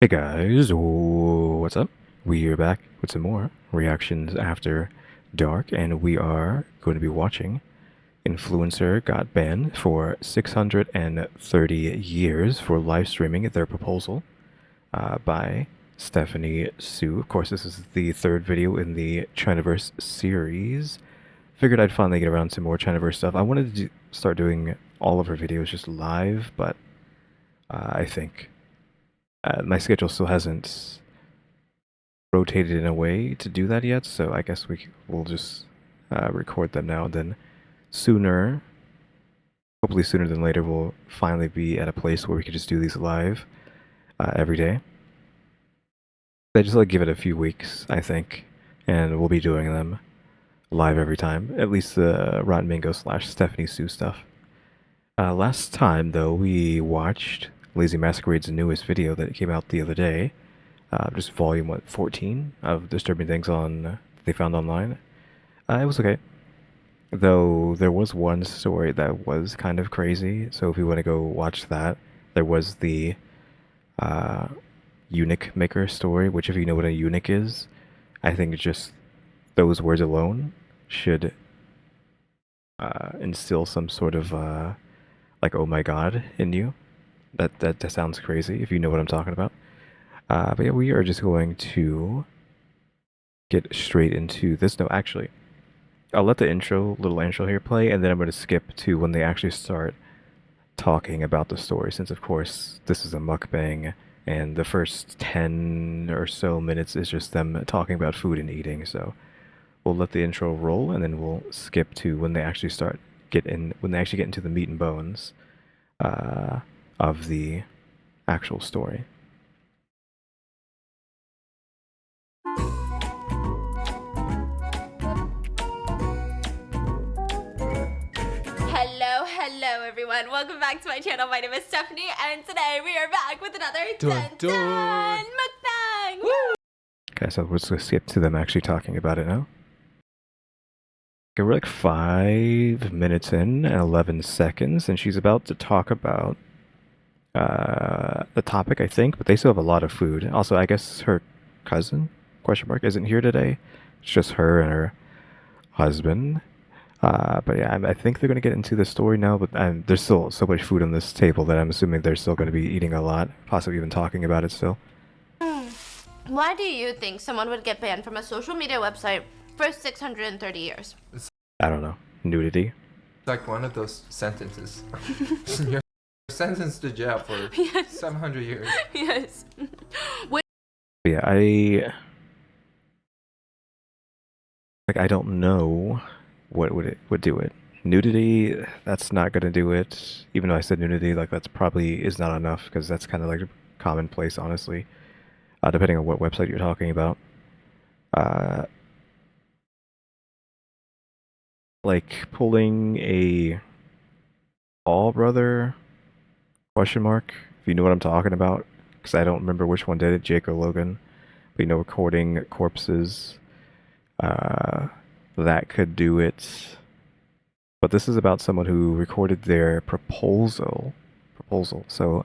Hey guys, what's up? We are back with some more reactions after dark, and we are going to be watching Influencer got banned for 630 years for live streaming their proposal by Stephanie Sue. Of course, this is the third video in the Chinaverse series. Figured I'd finally get around to more Chinaverse stuff. I wanted to start doing all of her videos just live, but I think my schedule still hasn't rotated in a way to do that yet, so I guess we'll just record them now, and then sooner, hopefully sooner than later, we'll finally be at a place where we can just do these live every day. I just like give it a few weeks, I think, and we'll be doing them live every time. At least the Rotten Mango / Stephanie Sue stuff. Last time though, we watched Lazy Masquerade's newest video that came out the other day. Just volume 14 of disturbing things they found online. It was okay, though there was one story that was kind of crazy. So if you want to go watch that, there was the uh, eunuch maker story. Which, if you know what a eunuch is, I think just those words alone should instill some sort of like oh my god in you. That sounds crazy if you know what I'm talking about. But yeah, we are just going to get straight into this. No, actually, I'll let the little intro here play, and then I'm going to skip to when they actually start talking about the story, since of course this is a mukbang, and the first 10 or so minutes is just them talking about food and eating. So we'll let the intro roll, and then we'll skip to when they actually when they actually get into the meat and bones uh, of the actual story. Hello everyone, welcome back to my channel. My name is Stephanie, and today we are back with another dun mukbang! Woo! Okay, so let's skip to them actually talking about it now. Okay, we're like 5 minutes in and 11 seconds, and she's about to talk about the topic, I think, but they still have a lot of food. Also, I guess her cousin, question mark, isn't here today. It's just her and her husband. But yeah, I think they're going to get into the story now, but there's still so much food on this table that I'm assuming they're still going to be eating a lot, possibly even talking about it still. Why do you think someone would get banned from a social media website for 630 years? I don't know. Nudity. It's like one of those sentences. You're sentenced to jail for 700 years. Yes. Yeah, I don't know what would do it. Nudity, that's not gonna do it. Even though I said nudity, like that's probably is not enough, because that's kind of like commonplace, honestly. Depending on what website you're talking about. Like pulling a All Brother question mark, if you know what I'm talking about, because I don't remember which one did it, Jake or Logan. But recording corpses, that could do it. But this is about someone who recorded their proposal. So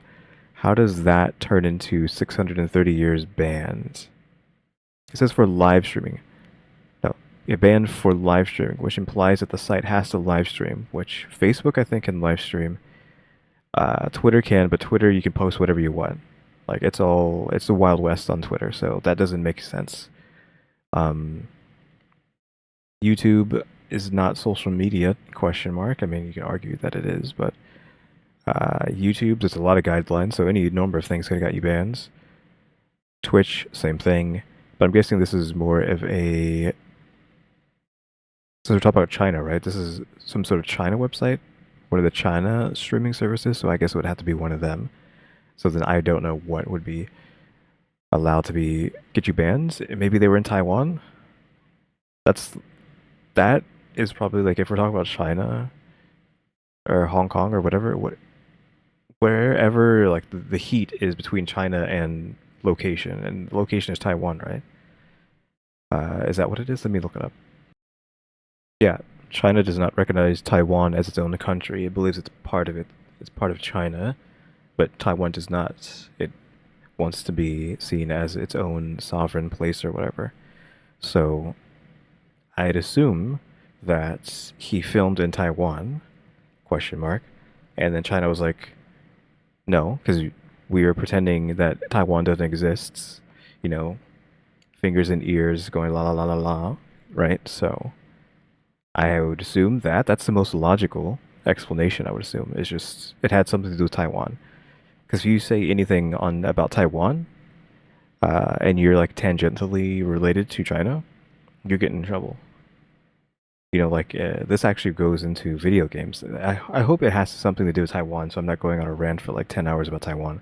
how does that turn into 630 years banned? It says for live streaming. No, a ban for live streaming, which implies that the site has to live stream, which Facebook, I think, can live stream. Twitter can, but Twitter you can post whatever you want. Like it's the Wild West on Twitter, so that doesn't make sense. YouTube is not social media, question mark. I mean, you can argue that it is, but YouTube, there's a lot of guidelines, so any number of things could have got you bans. Twitch, same thing. But I'm guessing this is more of a... So we're talking about China, right? This is some sort of China website? One of the China streaming services, so I guess it would have to be one of them. So then I don't know what would be allowed to get you banned. Maybe they were in Taiwan? That is probably like, if we're talking about China or Hong Kong or whatever, wherever like the heat is between China and location, and location is Taiwan, right? Is that what it is? Let me look it up. Yeah, China does not recognize Taiwan as its own country. It believes it's part of it. It's part of China, but Taiwan does not. wants to be seen as its own sovereign place or whatever. So I'd assume that he filmed in Taiwan, question mark, and then China was like, no, because we were pretending that Taiwan doesn't exist, you know, fingers and ears going la la la la la, right? So I would assume that that's the most logical explanation. I would assume is just it had something to do with Taiwan. Because if you say anything on about Taiwan, and you're like tangentially related to China, you're getting in trouble. You know, like this actually goes into video games. I hope it has something to do with Taiwan, so I'm not going on a rant for like 10 hours about Taiwan.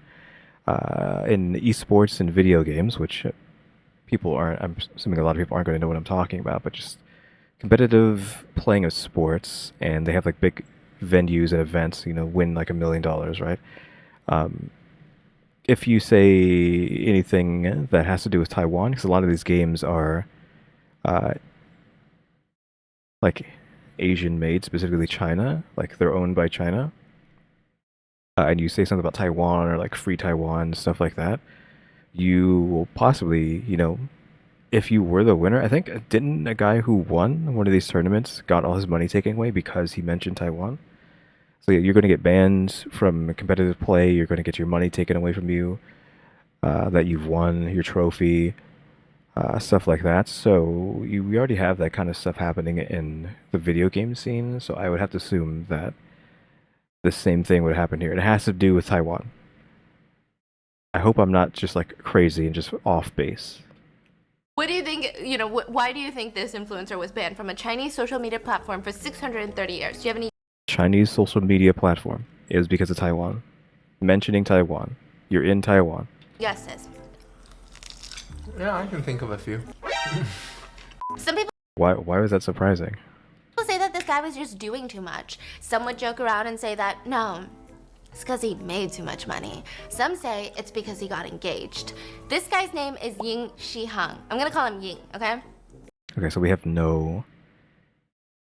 In esports and video games, which people aren't, I'm assuming a lot of people aren't going to know what I'm talking about, but just competitive playing of sports, and they have like big venues and events, you know, win like $1 million, right? Um, if you say anything that has to do with Taiwan, because a lot of these games are uh, like Asian made, specifically China, like they're owned by China, and you say something about Taiwan or like free Taiwan, stuff like that, you will possibly, you know, if you were the winner, I think didn't a guy who won one of these tournaments got all his money taken away because he mentioned Taiwan? So yeah, you're going to get banned from competitive play. You're going to get your money taken away from you that you've won, your trophy, stuff like that. So we already have that kind of stuff happening in the video game scene. So I would have to assume that the same thing would happen here. It has to do with Taiwan. I hope I'm not just like crazy and just off base. What do you think, why do you think this influencer was banned from a Chinese social media platform for 630 years? Do you have any? Chinese social media platform. It was because of Taiwan. Mentioning Taiwan. You're in Taiwan. Guesses. Yeah, I can think of a few. Some people Why was that surprising? say that this guy was just doing too much. Some would joke around and say that, no, it's because he made too much money. Some say it's because he got engaged. This guy's name is Ying Shihang. I'm gonna call him Ying, okay? Okay, so we have no.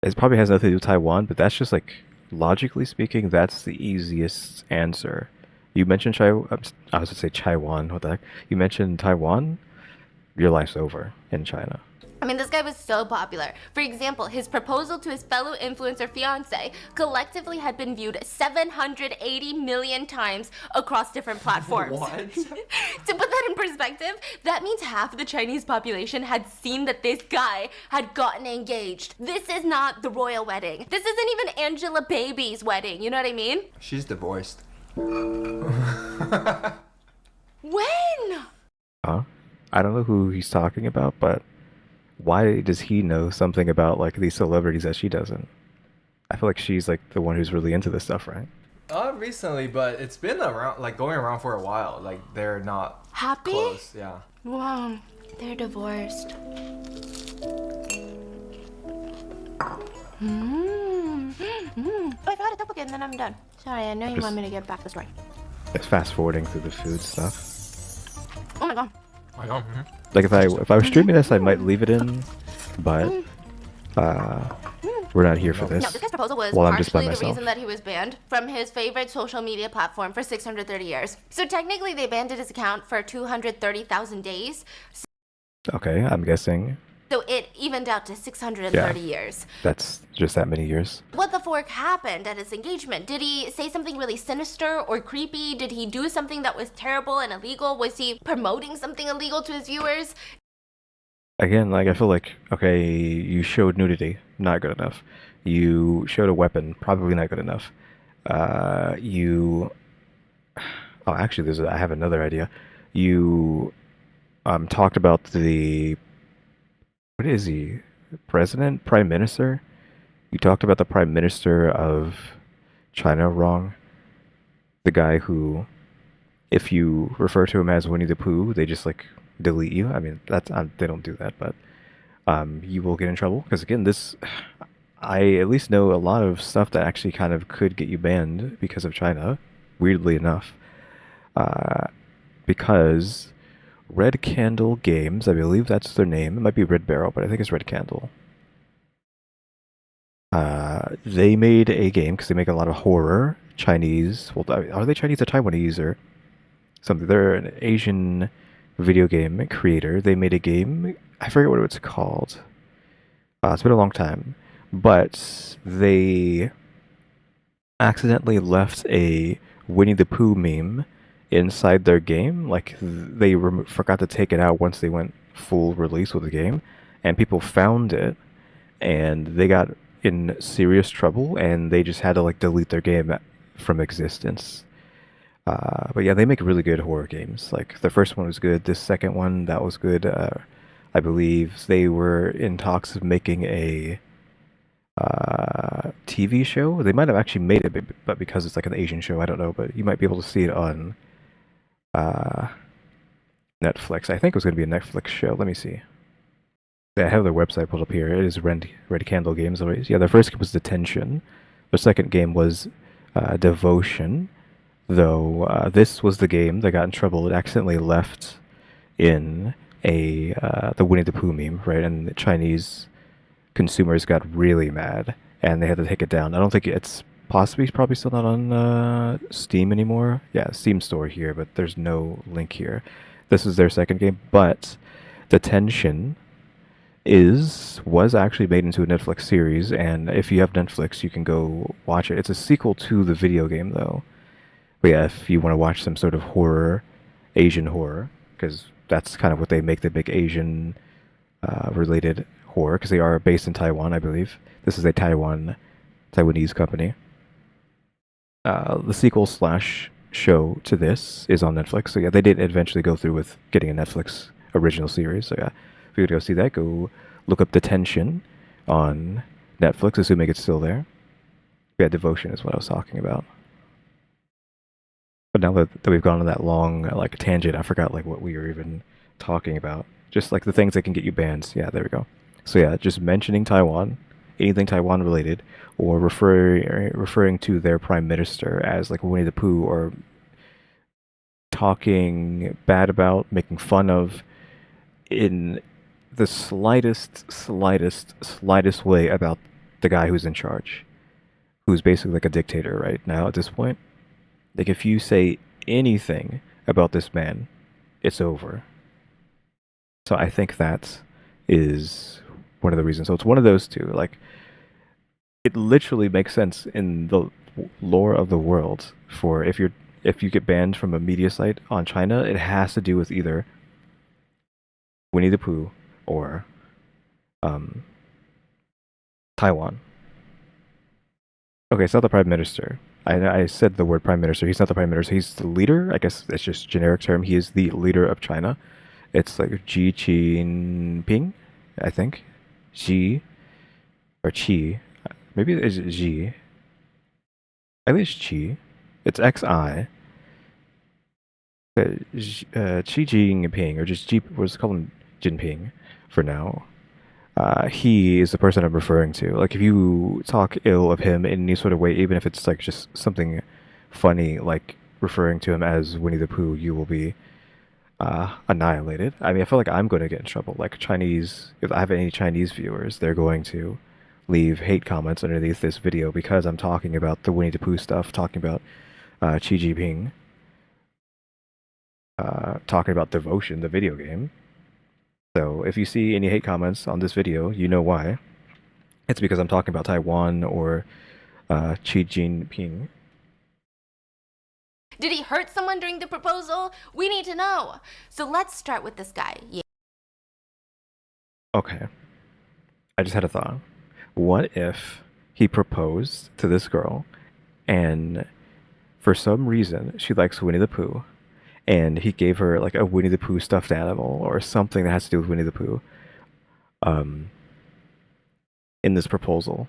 It probably has nothing to do with Taiwan, but that's just like logically speaking, that's the easiest answer. You mentioned I was gonna say Taiwan. What the heck? You mentioned Taiwan. Your life's over in China. I mean, this guy was so popular. For example, his proposal to his fellow influencer fiance collectively had been viewed 780 million times across different platforms. What? To put that in perspective, that means half of the Chinese population had seen that this guy had gotten engaged. This is not the royal wedding. This isn't even Angela Baby's wedding, you know what I mean? She's divorced. When? Huh? I don't know who he's talking about, but why does he know something about like these celebrities that she doesn't? I feel like she's like the one who's really into this stuff, right? Recently, but it's been around, like going around for a while. Like they're not Happy? close. Yeah. Wow, they're divorced. Oh, I forgot a duplicate and then I'm done. Sorry, I know you want me to get back the story. It's fast forwarding through the food stuff. Oh my god. I don't. Like if I was streaming this, I might leave it in, but we're not here for No, this. this guy's proposal was While I'm just by partially the myself. reason that he was banned from his favorite social media platform for 630 years. So technically they banned his account for 230,000 days. Okay, I'm guessing So it evened out to 630 years. that's just that many years. What the fork happened at his engagement? Did he say something really sinister or creepy? Did he do something that was terrible and illegal? Was he promoting something illegal to his viewers? Again, like I feel like okay, you showed nudity, not good enough. You showed a weapon, probably not good enough. You oh, actually, I have another idea. You talked about the what is he? President, prime minister? You talked about the prime minister of China wrong. The guy who, if you refer to him as Winnie the Pooh, they just like delete you. I mean, that's they don't do that, but you will get in trouble because again, this I at least know a lot of stuff that actually kind of could get you banned because of China. Weirdly enough, because Red Candle Games, I believe that's their name. It might be Red Barrel, but I think it's Red Candle. They made a game because they make a lot of horror Chinese. Well, are they Chinese or Taiwanese or something. They're an Asian video game creator. They made a game. I forget what it's called. It's been a long time, but they accidentally left a Winnie the Pooh meme inside their game. Like they forgot to take it out once they went full release with the game, and people found it, and they got in serious trouble, and they just had to like delete their game from existence. But yeah, they make really good horror games. Like the first one was good. This second one that was good. I believe they were in talks of making a TV show. They might have actually made it, but because it's like an Asian show, I don't know. But you might be able to see it on uh, Netflix. I think it was going to be a Netflix show. Let me see. Yeah, I have their website pulled up here. It is Red Candle Games. Yeah, their first game was Detention. Their second game was Devotion. Though this was the game that got in trouble. It accidentally left in the Winnie the Pooh meme, right? And the Chinese consumers got really mad, and they had to take it down. I don't think it's probably still not on Steam anymore. Yeah, Steam store here, but there's no link here. This is their second game, but Detention was actually made into a Netflix series, and if you have Netflix, you can go watch it. It's a sequel to the video game, though. But yeah, if you want to watch some sort of horror, Asian horror, because that's kind of what they make. They make Asian related horror, because they are based in Taiwan, I believe. This is a Taiwanese company. The sequel slash show to this is on Netflix. So yeah, they did eventually go through with getting a Netflix original series. So yeah, if you would go see that, go look up Detention on Netflix, assuming it's still there. Yeah, Devotion is what I was talking about. But now that we've gone on that long like tangent, I forgot like what we were even talking about. Just like the things that can get you banned. Yeah, there we go. So yeah, just mentioning Taiwan, anything Taiwan related, or referring to their prime minister as like Winnie the Pooh, or talking bad about, making fun of, in the slightest way about the guy who's in charge, who's basically like a dictator right now at this point. Like, if you say anything about this man, it's over. So I think that is one of the reasons. So it's one of those two. Like, it literally makes sense in the lore of the world for if you get banned from a media site on China, it has to do with either Winnie the Pooh or um, Taiwan. Okay, it's not the prime minister. I said the word prime minister. He's not the prime minister. He's the leader. I guess it's just generic term. He is the leader of China. It's like Xi Jinping, I think. Xi or Qi. Maybe it's Xi. I think it's Qi. It's XI. Xi Jinping, or just Xi. Let's call him Jinping for now. He is the person I'm referring to. Like, if you talk ill of him in any sort of way, even if it's like just something funny, like referring to him as Winnie the Pooh, you will be annihilated. I mean, I feel like I'm going to get in trouble. Like, if I have any Chinese viewers, they're going to leave hate comments underneath this video because I'm talking about the Winnie the Pooh stuff, talking about Xi Jinping, talking about Devotion, the video game. So if you see any hate comments on this video, you know why. It's because I'm talking about Taiwan or Xi Jinping. Did he hurt someone during the proposal? We need to know. So let's start with this guy. Yeah. Okay. I just had a thought. What if he proposed to this girl, and for some reason she likes Winnie the Pooh, and he gave her like a Winnie the Pooh stuffed animal or something that has to do with Winnie the Pooh in this proposal?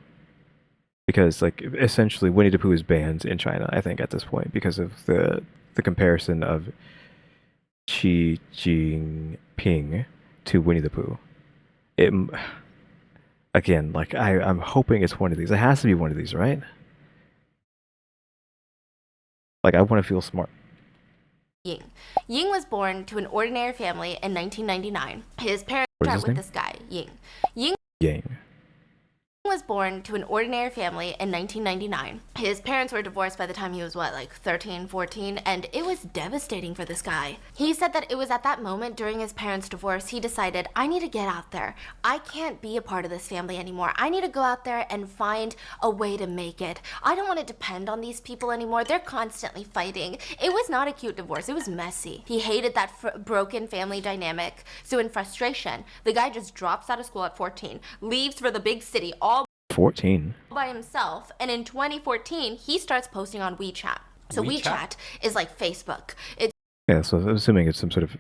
Because like essentially Winnie the Pooh is banned in China, I think, at this point because of the comparison of Xi Jinping to Winnie the Pooh. It again, like I'm hoping it's one of these. It has to be one of these, right? Like, I want to feel smart. Ying. Ying was born to an ordinary family in 1999. His parents What is start his with name? this guy, Ying. Ying Yang. was born to an ordinary family in 1999. His parents were divorced by the time he was, like 13, 14, and it was devastating for this guy. He said that it was at that moment during his parents' divorce he decided, I need to get out there. I can't be a part of this family anymore. I need to go out there and find a way to make it. I don't want to depend on these people anymore. They're constantly fighting. It was not a cute divorce. It was messy. He hated that broken family dynamic. So in frustration, the guy just drops out of school at 14, leaves for the big city, all 14. by himself, and in 2014 he starts posting on WeChat. So WeChat is like Facebook. It's Yeah, so I'm assuming it's some sort of,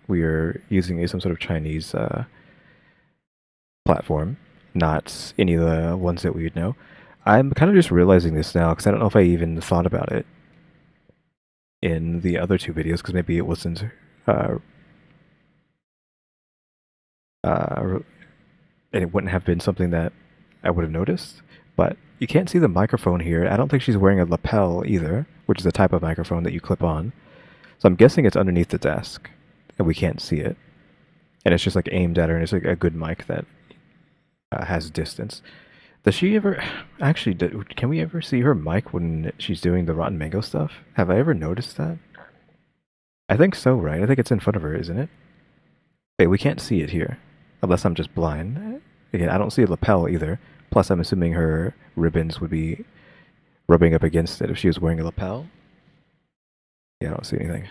we are using some sort of Chinese platform, not any of the ones that we would know. I'm kind of just realizing this now because I don't know if I even thought about it in the other two videos because maybe it wasn't and it wouldn't have been something that I would have noticed. But you can't see the microphone here. I don't think she's wearing a lapel either, which is a type of microphone that you clip on. So I'm guessing it's underneath the desk, and we can't see it. And it's just like aimed at her, and it's like a good mic that has distance. Does she ever actually? Can we ever see her mic when she's doing the Rotten Mango stuff? Have I ever noticed that? I think so, right? I think it's in front of her, isn't it? Wait, we can't see it here, unless I'm just blind. Again, I don't see a lapel either. Plus, I'm assuming her ribbons would be rubbing up against it if she was wearing a lapel. Yeah, I don't see anything.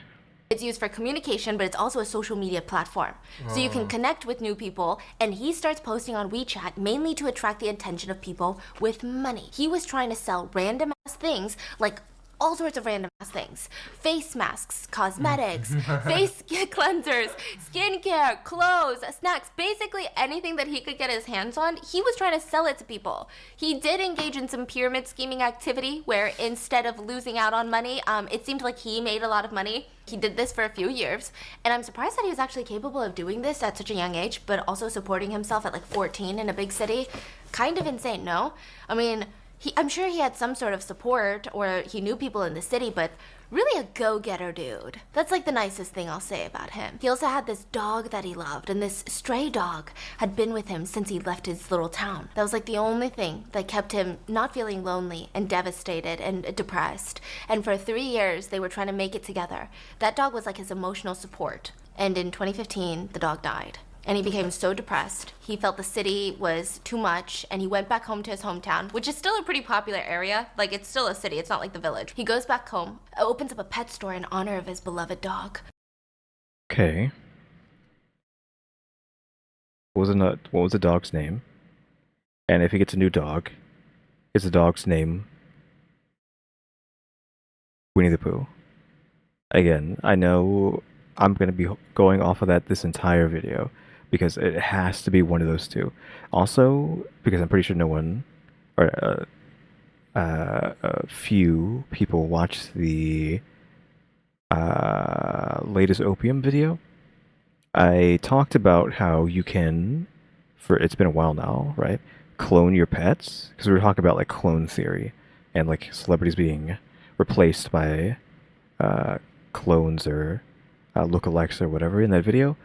It's used for communication, but it's also a social media platform. So you can connect with new people, and he starts posting on WeChat mainly to attract the attention of people with money. He was trying to sell random ass things, like all sorts of random ass things. Face masks, cosmetics, face cleansers, skincare, clothes, snacks, basically anything that he could get his hands on, he was trying to sell it to people. He did engage in some pyramid scheming activity where instead of losing out on money, it seemed like he made a lot of money. He did this for a few years, and I'm surprised that he was actually capable of doing this at such a young age, but also supporting himself at like 14 in a big city. Kind of insane, no? I mean, I'm sure he had some sort of support, or he knew people in the city, but really a go-getter dude. That's like the nicest thing I'll say about him. He also had this dog that he loved, and this stray dog had been with him since he left his little town. That was like the only thing that kept him not feeling lonely and devastated and depressed. And for 3 years, they were trying to make it together. That dog was like his emotional support. And in 2015, the dog died. And he became so depressed. He felt the city was too much, and he went back home to his hometown, which is still a pretty popular area. Like, it's still a city, it's not like the village. He goes back home, opens up a pet store in honor of his beloved dog. Okay. What was the dog's name? And if he gets a new dog, is the dog's name Winnie the Pooh? Again, I know I'm going to be going off of that this entire video, because it has to be one of those two. Also, because I'm pretty sure no one, or a few people watched the latest opium video. I talked about how you can, it's been a while now, right? Clone your pets, because we were talking about like clone theory and like celebrities being replaced by clones or lookalikes or whatever in that video.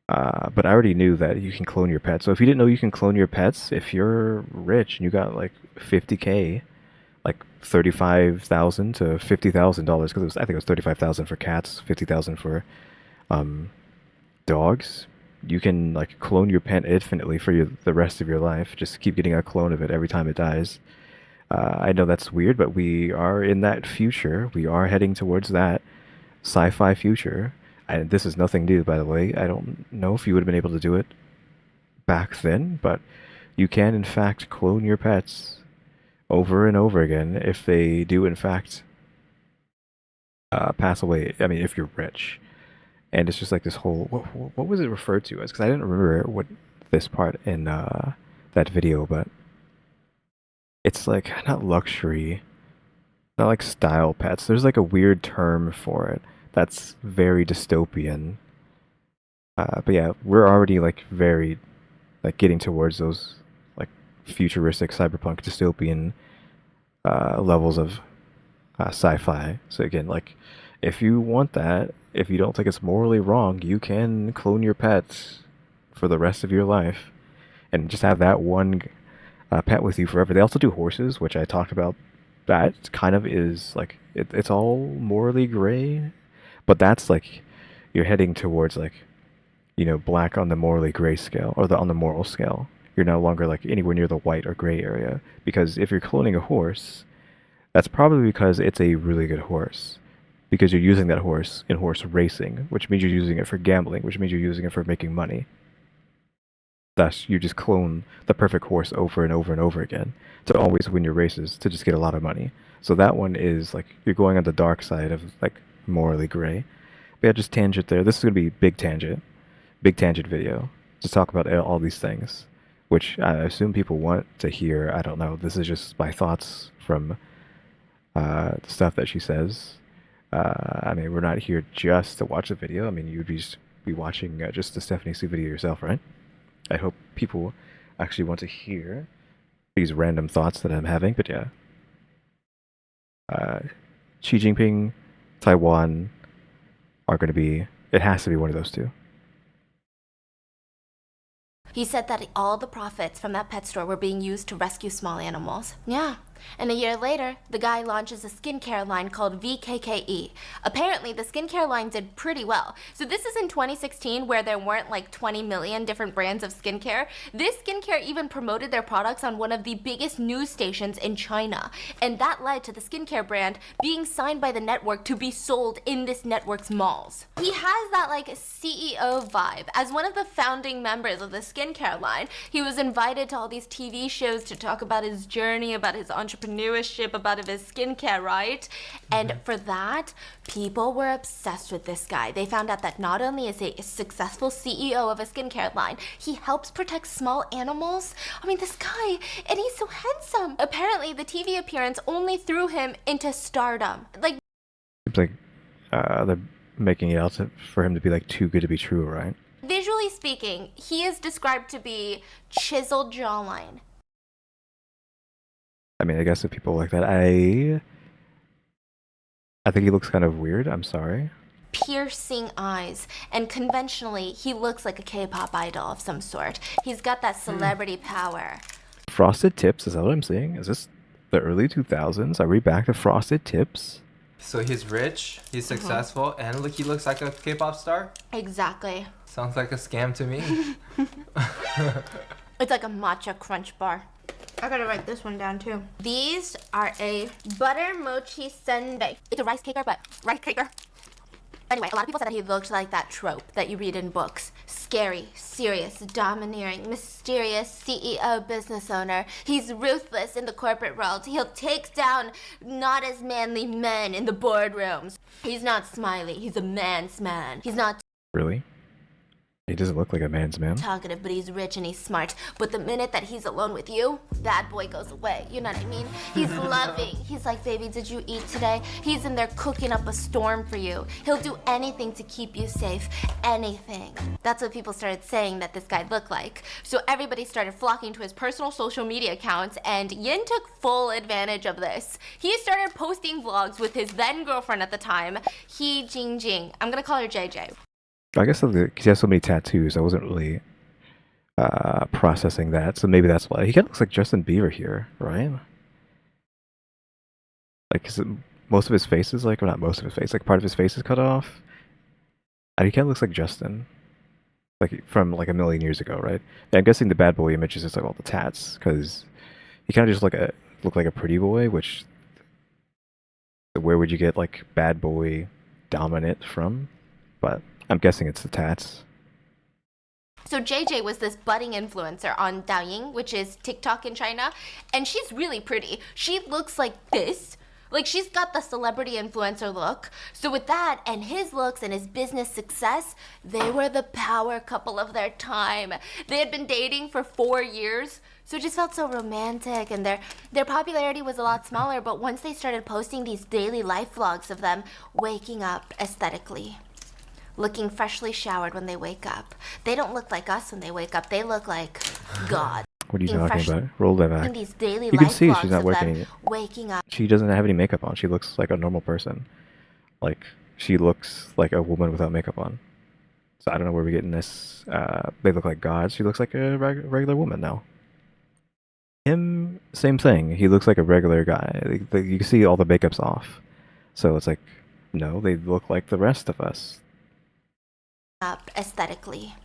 But I already knew that you can clone your pets. So if you didn't know you can clone your pets, if you're rich and you got like 50K, like $35,000 to $50,000, because I think it was 35,000 for cats, 50,000 for dogs, you can like clone your pet infinitely for the rest of your life. Just keep getting a clone of it every time it dies. I know that's weird, but we are in that future. We are heading towards that sci-fi future. And this is nothing new, by the way. I don't know if you would have been able to do it back then, but you can, in fact, clone your pets over and over again if they do, in fact, pass away. I mean, if you're rich. And it's just like this whole... What was it referred to as? Because I didn't remember what this part in that video, but it's like, not luxury, not like style pets. There's like a weird term for it that's very dystopian. But yeah, we're already like very like getting towards those like futuristic cyberpunk dystopian levels of sci-fi. So again, like if you want that, if you don't think it's morally wrong, you can clone your pets for the rest of your life and just have that one Pet with you forever. They also do horses, which I talked about. That kind of is like it's all morally gray, but that's like you're heading towards like black on the morally gray scale or the on the moral scale. You're no longer like anywhere near the white or gray area because if you're cloning a horse, that's probably because it's a really good horse. Because you're using that horse in horse racing, which means you're using it for gambling, which means you're using it for making money. Thus, you just clone the perfect horse over and over and over again to always win your races to just get a lot of money. So that one is like you're going on the dark side of like morally gray. But yeah, just tangent there. This is gonna be big tangent video to talk about all these things, which I assume people want to hear. I don't know. This is just my thoughts from the stuff that she says. I mean, we're not here just to watch the video. I mean, you'd be watching just the Stephanie Sue video yourself, right? I hope people actually want to hear these random thoughts that I'm having. But yeah, Xi Jinping, Taiwan are going to be. It has to be one of those two. He said that all the profits from that pet store were being used to rescue small animals. Yeah. And a year later, the guy launches a skincare line called VKKE. Apparently, the skincare line did pretty well. So this is in 2016 where there weren't like 20 million different brands of skincare. This skincare even promoted their products on one of the biggest news stations in China. And that led to the skincare brand being signed by the network to be sold in this network's malls. He has that like CEO vibe. As one of the founding members of the skincare line, he was invited to all these TV shows to talk about his journey, about his entrepreneurship, about his skincare, right? And for that, people were obsessed with this guy. They found out that not only is he a successful CEO of a skincare line, he helps protect small animals. I mean, this guy, and he's so handsome. Apparently, the TV appearance only threw him into stardom. Like, seems like they're making it out for him to be like too good to be true, right? visually speaking, he is described to be chiseled jawline. I mean, I guess if people like that, I think he looks kind of weird. I'm sorry. Piercing eyes, and conventionally, he looks like a K-pop idol of some sort. He's got that celebrity power. Frosted Tips, is that what I'm seeing? Is this the early 2000s? Are we back to Frosted Tips? So he's rich, he's successful, and look, he looks like a K-pop star? Exactly. Sounds like a scam to me. It's like a matcha crunch bar. I gotta write this one down too. These are a butter mochi sundae. It's a rice cracker, but rice cracker. Anyway, a lot of people said that he looked like that trope that you read in books. Scary, serious, domineering, mysterious CEO business owner. He's ruthless in the corporate world. He'll take down not as manly men in the boardrooms. He's not smiley. He's a man's man. He's not Really? He doesn't look like a man's man. talkative, but he's rich and he's smart. But the minute that he's alone with you, that boy goes away. You know what I mean? He's loving. He's like, baby, did you eat today? He's in there cooking up a storm for you. He'll do anything to keep you safe. Anything. That's what people started saying that this guy looked like. So everybody started flocking to his personal social media accounts, and Yin took full advantage of this. He started posting vlogs with his then girlfriend at the time, He Jingjing. I'm gonna call her JJ. I guess because he has so many tattoos, I wasn't really processing that. So maybe that's why. He kind of looks like Justin Bieber here, right? Like, most of his face is like, or not most of his face, like part of his face is cut off. And he kind of looks like Justin. Like, from like a million years ago, right? And I'm guessing the bad boy image is just like all the tats, because he kind of just look like a pretty boy, which, where would you get like bad boy dominant from? But I'm guessing it's the tats. So JJ was this budding influencer on Douyin, which is TikTok in China, and she's really pretty. She looks like this. Like, she's got the celebrity influencer look. So with that and his looks and his business success, they were the power couple of their time. They had been dating for 4 years, so it just felt so romantic, and their popularity was a lot smaller, but once they started posting these daily life vlogs of them waking up aesthetically, looking freshly showered when they wake up. They don't look like us when they wake up. They look like God. What are you talking about? Roll that back. These daily You can life see vlogs she's not of working them it. waking up. She doesn't have any makeup on. She looks like a normal person. Like, she looks like a woman without makeup on. So I don't know where we're getting this. They look like gods. She looks like a regular woman now. Him, same thing. He looks like a regular guy. You can see all the makeup's off. So it's like, no, they look like the rest of us. Up aesthetically.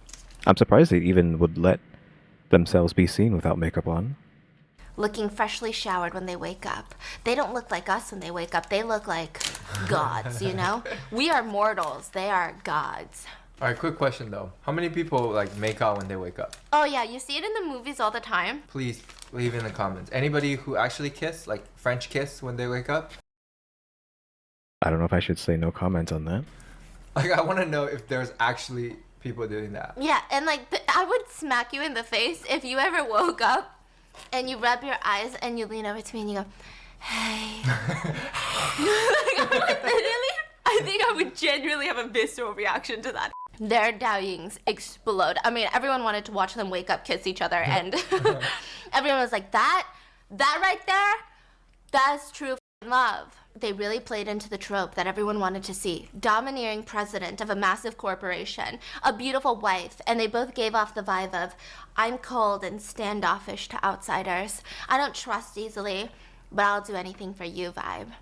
I'm surprised they even would let themselves be seen without makeup on. Looking freshly showered when they wake up. They don't look like us when they wake up. They look like gods, you know? We are mortals. They are gods. All right, quick question though. How many people like make out when they wake up? Oh yeah, you see it in the movies all the time. Please leave in the comments. Anybody who actually kiss, like French kiss when they wake up? I don't know if I should say no comment on that. Like, I want to know if there's actually people doing that. Yeah, and like I would smack you in the face if you ever woke up and you rub your eyes and you lean over to me and you go, hey. Like, literally, I think I would genuinely have a visceral reaction to that. Their Daoyings explode. I mean, everyone wanted to watch them wake up, kiss each other, and everyone was like, that right there, that's true love. They really played into the trope that everyone wanted to see. Domineering president of a massive corporation, a beautiful wife, and they both gave off the vibe of, I'm cold and standoffish to outsiders. I don't trust easily, but I'll do anything for you vibe.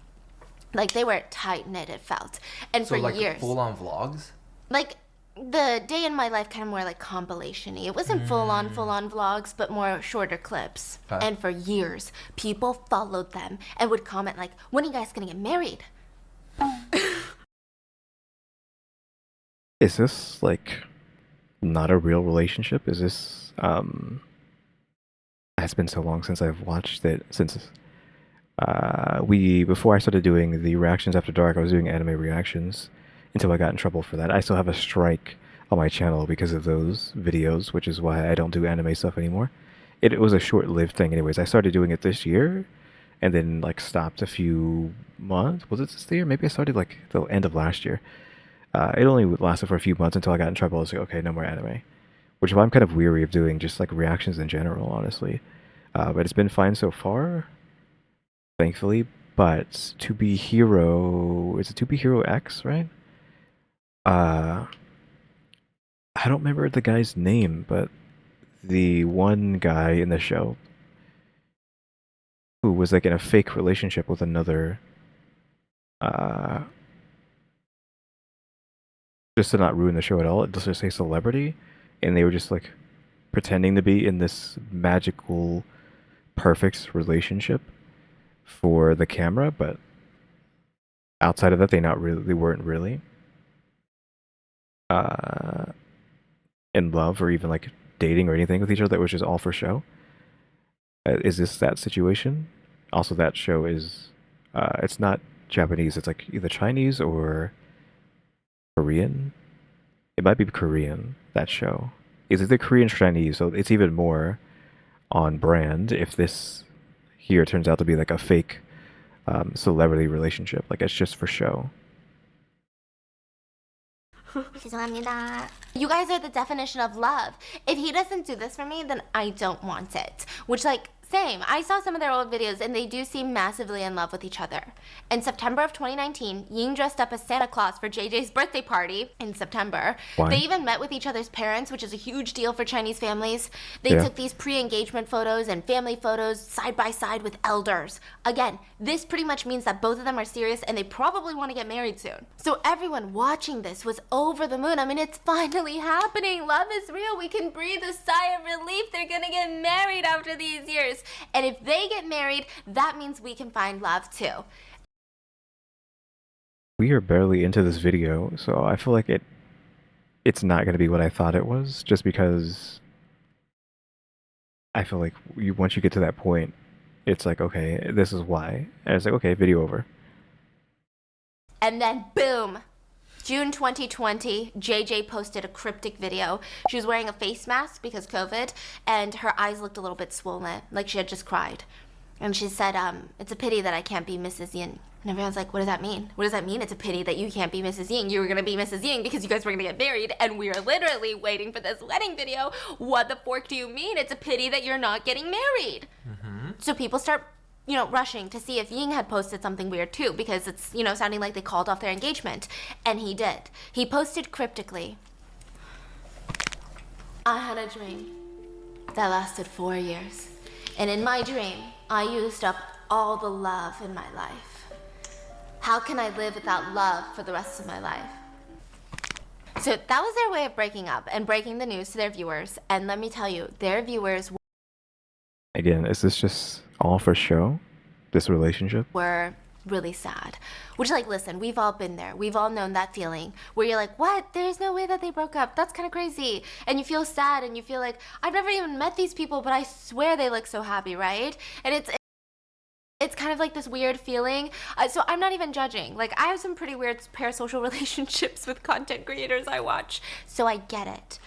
Like, they were tight-knit, it felt. And So for like years. full-on vlogs? Like, the day in my life kind of more like compilation-y. It wasn't full-on vlogs, but more shorter clips. Okay. And for years, people followed them and would comment like, when are you guys gonna get married? Is this like not a real relationship? Is this it's been so long since I've watched it since before I started doing the reactions after dark, I was doing anime reactions until I got in trouble for that. I still have a strike on my channel because of those videos, which is why I don't do anime stuff anymore. It was a short-lived thing anyways. I started doing it this year and then like stopped a few months. Was it this year? Maybe I started like the end of last year. It only lasted for a few months until I got in trouble. I was like, okay, no more anime. Which is why I'm kind of weary of doing just like reactions in general, honestly. But it's been fine so far, thankfully. But To Be Hero, is it To Be Hero X, right? I don't remember the guy's name, but the one guy in the show who was like in a fake relationship with another, just to not ruin the show at all, let's just say celebrity, and they were just like pretending to be in this magical, perfect relationship for the camera, but outside of that, they weren't really in love or even like dating or anything with each other. It was just all for show. Is this that situation? Also, that show is it's not Japanese. It's like either Chinese or Korean. It might be Korean. That show is either Korean or Chinese, so it's even more on brand if this here turns out to be like a fake celebrity relationship. Like it's just for show. You guys are the definition of love. If he doesn't do this for me, then I don't want it. Which, like, same. I saw some of their old videos and they do seem massively in love with each other. In September of 2019, Ying dressed up as Santa Claus for JJ's birthday party in September. Why? They even met with each other's parents, which is a huge deal for Chinese families. They Yeah. took these pre-engagement photos and family photos side by side with elders. Again, this pretty much means that both of them are serious and they probably want to get married soon. So everyone watching this was over the moon. I mean, it's finally happening. Love is real. We can breathe a sigh of relief. They're gonna get married after these years. And if they get married, that means we can find love too. We are barely into this video, so I feel like it's not going to be what I thought it was, just because I feel like once you get to that point, it's like, okay, this is why. And it's like, okay, video over. And then boom, June 2020, JJ posted a cryptic video. She was wearing a face mask because COVID, and her eyes looked a little bit swollen, like she had just cried. And she said, it's a pity that I can't be Mrs. Yin. And everyone's like, what does that mean? What does that mean? It's a pity that you can't be Mrs. Ying. You were gonna be Mrs. Ying because you guys were gonna get married, and we are literally waiting for this wedding video. What the fork do you mean? It's a pity that you're not getting married. Mm-hmm. So people start, rushing to see if Ying had posted something weird too, because it's, sounding like they called off their engagement. And he did. He posted cryptically, I had a dream that lasted 4 years. And in my dream, I used up all the love in my life. How can I live without love for the rest of my life? So that was their way of breaking up and breaking the news to their viewers. And let me tell you, their viewers Again, is this just all for show? This relationship? were really sad. Which, like, listen, we've all been there. We've all known that feeling where you're like, what? There's no way that they broke up. That's kind of crazy. And you feel sad and you feel like, I've never even met these people, but I swear they look so happy, right? And it's kind of like this weird feeling. So I'm not even judging. Like, I have some pretty weird parasocial relationships with content creators I watch. So I get it.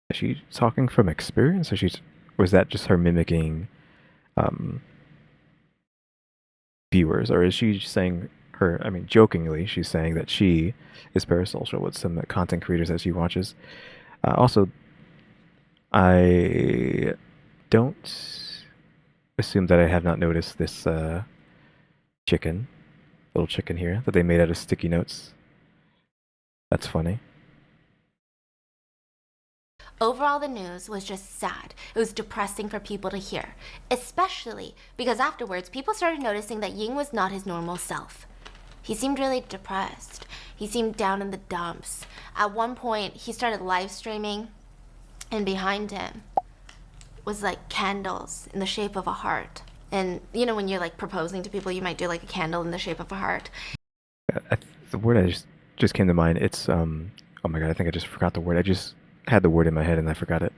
Is she talking from experience, or was that just her mimicking viewers, or is she saying jokingly, she's saying that she is parasocial with some content creators that she watches? Also, I don't assume that I have not noticed this little chicken here that they made out of sticky notes. That's funny. Overall, the news was just sad. It was depressing for people to hear, especially because afterwards, people started noticing that Ying was not his normal self. He seemed really depressed. He seemed down in the dumps. At one point, he started live streaming, and behind him was like candles in the shape of a heart. And you know, when you're like proposing to people, you might do like a candle in the shape of a heart. The word I just came to mind. It's oh my god, I think I just forgot the word. I just had the word in my head and I forgot it.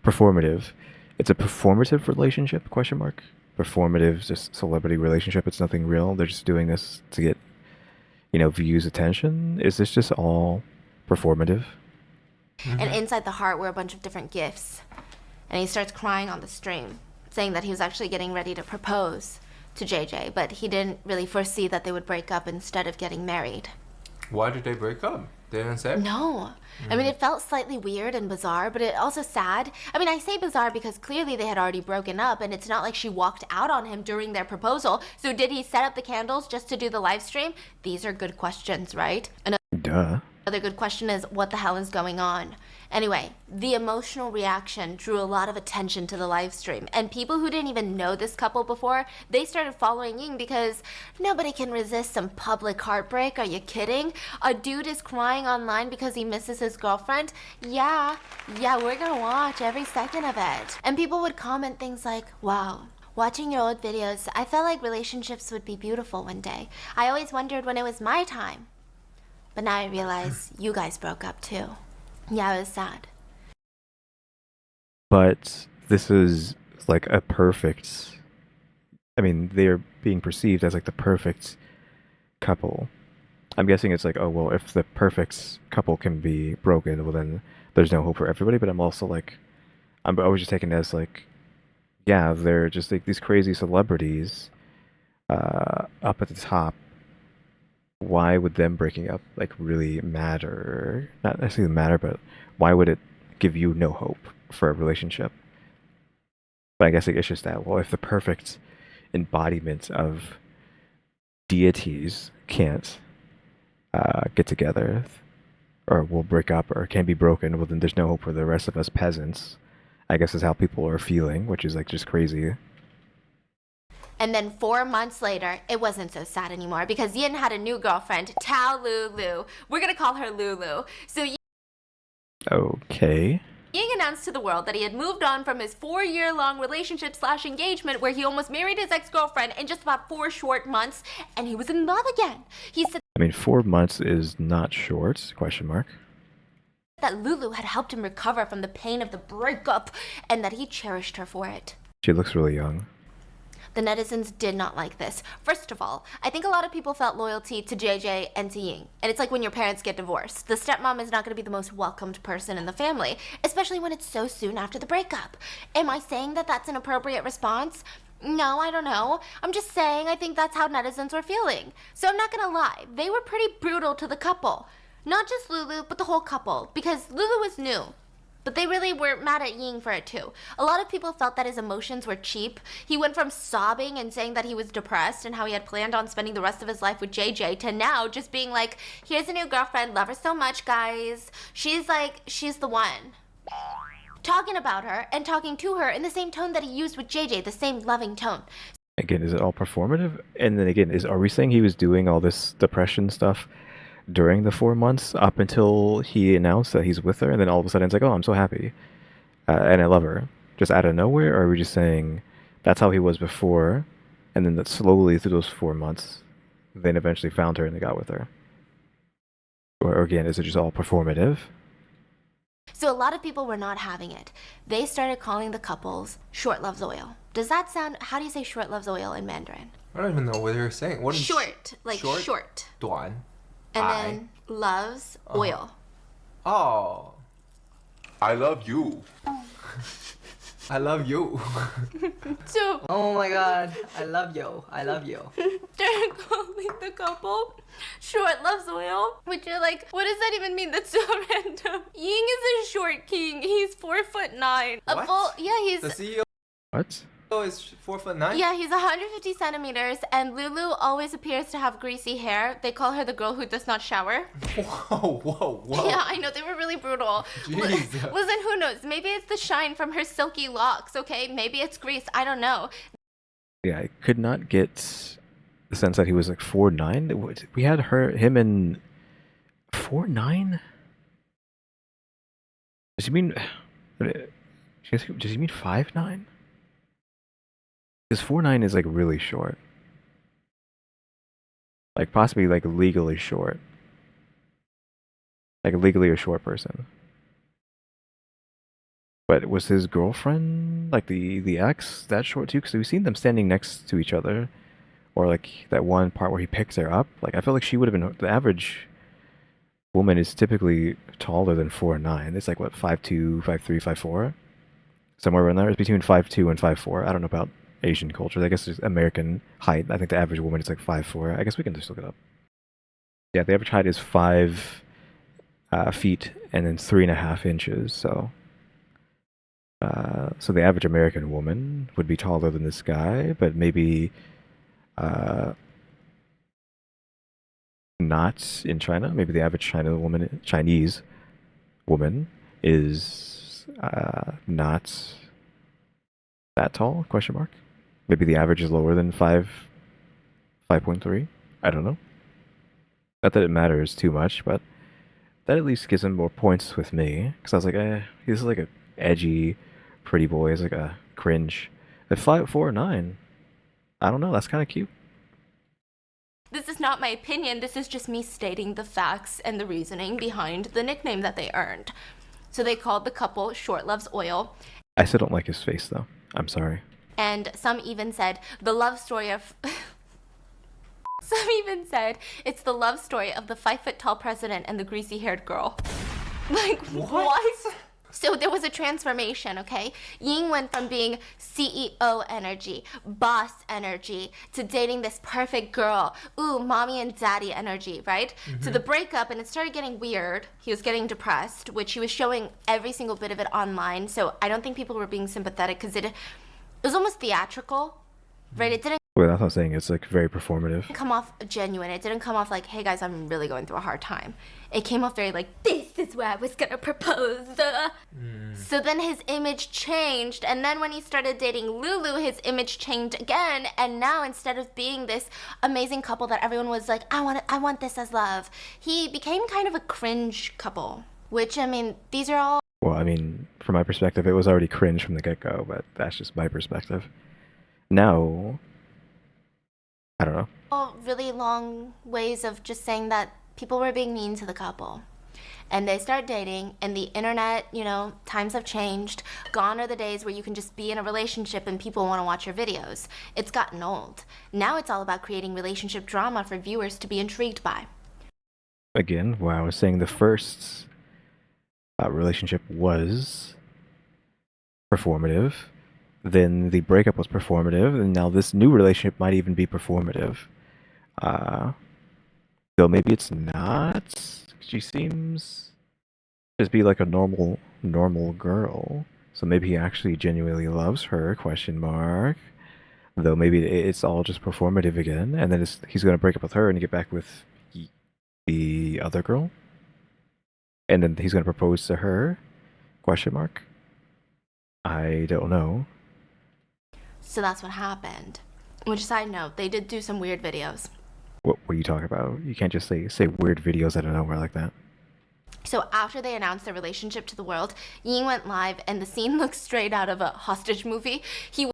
Performative. It's a performative relationship? Question mark. Performative, just celebrity relationship. It's nothing real. They're just doing this to get, views, attention. Is this just all performative? And inside the heart were a bunch of different gifts. And he starts crying on the stream, saying that he was actually getting ready to propose to JJ, but he didn't really foresee that they would break up instead of getting married. Why did they break up? They didn't say? No. I mean, it felt slightly weird and bizarre, but it also sad. I mean, I say bizarre because clearly they had already broken up, and it's not like she walked out on him during their proposal. So did he set up the candles just to do the live stream? These are good questions, right? Duh. Another good question is, what the hell is going on? Anyway, the emotional reaction drew a lot of attention to the live stream, and people who didn't even know this couple before, they started following Ying because nobody can resist some public heartbreak. Are you kidding? A dude is crying online because he misses his girlfriend? Yeah, we're gonna watch every second of it. And people would comment things like, wow, watching your old videos, I felt like relationships would be beautiful one day. I always wondered when it was my time. But now I realize you guys broke up too. Yeah, it was sad. But this is like a perfect. They're being perceived as like the perfect couple. I'm guessing it's like, oh well, if the perfect couple can be broken, well then there's no hope for everybody. But I'm also like, I was just taking it as like, yeah, they're just like these crazy celebrities up at the top. Why would them breaking up like really matter? Not necessarily matter, but why would it give you no hope for a relationship? But I guess it's just that, well, if the perfect embodiment of deities can't get together, or will break up, or can be broken, well then there's no hope for the rest of us peasants. I guess is how people are feeling, which is like just crazy. And then 4 months later, it wasn't so sad anymore because Yin had a new girlfriend, Tao Lulu. We're gonna call her Lulu. So Okay. Ying announced to the world that he had moved on from his 4-year-long relationship/engagement where he almost married his ex-girlfriend in just about 4 short months, and he was in love again. He said 4 months is not short, question mark. that Lulu had helped him recover from the pain of the breakup and that he cherished her for it. She looks really young. The netizens did not like this. First of all, I think a lot of people felt loyalty to JJ and to Ying. And it's like when your parents get divorced. The stepmom is not going to be the most welcomed person in the family, especially when it's so soon after the breakup. Am I saying that that's an appropriate response? No, I don't know. I'm just saying I think that's how netizens were feeling. So I'm not going to lie. They were pretty brutal to the couple. Not just Lulu, but the whole couple. Because Lulu was new. But they really were mad at Ying for it too. A lot of people felt that his emotions were cheap. He went from sobbing and saying that he was depressed and how he had planned on spending the rest of his life with JJ to now just being like, here's a new girlfriend, love her so much, guys. She's the one. talking about her and talking to her in the same tone that he used with JJ, the same loving tone. Again, is it all performative? And then again, are we saying he was doing all this depression stuff during the 4 months up until he announced that he's with her, and then all of a sudden it's like, oh, I'm so happy, and I love her, just out of nowhere? Or are we just saying that's how he was before, and then that slowly through those 4 months, then eventually found her and they got with her? Or again, is it just all performative? So a lot of people were not having it. They started calling the couples short loves oil. Does that sound, how do you say short loves oil in Mandarin? I don't even know what you're saying. What is Short, like short. 短 And then loves oil. Oh, I love you. I love you. So Oh my god, I love you. I love you. they're calling the couple short loves oil, which you're like, what does that even mean? That's so random. Ying is a short king. He's 4'9". What? He's The CEO What? is 4'9". Yeah, he's 150 centimeters, and Lulu always appears to have greasy hair. They call her the girl who does not shower. Whoa. Yeah, I know, they were really brutal. Jeez. Listen, who knows? Maybe it's the shine from her silky locks, okay? Maybe it's grease, I don't know. Yeah, I could not get the sense that he was like 4'9". We had him in 4'9". Does he mean? Does he mean 5'9"? Because 4'9" is like really short, like possibly like legally short, like legally a short person. But was his girlfriend, like the ex, that short too? Because we've seen them standing next to each other, or like that one part where he picks her up. Like I feel like she would have been, the average woman is typically taller than 4'9". It's like what, 5'2", 5'3", 5'4", somewhere around there. It's between 5'2" and 5'4". I don't know about Asian culture. I guess it's American height. I think the average woman is like 5'4". I guess we can just look it up. Yeah, the average height is 5 feet and then 3.5 inches. So the average American woman would be taller than this guy, but maybe not in China. Maybe the average Chinese woman is not that tall? Question mark. Maybe the average is lower than 5.3. I don't know. Not that it matters too much, but that at least gives him more points with me. Because I was like, he's like a edgy, pretty boy. He's like a cringe. At 5'4'9", I don't know. That's kind of cute. This is not my opinion. This is just me stating the facts and the reasoning behind the nickname that they earned. So they called the couple Short Loves Oil. I still don't like his face, though. I'm sorry. And some even said the love story of... Some even said it's the love story of the 5-foot-tall president and the greasy-haired girl. Like, what? So there was a transformation, okay? Ying went from being CEO energy, boss energy, to dating this perfect girl, ooh, mommy and daddy energy, right? To the breakup, and it started getting weird. He was getting depressed, which he was showing every single bit of it online. So I don't think people were being sympathetic because it was almost theatrical, right? It didn't Well, that's what I'm saying. It's like very performative. come off genuine. It didn't come off like, hey guys, I'm really going through a hard time. It came off very like, this is where I was gonna propose. So then his image changed, and then when he started dating Lulu, his image changed again, and now instead of being this amazing couple that everyone was like, I want this as love, he became kind of a cringe couple. Which, I mean, these are all Well, I mean, from my perspective, it was already cringe from the get-go, but that's just my perspective. Now, I don't know. really long ways of just saying that people were being mean to the couple. And they start dating, and the internet, you know, times have changed. Gone are the days where you can just be in a relationship and people want to watch your videos. It's gotten old. Now it's all about creating relationship drama for viewers to be intrigued by. Again, where I was saying the first relationship was performative, then the breakup was performative, and now this new relationship might even be performative. Though maybe it's not. She seems just be like a normal girl. So maybe he actually genuinely loves her, question mark. Though maybe it's all just performative again, and then he's gonna break up with her and get back with the other girl. And then he's gonna propose to her, question mark. I don't know. So that's what happened. Which, side note, they did do some weird videos. What are you talking about? You can't just say weird videos out of nowhere like that. So after they announced their relationship to the world, Ying went live and the scene looks straight out of a hostage movie. He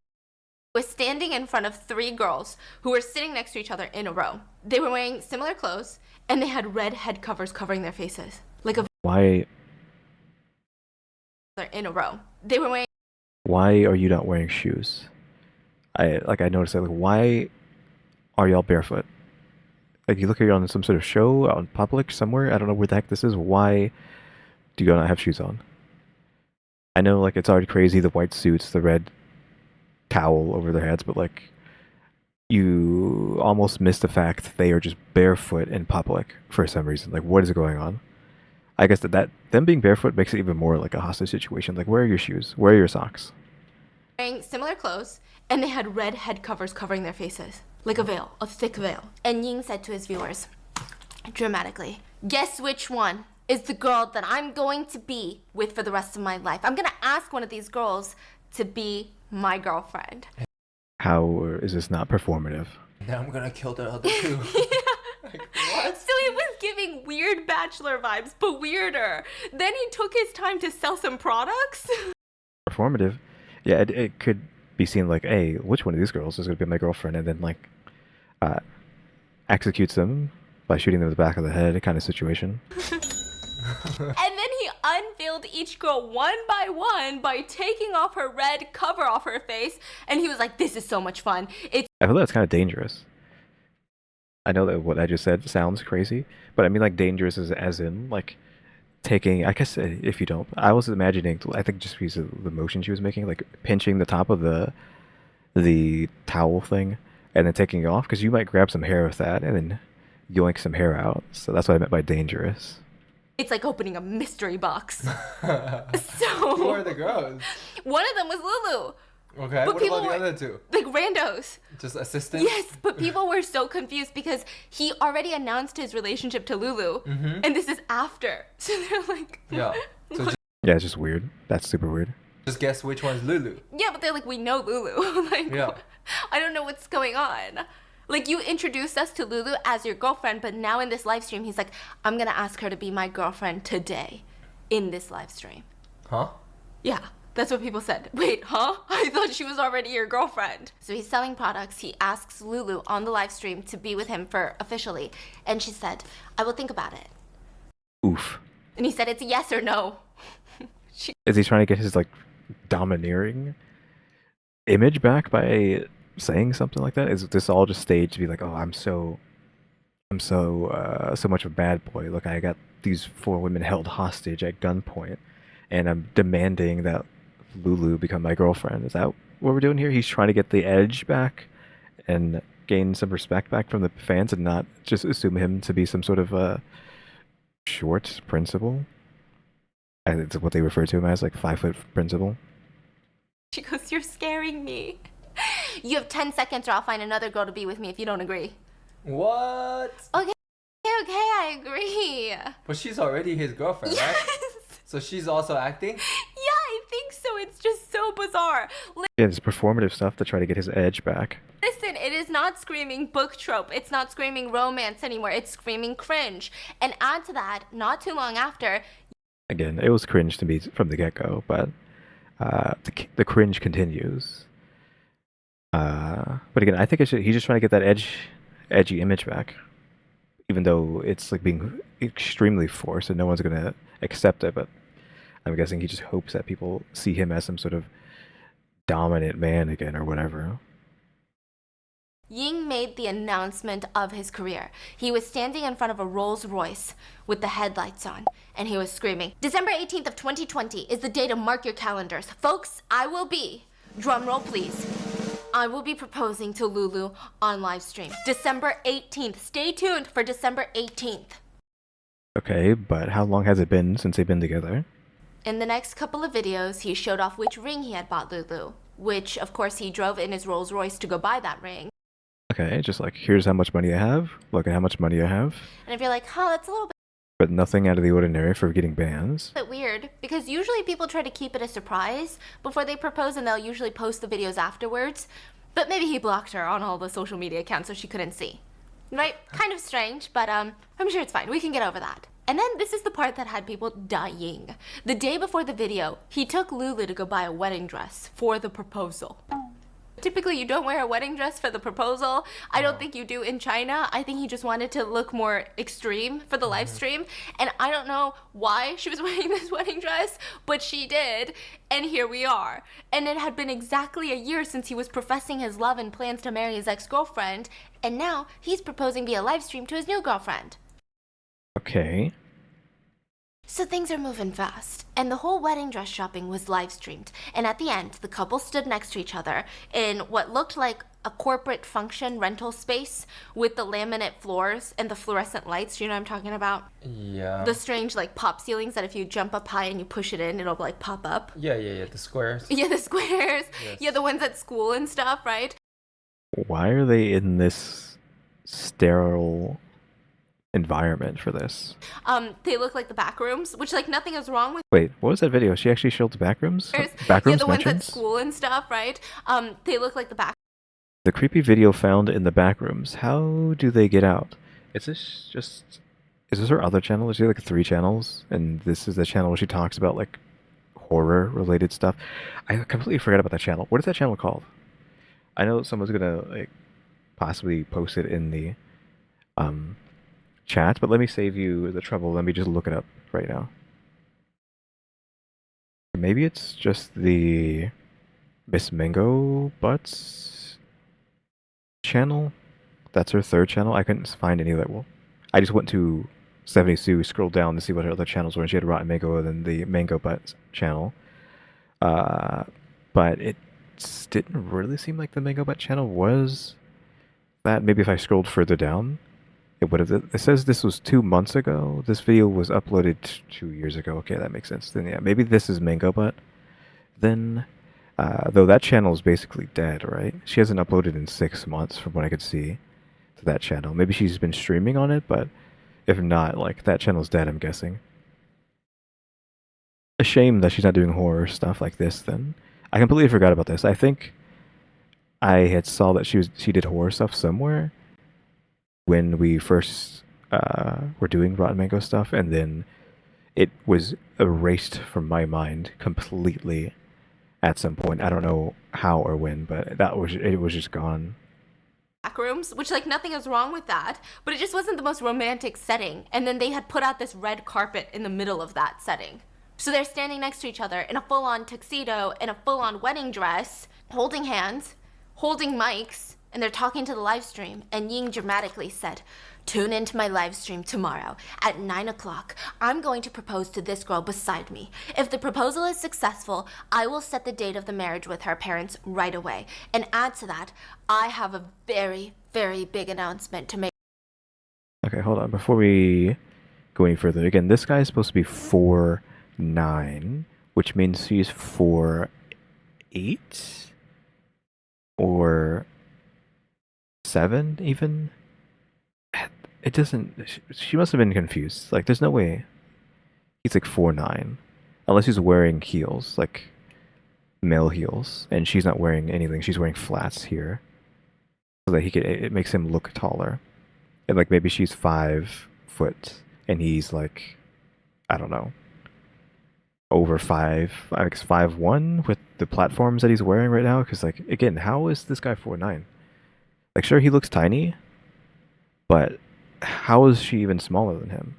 was standing in front of 3 girls who were sitting next to each other in a row. They were wearing similar clothes and they had red head covers covering their faces. Like a Why in a row. They were wearing why are you not wearing shoes? I noticed that, like, why are y'all barefoot? Like, you look at you on some sort of show out in public somewhere, I don't know where the heck this is. Why do you not have shoes on? I know, like, it's already crazy, the white suits, the red towel over their heads, but, like, you almost miss the fact they are just barefoot in public for some reason. Like, what is going on? I guess that them being barefoot makes it even more like a hostage situation. Like, where are your shoes? Where are your socks? similar clothes and they had red head covers covering their faces. Like a veil, a thick veil. And Ying said to his viewers, dramatically, "Guess which one is the girl that I'm going to be with for the rest of my life? I'm gonna ask one of these girls to be my girlfriend." How is this not performative? Now I'm gonna kill the other 2. Like, what? So it was giving weird Bachelor vibes, but weirder. Then he took his time to sell some products. Performative? Yeah, it could be seen like, hey, which one of these girls is going to be my girlfriend? And then, like, executes them by shooting them in the back of the head kind of situation. And then he unveiled each girl one by taking off her red cover off her face. And he was like, "This is so much fun. I feel that's kind of dangerous. I know that what I just said sounds crazy, but I mean, like, dangerous as in, like, taking, I guess, if you don't, I was imagining, I think just because of the motion she was making, like, pinching the top of the towel thing and then taking it off, because you might grab some hair with that and then yoink some hair out. So that's what I meant by dangerous. It's like opening a mystery box." Who So are the girls? one of them was Lulu. Okay, But what about the were, other 2? like, randos. Just assistants? Yes, but people were so confused because he already announced his relationship to Lulu, and this is after. So they're like, Yeah. So Yeah, it's just weird. That's super weird. just guess which one's Lulu. yeah, but they're like, "We know Lulu." Like, Yeah. I don't know what's going on. Like, you introduced us to Lulu as your girlfriend, but now in this live stream, he's like, "I'm gonna ask her to be my girlfriend today in this live stream." Huh? Yeah, that's what people said. Wait, huh? I thought she was already your girlfriend. So he's selling products. He asks Lulu on the live stream to be with him for officially. And she said, "I will think about it." Oof. And he said, "It's a yes or no." Is he trying to get his, like, domineering image back by saying something like that? Is this all just staged to be like, oh, I'm so much of a bad boy. Look, I got these 4 women held hostage at gunpoint, and I'm demanding that Lulu become my girlfriend. Is that what we're doing here? He's trying to get the edge back and gain some respect back from the fans and not just assume him to be some sort of short principal. And it's what they refer to him as, like 5-foot principal. She goes, "You're scaring me. You have 10 seconds or I'll find another girl to be with me if you don't agree." What? Okay, I agree. But she's already his girlfriend, right? Yes. So she's also acting? Yeah, I think so. It's just so bizarre. Yeah, it's performative stuff to try to get his edge back. Listen, it is not screaming book trope. It's not screaming romance anymore. It's screaming cringe. And add to that, not too long after, Again, it was cringe to me from the get-go, but the cringe continues. But again, I think he's just trying to get that edgy image back, even though it's like being extremely forced and no one's gonna accept it. But I'm guessing he just hopes that people see him as some sort of dominant man again or whatever. Ying made the announcement of his career. He was standing in front of a Rolls Royce with the headlights on, and he was screaming, "December 18th of 2020 is the day to mark your calendars. Folks, I will be," drumroll please, "I will be proposing to Lulu on live stream. December 18th. Stay tuned for December 18th. Okay, but how long has it been since they've been together? In the next couple of videos, he showed off which ring he had bought Lulu, which, of course, he drove in his Rolls Royce to go buy that ring. Okay, just like, here's how much money I have. Look at how much money I have. And if you're like, "Huh, that's a little But nothing out of the ordinary for getting bans. Bit weird because usually people try to keep it a surprise before they propose, and they'll usually post the videos afterwards. But maybe he blocked her on all the social media accounts so she couldn't see. Right? Kind of strange, but I'm sure it's fine. We can get over that. And then this is the part that had people dying. The day before the video, he took Lulu to go buy a wedding dress for the proposal. Typically, you don't wear a wedding dress for the proposal. I don't think you do in China. I think he just wanted to look more extreme for the live stream. And I don't know why she was wearing this wedding dress, but she did. And here we are. And it had been exactly a year since he was professing his love and plans to marry his ex-girlfriend. And now he's proposing via live stream to his new girlfriend. Okay. So things are moving fast, and the whole wedding dress shopping was live streamed. And at the end, the couple stood next to each other in what looked like a corporate function rental space with the laminate floors and the fluorescent lights. Do you know what I'm talking about? Yeah. The strange like pop ceilings that if you jump up high and you push it in, it'll like pop up. Yeah. The squares. Yeah, the squares. Yes. Yeah, the ones at school and stuff, right? Why are they in this sterile environment for this? They look like the back rooms, which like nothing is wrong with. Wait, what was that video? She actually showed the back rooms? Back Yeah, rooms the ones at mentioned? school and stuff, right? They look like the back. The creepy video found in the back rooms. How do they get out? Is this her other channel? Is she like 3 channels? And this is the channel where she talks about like horror related stuff. I completely forgot about that channel. What is that channel called? I know someone's gonna like possibly post it in the chat, but let me save you the trouble. Let me just look it up right now. Maybe it's just the Miss Mango Butts channel. That's her 3rd channel. I couldn't find any that. Well, I just went to 70 Sue, scrolled down to see what her other channels were, and she had Rotten Mango and then the Mango Butts channel. But it didn't really seem like the Mango Butt channel was that. Maybe if I scrolled further down, it would have. It says this was 2 months ago. This video was uploaded 2 years ago. Okay, that makes sense. Then yeah, maybe this is Mango Butt. Then, though that channel is basically dead, right? She hasn't uploaded in 6 months, from what I could see, to that channel. Maybe she's been streaming on it, but if not, like that channel's dead. I'm guessing. A shame that she's not doing horror stuff like this. Then I completely forgot about this. I think I had saw that she did horror stuff somewhere when we first were doing Rotten Mango stuff, and then it was erased from my mind completely at some point. I don't know how or when, but it was just gone. Back rooms, which like nothing is wrong with that, but it just wasn't the most romantic setting. And then they had put out this red carpet in the middle of that setting. So they're standing next to each other in a full-on tuxedo, in a full-on wedding dress, holding hands, holding mics, and they're talking to the live stream. And Ying dramatically said, "Tune into my live stream tomorrow at 9 o'clock. I'm going to propose to this girl beside me. If the proposal is successful, I will set the date of the marriage with her parents right away. And add to that, I have a very, very big announcement to make." Okay, hold on. Before we go any further, again, this guy is supposed to be 4'9", which means she's 4'8", or 7 even. It doesn't. She must have been confused. Like, there's no way he's like 4'9", unless he's wearing heels, like male heels, and she's not wearing anything. She's wearing flats here, so that it makes him look taller. And like maybe she's 5 foot, and he's like, I don't know, over 5. I guess 5'1" with the platforms that he's wearing right now. Because like again, how is this guy 4'9"? Like, sure, he looks tiny, but how is she even smaller than him?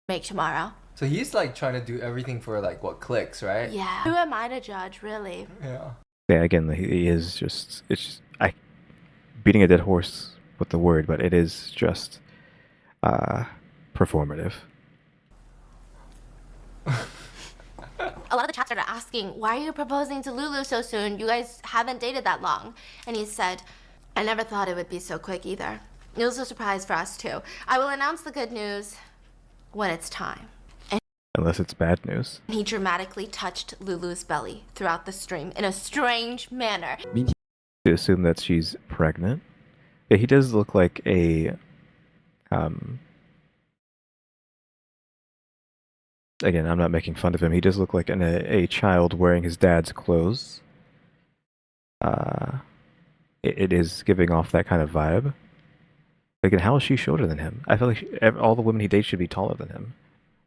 Make tomorrow. So he's like trying to do everything for like what clicks, right? Yeah. Who am I to judge, really? Yeah. Yeah, again, he is just. It's just, beating a dead horse with the word, but it is just performative. A lot of the chat started asking, "Why are you proposing to Lulu so soon? You guys haven't dated that long." And he said, "I never thought it would be so quick either. It was a surprise for us too. I will announce the good news when it's time." Unless it's bad news. He dramatically touched Lulu's belly throughout the stream in a strange manner. To assume that she's pregnant. Yeah, he does look like a Again, I'm not making fun of him. He does look like a child wearing his dad's clothes. It is giving off that kind of vibe. Again, how is she shorter than him? I feel like all the women he dates should be taller than him,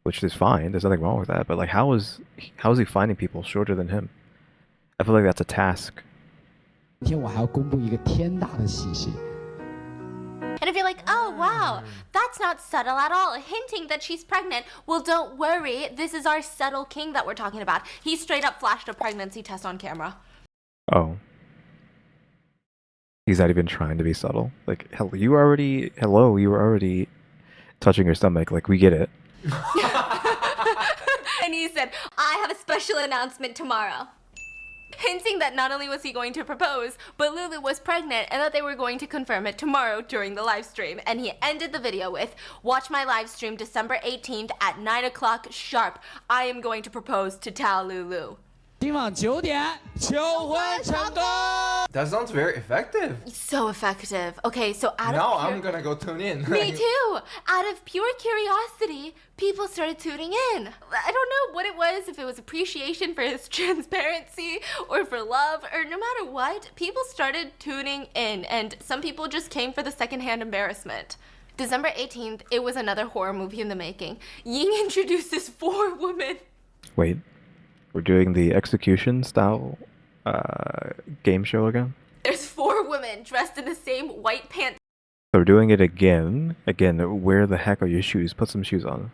which is fine. There's nothing wrong with that. But like, how is he finding people shorter than him? I feel like that's a task. 今天我还要公布一个天大的喜讯。 And if you're like, oh wow, that's not subtle at all, hinting that she's pregnant, well don't worry, this is our subtle king that we're talking about. He straight up flashed a pregnancy test on camera. Oh. He's not even trying to be subtle. Like, you were already touching her stomach. Like, we get it. And he said, I have a special announcement tomorrow. Hinting that not only was he going to propose, but Lulu was pregnant and that they were going to confirm it tomorrow during the live stream. And he ended the video with, watch my live stream December 18th at 9 o'clock sharp. I am going to propose to Tao Lulu. 今晚9点求婚成功。 That sounds very effective. So effective. Okay, so out Now of I'm gonna go tune in. Me too. Out of pure curiosity, people started tuning in. I don't know what it was, if it was appreciation for his transparency or for love or no matter what, people started tuning in and some people just came for the secondhand embarrassment. December 18th, it was another horror movie in the making. Ying introduces 4 women. Wait, we're doing the execution style game show again? There's 4 women dressed in the same white pants. So we're doing it again. Again, where the heck are your shoes? Put some shoes on.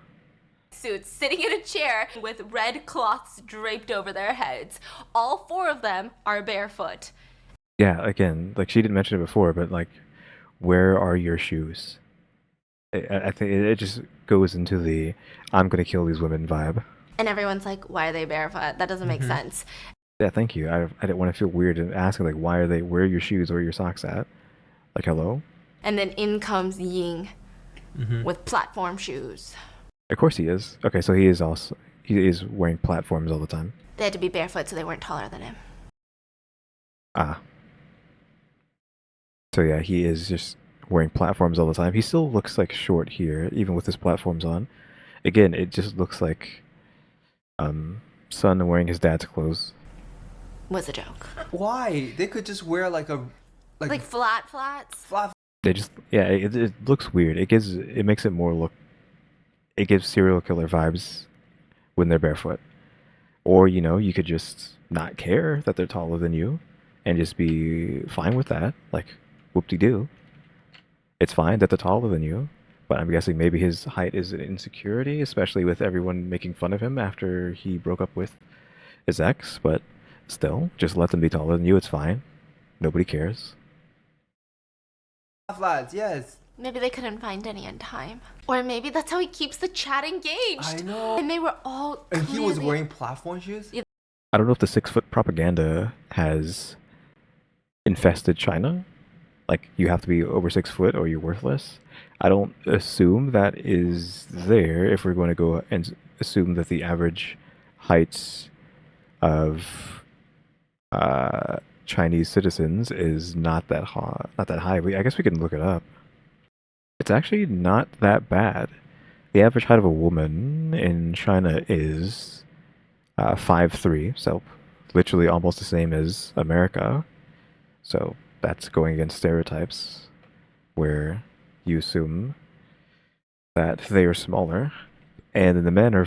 Suits sitting in a chair with red cloths draped over their heads. All 4 of them are barefoot. Yeah, again, like she didn't mention it before, but like, where are your shoes? I think it just goes into the I'm gonna kill these women vibe. And everyone's like, why are they barefoot? That doesn't make sense. Yeah, thank you. I didn't want to feel weird and asking like, where are your shoes? Where are your socks at? Like, hello? And then in comes Ying with platform shoes. Of course he is. Okay, so he is wearing platforms all the time. They had to be barefoot so they weren't taller than him. Ah. So yeah, he is just wearing platforms all the time. He still looks like short here, even with his platforms on. Again, it just looks like son wearing his dad's clothes. Was a joke. Why? They could just wear like Flats. flat. They just it looks weird. It makes it more look. It gives serial killer vibes when they're barefoot. Or you could just not care that they're taller than you, and just be fine with that. Like, whoop-de-doo. It's fine that they're taller than you, but I'm guessing maybe his height is an insecurity, especially with everyone making fun of him after he broke up with his ex. But still, just let them be taller than you. It's fine. Nobody cares. Flats, yes. Maybe they couldn't find any in time. Or maybe that's how he keeps the chat engaged. I know. And they were all And he was clearly- wearing platform shoes? I don't know if the 6-foot propaganda has infested China. Like, you have to be over 6 foot or you're worthless. I don't assume that is there if we're going to go and assume that the average heights of Chinese citizens is not that high. I guess we can look it up. It's actually not that bad. The average height of a woman in China is 5'3", so literally almost the same as America. So that's going against stereotypes, where you assume that they are smaller. And then the men are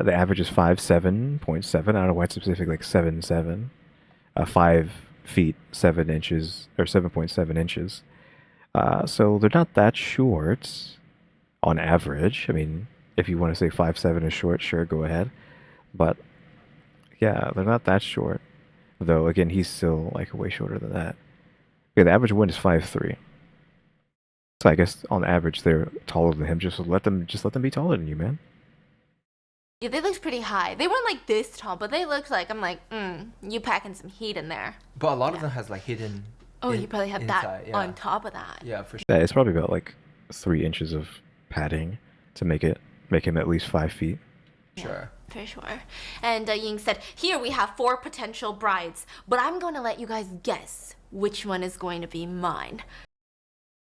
the average is 5'7.7". I don't know why it's specific, like 7'7". 5 feet 7 inches or 7.7 inches. So they're not that short on average. I mean, if you want to say 5'7" is short, sure, go ahead. But yeah, they're not that short. Though again, he's still like way shorter than that. Yeah, the average one is 5'3". So I guess on average they're taller than him. Just let them be taller than you, man. Yeah, they looked pretty high. They weren't like this tall, but they looked like, I'm like, you packing some heat in there. But a lot of them has like hidden. Oh, you probably have inside, that yeah. on top of that. Yeah, for sure. Yeah, it's probably about like 3 inches of padding to make him at least 5 feet. Sure. For sure. And Ying said, here we have 4 potential brides, but I'm going to let you guys guess which one is going to be mine.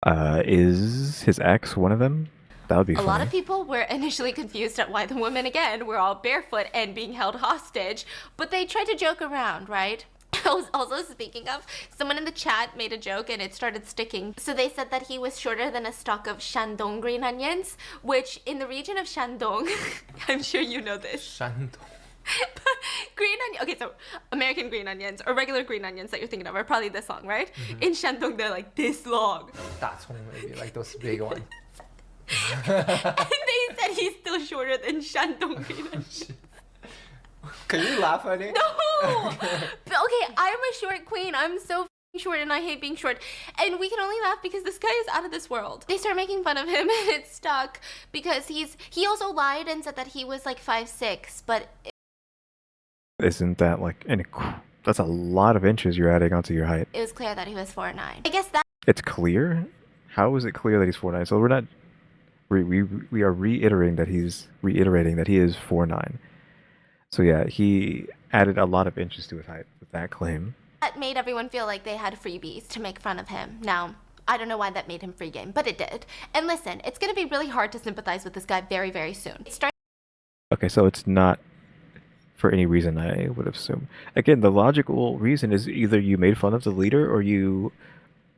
Is his ex one of them? That would be A funny. lot of people were initially confused at why the women, again, were all barefoot and being held hostage, but they tried to joke around, right? Also, speaking of, someone in the chat made a joke and it started sticking. So they said that he was shorter than a stalk of Shandong green onions, which in the region of Shandong, I'm sure you know this. Shandong. Green onion. Okay, so American green onions or regular green onions that you're thinking of are probably this long, right? In Shandong, they're like this long. 大葱 maybe, like those big ones. And they said he's still shorter than Shandong green onions. Can you laugh at it? No! But okay, I'm a short queen. I'm so short and I hate being short. And we can only laugh because this guy is out of this world. They start making fun of him and it stuck because he also lied and said that he was like 5'6", but Isn't that like that's a lot of inches you're adding onto your height. it was clear that he was 4'9". I guess that It's clear? How is it clear that he's 4'9"? So we're not we are reiterating that he is 4'9". So yeah, he added a lot of inches to his height with that claim. made everyone feel like they had freebies to make fun of him. Now, I don't know why that made him free game, but it did. And listen, it's gonna be really hard to sympathize with this guy very, very soon. Okay, so it's not for any reason, I would assume. Again, the logical reason is either you made fun of the leader or you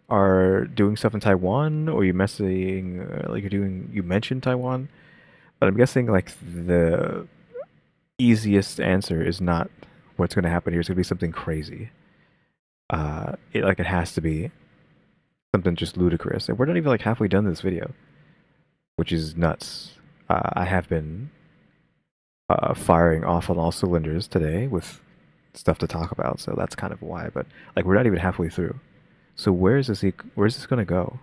are doing stuff in Taiwan or you're messing, like you mentioned Taiwan. But I'm guessing like the easiest answer is not what's going to happen here. It's going to be something crazy. It has to be something just ludicrous. And we're not even like halfway done this video, which is nuts. I have been firing off on all cylinders today with stuff to talk about, so that's kind of why. But like we're not even halfway through. So where's this going to go?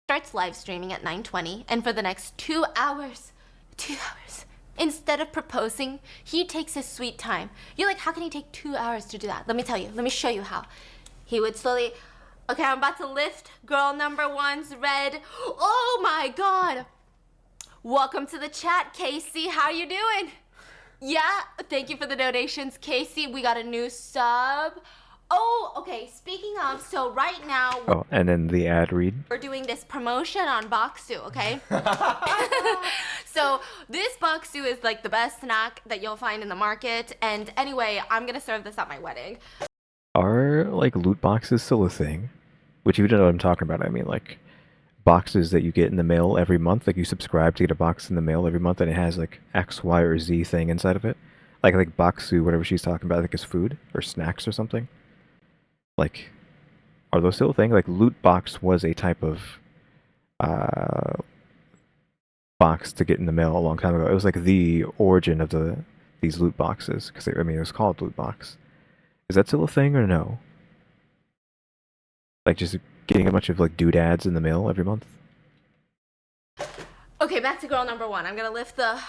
Starts live streaming at 9:20, and for the next 2 hours, instead of proposing, he takes his sweet time. You're like, how can he take 2 hours to do that? Let me tell you. Let me show you how. He would slowly. Okay, I'm about to lift girl number one's red. Oh my god! Welcome to the chat, Casey. How you doing? Yeah, thank you for the donations, Casey. We got a new sub. Oh, okay, speaking of, so right now Oh, and then the ad read. we're doing this promotion on Baksu, okay? So this Baksu is like the best snack that you'll find in the market. And anyway, I'm gonna serve this at my wedding. Are like loot boxes still a thing? Which you don't know what I'm talking about. I mean like boxes that you get in the mail every month. Like you subscribe to get a box in the mail every month and it has like X, Y, or Z thing inside of it. Like Baksu, whatever she's talking about, I think is food or snacks or something. Like, are those still a thing? Like loot box was a type of box to get in the mail a long time ago. It was like the origin of these loot boxes because I mean it was called loot box. Is that still a thing or no? Like just getting a bunch of like doodads in the mail every month. Okay, back to girl number one. I'm gonna lift the...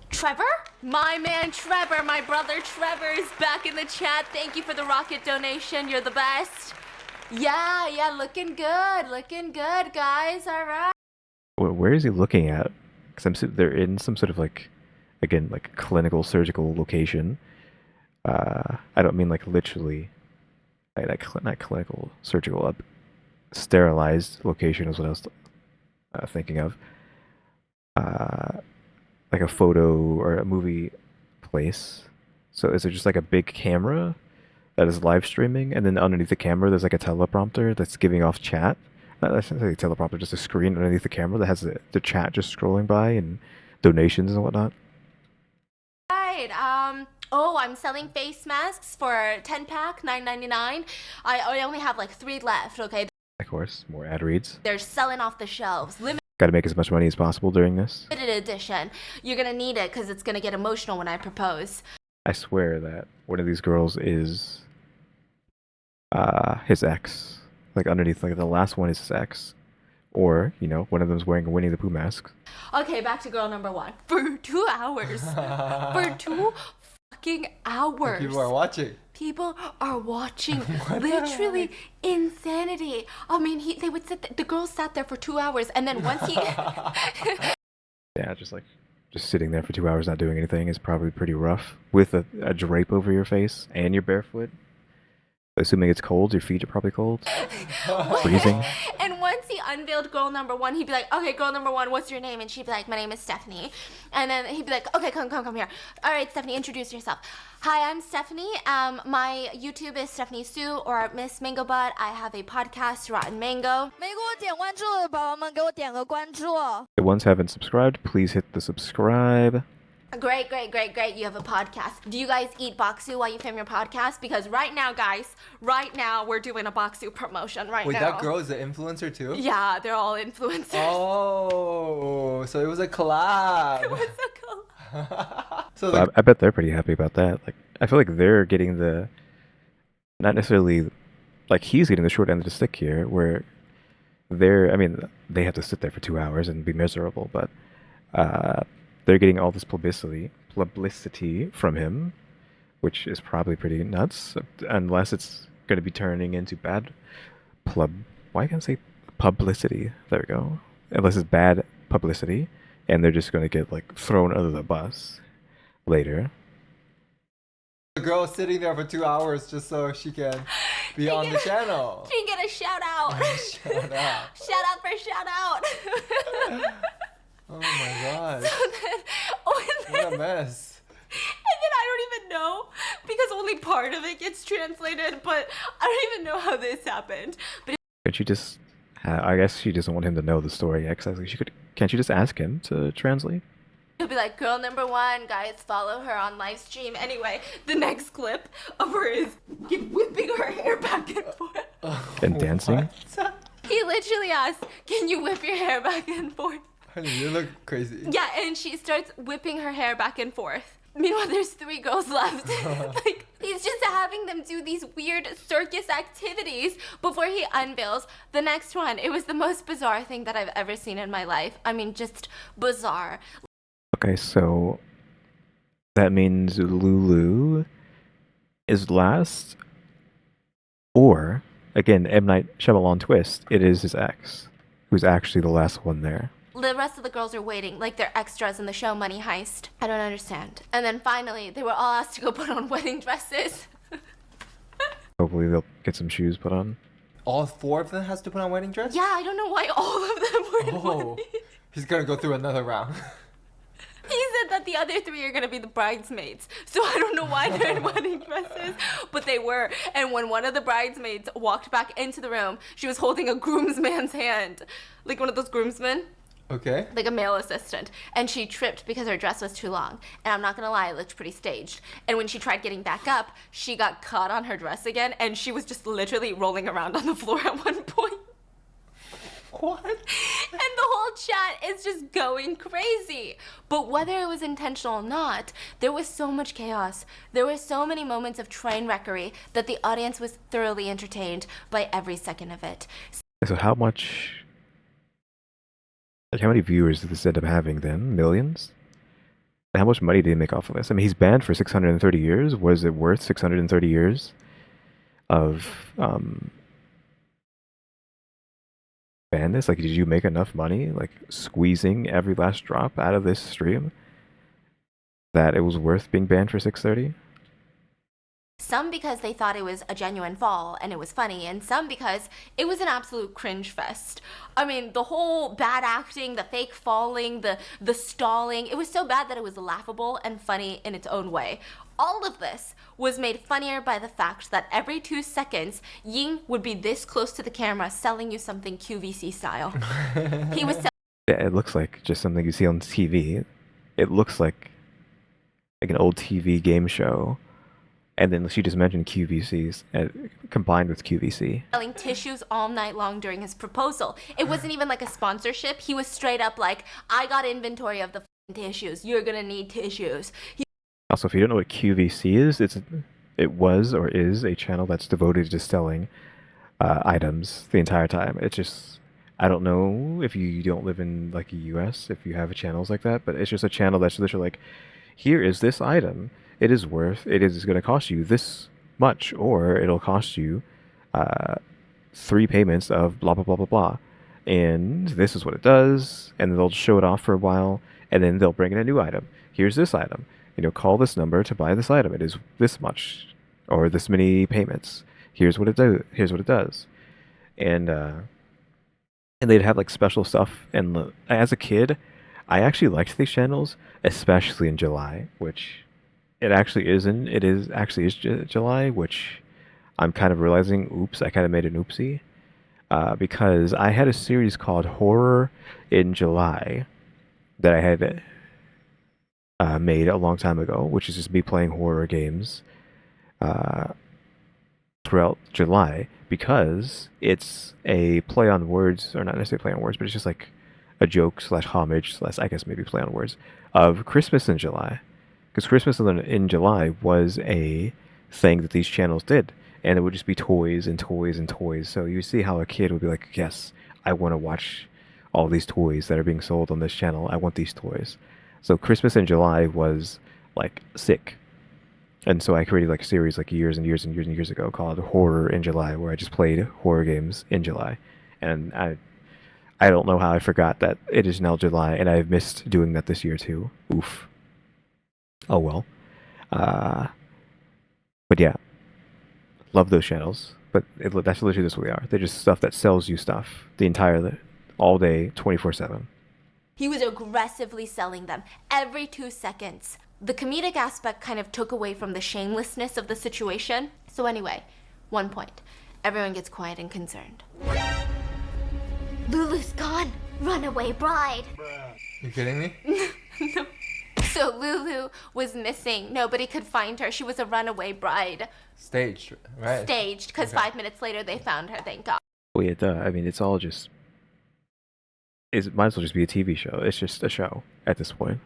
Trevor? My man Trevor, my brother Trevor is back in the chat. Thank you for the rocket donation. You're the best. Yeah, looking good, guys. All right. Where is he looking at? Because they're in some sort of like, again, like clinical surgical location. I don't mean like literally, not clinical surgical, sterilized location is what I was thinking of. Like a photo or a movie place. So is it just like a big camera that is live streaming, and then underneath the camera there's like a teleprompter that's giving off chat? Not necessarily a teleprompter, just a screen underneath the camera that has the chat just scrolling by and donations and whatnot. Right. Oh, I'm selling face masks for 10-pack, $9.99. I only have like 3 left. Okay. Of course, more ad reads. They're selling off the shelves. Got to make as much money as possible during this. Limited edition. You're gonna need it because it's gonna get emotional when I propose. I swear that one of these girls is his ex. Like underneath, like the last one is his ex. Or, you know, one of them's wearing a Winnie the Pooh mask. Okay, back to girl number one. For 2 hours. For 2 fucking hours. People are watching. People are watching. Literally insanity. I mean, they would sit the girls sat there for 2 hours, and then once he... Yeah, just sitting there for 2 hours not doing anything is probably pretty rough. With a drape over your face and you're barefoot. Assuming it's cold, your feet are probably cold. Freezing. And once he unveiled girl number one, he'd be like, okay, girl number one, what's your name? And she'd be like, my name is Stephanie. And then he'd be like, okay, come here. All right, Stephanie, introduce yourself. Hi, I'm Stephanie. My YouTube is Stephanie Sue or Miss Mango Butt. I have a podcast, Rotten Mango. The ones who haven't subscribed, please hit the subscribe. Great. You have a podcast. Do you guys eat baksu while you film your podcast? Because right now, guys, we're doing a baksu promotion right Wait, now. that girl is an influencer too? Yeah, they're all influencers. Oh, so it was a collab. It was a collab. So So I bet they're pretty happy about that. Like, I feel like they're getting the, not necessarily, like he's getting the short end of the stick here, where they have to sit there for 2 hours and be miserable, but they're getting all this publicity from him, which is probably pretty nuts, unless it's going to be turning into bad why can't I say publicity? There we go. Unless it's bad publicity, and they're just going to get like thrown under the bus later. the girl is sitting there for 2 hours just so she can be on the channel. She can get a shout out. Shout out. Shout out for shout out. Oh my god. What a mess. And then I don't even know, because only part of it gets translated, but I don't even know how this happened. But Can't you just? I guess she doesn't want him to know the story exactly. Can't you just ask him to translate? he'll be like, girl number one, guys, follow her on live stream. Anyway, the next clip of her is whipping her hair back and forth. And dancing. He literally asks, can you whip your hair back and forth? Honey, you look crazy. Yeah, and she starts whipping her hair back and forth. Meanwhile, there's 3 girls left. Like, he's just having them do these weird circus activities before he unveils the next one. It was the most bizarre thing that I've ever seen in my life. I mean, just bizarre. Okay, so that means Lulu is last, or again, M. Night Shyamalan twist. It is his ex, who's actually the last one there. The rest of the girls are waiting, like they're extras in the show Money Heist. I don't understand. And then finally, they were all asked to go put on wedding dresses. Hopefully they'll get some shoes put on. All 4 of them has to put on wedding dress? Yeah, I don't know why all of them were in Oh, wedding. he's gonna go through another round. He said that the other 3 are gonna be the bridesmaids. So I don't know why they're in wedding dresses, but they were. And when one of the bridesmaids walked back into the room, she was holding a groomsman's hand. Like one of those groomsmen. Okay. Like a male assistant, and she tripped because her dress was too long. And I'm not gonna lie, it looked pretty staged. And when she tried getting back up, she got caught on her dress again, and she was just literally rolling around on the floor at one point. What? And the whole chat is just going crazy. But whether it was intentional or not, there was so much chaos. There were so many moments of train wreckery that the audience was thoroughly entertained by every second of it. So how many viewers did this end up having then? Millions? And how much money did he make off of this? I mean, he's banned for 630 years. Was it worth 630 years of ban this? Like, did you make enough money, like, squeezing every last drop out of this stream, that it was worth being banned for 630? Some because they thought it was a genuine fall and it was funny, and some because it was an absolute cringe fest. I mean, the whole bad acting, the fake falling, the stalling, it was so bad that it was laughable and funny in its own way. All of this was made funnier by the fact that every 2 seconds, Ying would be this close to the camera selling you something QVC style. He was Yeah, it looks like just something you see on TV. It looks like an old TV game show. And then she just mentioned QVCs combined with QVC. selling tissues all night long during his proposal. It wasn't even like a sponsorship. He was straight up like, I got inventory of the tissues. You're gonna need tissues. Also, if you don't know what QVC is, it was or is a channel that's devoted to selling items the entire time. It's just, I don't know if you don't live in like the US, if you have channels like that, but it's just a channel that's literally like, here is this item. It is going to cost you this much, or it'll cost you 3 payments of blah, blah, blah, blah, blah. And this is what it does, and they'll show it off for a while, and then they'll bring in a new item. Here's this item. Call this number to buy this item. It is this much, or this many payments. here's what it do. Here's what it does, and they'd have like special stuff. And as a kid, I actually liked these channels, especially in July, which it actually isn't. It is actually July, which I'm kind of realizing. Oops, I kind of made an oopsie. Because I had a series called Horror in July that I had made a long time ago, which is just me playing horror games throughout July, because it's a play on words, or not necessarily play on words, but it's just like a joke slash homage slash, I guess maybe play on words, of Christmas in July. Because Christmas in July was a thing that these channels did, and it would just be toys and toys and toys. So you see how a kid would be like, yes, I want to watch all these toys that are being sold on this channel. I want these toys. So Christmas in July was like sick. And so I created like a series like years and years and years and years ago called Horror in July, where I just played horror games in July. And I don't know how I forgot that it is now July, and I've missed doing that this year too. Oof. Oh well. But yeah, love those channels. But that's literally just what they are. They're just stuff that sells you stuff the entire, all day, 24/7. He was aggressively selling them every 2 seconds. The comedic aspect kind of took away from the shamelessness of the situation. So anyway, one point. Everyone gets quiet and concerned. Lulu's gone. Runaway bride. You kidding me? No. So Lulu was missing. Nobody could find her. She was a runaway bride. Staged, right? Staged, because 5 minutes later they found her, thank God. Well, yeah, I mean, it's all just... It might as well just be a TV show. It's just a show at this point.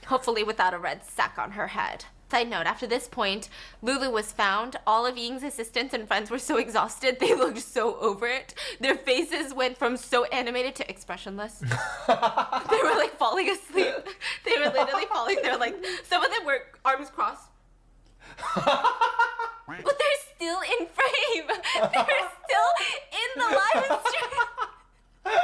Hopefully without a red sack on her head. Side note, after this point, Lulu was found. All of Ying's assistants and friends were so exhausted, they looked so over it. Their faces went from so animated to expressionless. They were like falling asleep. They were literally falling. They're like, some of them were arms crossed. But they're still in frame. They're still in the live stream.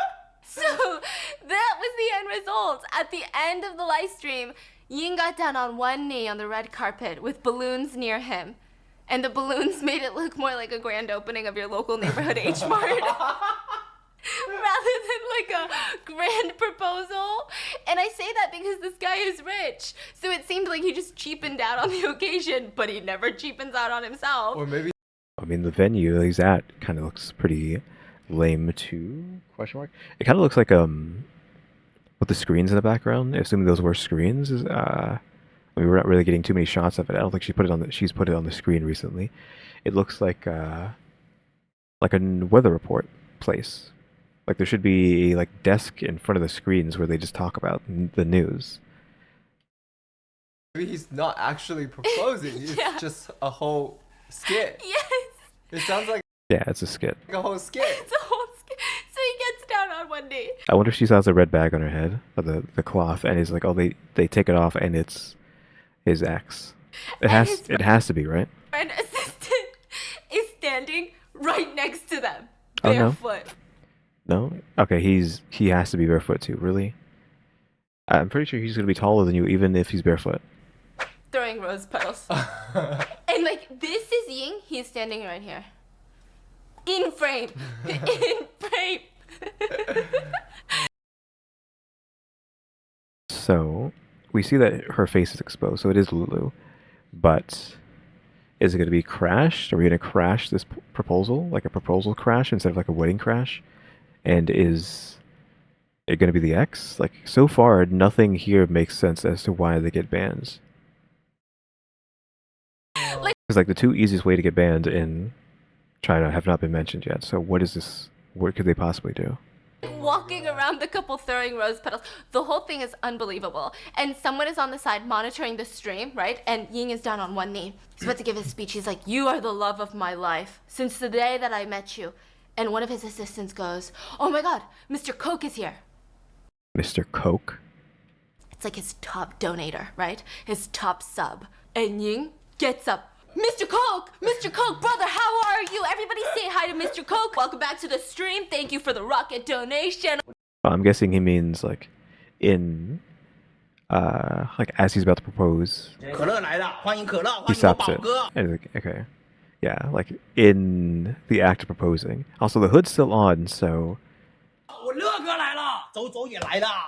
So that was the end result. At the end of the live stream, Ying got down on one knee on the red carpet with balloons near him. And the balloons made it look more like a grand opening of your local neighborhood H-Mart. Rather than like a grand proposal. And I say that because this guy is rich. So it seemed like he just cheapened out on the occasion, but he never cheapens out on himself. Or maybe... I mean, the venue he's at kind of looks pretty lame too, question mark. It kind of looks like, with the screens in the background, assuming those were screens, I mean, we're not really getting too many shots of it. I don't think she's put it on the screen recently. It looks like a weather report place. Like there should be a like desk in front of the screens where they just talk about the news. Maybe he's not actually proposing. Yeah. It's just a whole skit. Yes. It sounds like Yeah, it's a skit. a whole skit. It's a whole so he gets down on one knee. I wonder if she has a red bag on her head, or the cloth, and he's like, oh, they take it off, and it's his ex. It has to be, right? An assistant is standing right next to them, Oh, no. barefoot. No? Okay, he has to be barefoot too, really? I'm pretty sure he's gonna be taller than you even if he's barefoot. Throwing rose petals. And like, this is Ying, he's standing right here. In frame. In frame. So, we see that her face is exposed, so it is Lulu. But is it going to be crashed? Are we going to crash this proposal? Like a proposal crash instead of like a wedding crash? And is it going to be the ex? Like, so far, nothing here makes sense as to why they get banned. Because like the two easiest way to get banned in China have not been mentioned yet. So what is this? What could they possibly do? Walking around the couple throwing rose petals. The whole thing is unbelievable. And someone is on the side monitoring the stream, right? And Ying is down on one knee. He's about to give his speech. He's like, you are the love of my life since the day that I met you. And one of his assistants goes, oh my God, Mr. Coke is here. Mr. Coke? It's like his top donator, right? His top sub. And Ying gets up. Mr. Coke, brother, how are you? Everybody say hi to Mr. Coke. Welcome back to the stream. Thank you for the rocket donation. I'm guessing he means like in like as he's about to propose. He stops it. And he's like, okay. Yeah, like in the act of proposing. Also, the hood's still on, so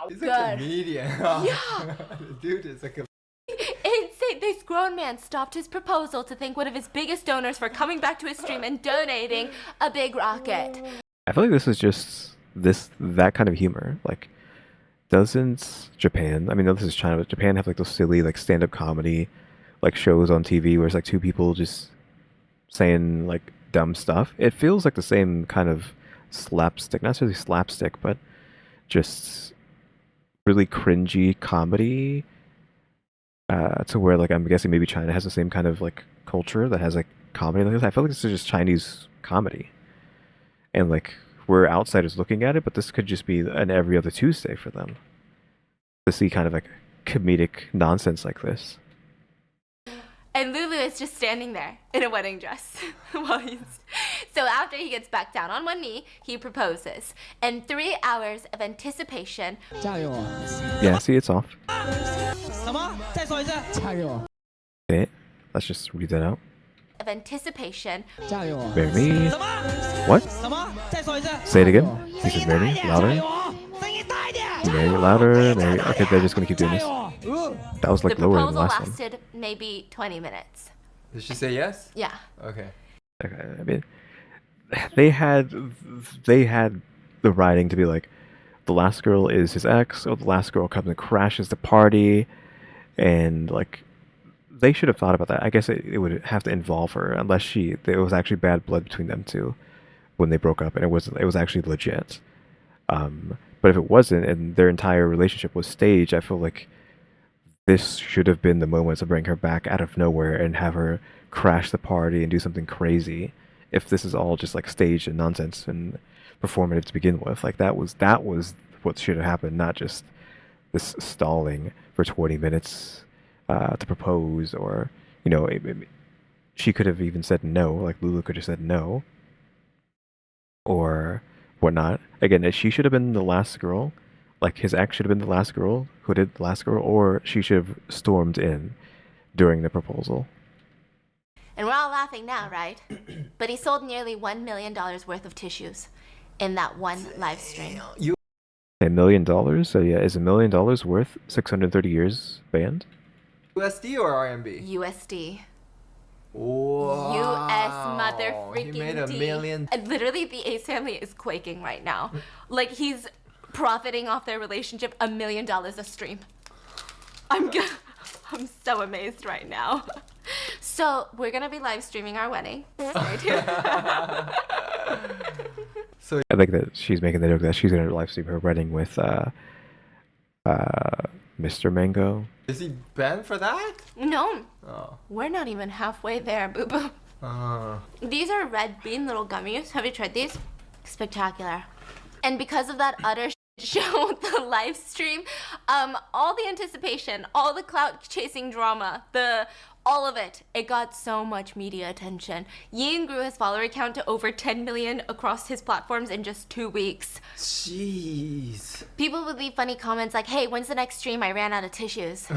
He's a Good. comedian. Yeah. Dude is a comedian. Insane. This grown man stopped his proposal to thank one of his biggest donors for coming back to his stream and donating a big rocket. I feel like this is just that kind of humor. Like, doesn't Japan? I mean, no, this is China, but Japan have like those silly like stand-up comedy like shows on TV where it's like two people just saying like dumb stuff. It feels like the same kind of slapstick, not necessarily slapstick, but just really cringy comedy. To where like I'm guessing maybe China has the same kind of like culture that has like comedy like this. I feel like this is just Chinese comedy, and like we're outsiders looking at it, but this could just be an every other Tuesday for them to see kind of like comedic nonsense like this. And Lulu is just standing there in a wedding dress. So after he gets back down on one knee, he proposes. And 3 hours of anticipation. 加油！ Yeah, see, it's off. 什么？再说一次。加油！ Okay, let's just read that out. Of anticipation. 加油！ Marry me. 什么？ What? 什么？再说一次。 Say it again. He says marry me. Louder. 声音大一点。 Marry me louder. Marry. Okay, they're just gonna keep doing this. That was The like lower than the proposal last one. lasted maybe 20 minutes. Did she say yes? Yeah. Okay. Okay, I mean, they had the writing to be like, the last girl is his ex, or the last girl comes and crashes the party, and like, they should have thought about that. I guess it would have to involve her, unless there was actually bad blood between them two when they broke up, and it was actually legit. But if it wasn't, and their entire relationship was staged, I feel like this should have been the moment to bring her back out of nowhere and have her crash the party and do something crazy. If this is all just like staged and nonsense and performative to begin with, like that was what should have happened, not just this stalling for 20 minutes to propose, or she could have even said no, like Lulu could have said no, or whatnot. Again, she should have been the last girl. Like, his ex should have been the last girl who did the last girl, or she should have stormed in during the proposal. And we're all laughing now, right? But he sold nearly $1 million worth of tissues in that one live stream. $1 million? So yeah, is $1 million worth 630 years banned? USD or RMB? USD. Wow. US mother freaking He made $1 D. million. And literally, the Ace family is quaking right now. Like, he's profiting off their relationship $1 million a stream. I'm so amazed right now. So we're gonna be live streaming our wedding. Stay tuned. So I like that she's making the joke that she's gonna live stream her wedding with Mr. Mango. is he banned for that? No, Oh. we're not even halfway there, boo boo. These are red bean little gummies. Have you tried these? Spectacular. And because of that utter show, the live stream, all the anticipation, all the clout chasing drama, all of it got so much media attention. Ying grew his follower count to over 10 million across his platforms in just 2 weeks. Jeez. People would leave funny comments like, hey, when's the next stream? I ran out of tissues.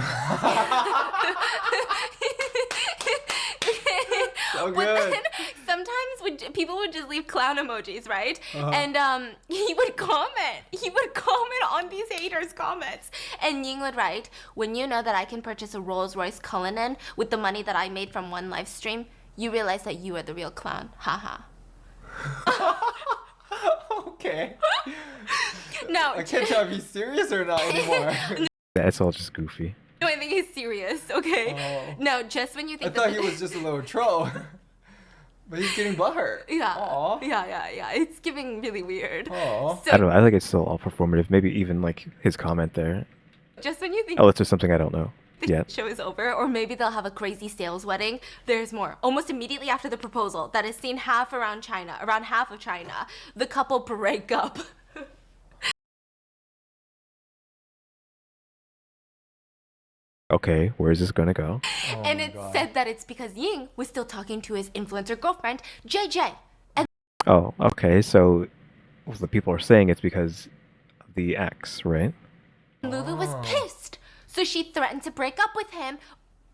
So But good. then sometimes people would just leave clown emojis, right? And he would comment. He would comment on these haters' comments. And Ying would write, when you know that I can purchase a Rolls-Royce Cullinan with the money that I made from one live stream, you realize that you are the real clown. Haha. Okay. No, I can't tell if he's serious or not anymore. Yeah, it's all just goofy. no, I think he's serious, okay? Oh. No, just when you I think thought he was just a little troll. But he's getting butthurt. Yeah. Aw. Yeah. It's giving really weird. Aw. I don't know. I think it's still all performative. Maybe even like his comment there. Just when you think Unless there's something I don't know the yet. show is over, or maybe they'll have a crazy sales wedding, there's more. Almost immediately after the proposal, that is seen around half of China, the couple break up. Okay, where is this gonna go? And it's said that it's because Ying was still talking to his influencer girlfriend, JJ. And Oh, okay. So well, the people are saying it's because of the ex, right? Lulu was pissed. So she threatened to break up with him.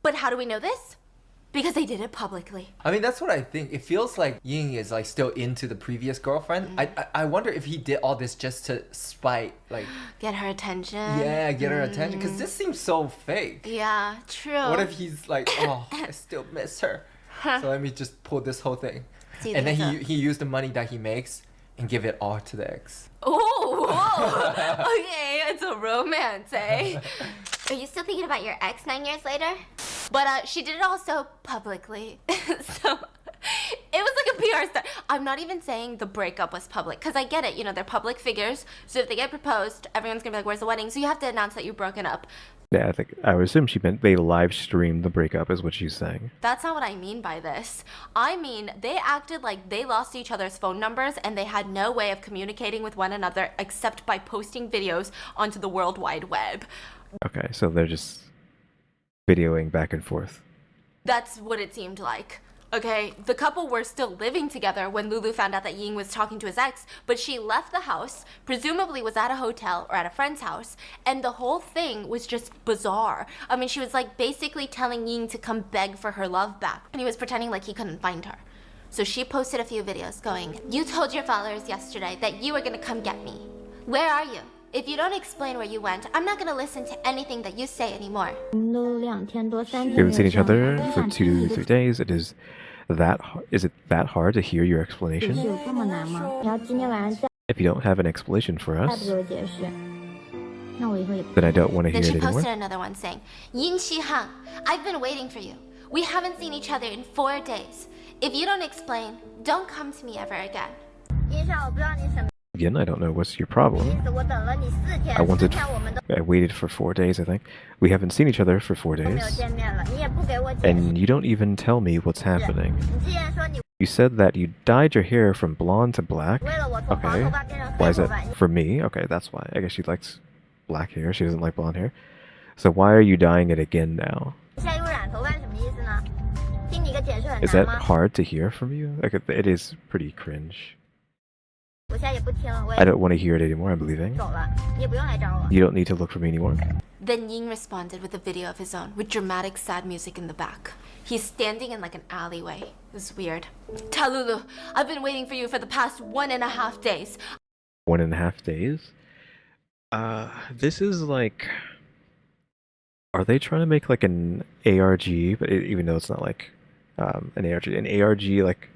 But how do we know this? Because they did it publicly. I mean, that's what I think. It feels like Ying is like still into the previous girlfriend. I wonder if he did all this just to spite, like, get her attention. Yeah, get her attention. Because this seems so fake. Yeah, true. What if he's like, oh, I still miss her. So let me just pull this whole thing. And then he used the money that he makes and give it all to the ex. Oh, okay, it's a romance, eh? Are you still thinking about your ex 9 years later? But she did it all so publicly. So it was like a PR stunt. I'm not even saying the breakup was public, because I get it, you know, they're public figures. So if they get proposed, everyone's gonna be like, where's the wedding? So you have to announce that you've broken up. Yeah, I would assume she meant they live streamed the breakup is what she's saying. That's not what I mean by this. I mean, they acted like they lost each other's phone numbers and they had no way of communicating with one another except by posting videos onto the World Wide Web. Okay, so they're just videoing back and forth. That's what it seemed like. Okay, the couple were still living together when Lulu found out that Ying was talking to his ex, but she left the house, presumably was at a hotel or at a friend's house, and the whole thing was just bizarre. I mean, she was like basically telling Ying to come beg for her love back, and he was pretending like he couldn't find her. So she posted a few videos going, "You told your followers yesterday that you were gonna come get me. Where are you? If you don't explain where you went, I'm not gonna listen to anything that you say anymore." We haven't seen each other for 2 to 3 days. Is it that hard to hear your explanation? If you don't have an explanation for us, then I don't want to hear Then it she anymore. posted another one saying, "Ying Shihang, I've been waiting for you. We haven't seen each other in 4 days. If you don't explain, don't come to me ever again." Again, I don't know what's your problem. I waited for 4 days, I think. We haven't seen each other for 4 days. And you don't even tell me what's happening. You said that you dyed your hair from blonde to black. Okay. Why is that for me? Okay, that's why. I guess she likes black hair. She doesn't like blonde hair. So why are you dyeing it again now? Is that hard to hear from you? Like, it is pretty cringe. I don't want to hear it anymore, I'm leaving. You don't need to look for me anymore. Then Ying responded with a video of his own, with dramatic sad music in the back. He's standing in like an alleyway. It's weird. "Talulu, I've been waiting for you for the past 1.5 days. 1.5 days? This is like... Are they trying to make like an ARG, but even though it's not like an ARG like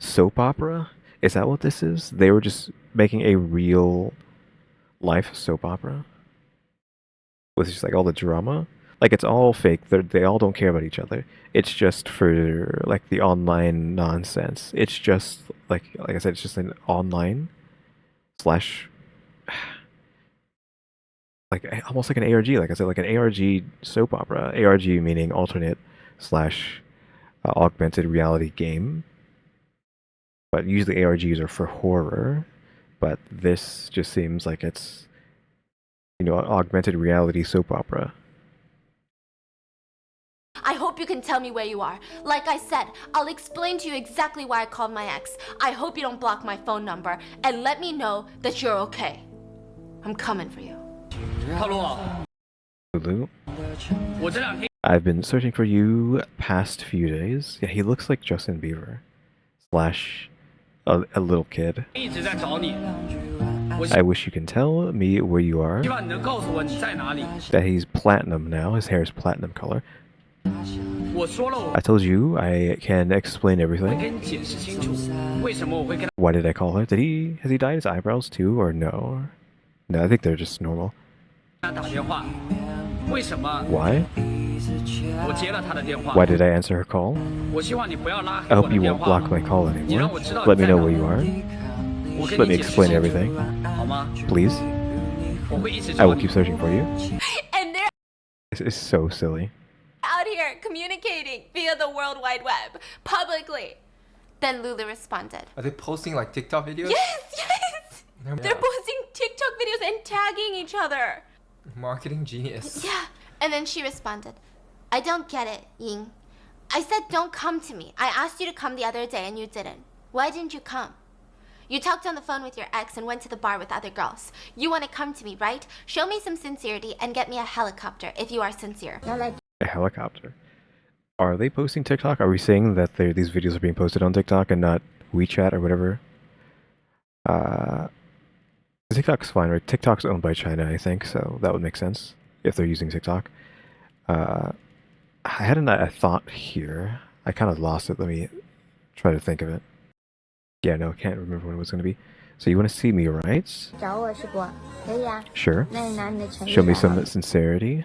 soap opera? Is that what this is? They were just making a real life soap opera? With just like all the drama? Like it's all fake. They all don't care about each other. It's just for like the online nonsense. It's just like I said, it's just an online slash like almost like an ARG. Like I said, like an ARG soap opera. ARG meaning alternate slash augmented reality game. But usually ARGs are for horror, but this just seems like it's, you know, an augmented reality soap opera. I hope you can tell me where you are. Like I said, I'll explain to you exactly why I called my ex. I hope you don't block my phone number, and let me know that you're okay. I'm coming for you." Lulu, I've been searching for you past few days. Yeah, he looks like Justin Bieber slash a little kid. I wish you can tell me where you are. That he's platinum now. His hair is platinum color. I told you I can explain everything. Why did I call her? Has he dyed his eyebrows too, or no? No, I think they're just normal. Why? Why did I answer her call? I hope you won't block my call anymore. Let me know where you are. Let me explain everything. Please. I will keep searching for you. And they're This is so silly. out here communicating via the World Wide Web, publicly. Then Lulu responded, Are they posting like TikTok videos? Yes! They're posting TikTok videos and tagging each other. Marketing genius. Yeah. And then she responded, "I don't get it, Ying. I said don't come to me. I asked you to come the other day and you didn't. Why didn't you come? You talked on the phone with your ex and went to the bar with other girls. You want to come to me, right? Show me some sincerity and get me a helicopter if you are sincere." A helicopter. Are they posting TikTok? Are we saying that these videos are being posted on TikTok and not WeChat or whatever? TikTok's fine, right? TikTok's owned by China, I think, so that would make sense if they're using TikTok. I had a thought here. I kind of lost it. Let me try to think of it. Yeah, no, I can't remember what it was going to be. So you want to see me, right? Sure. Show me some sincerity.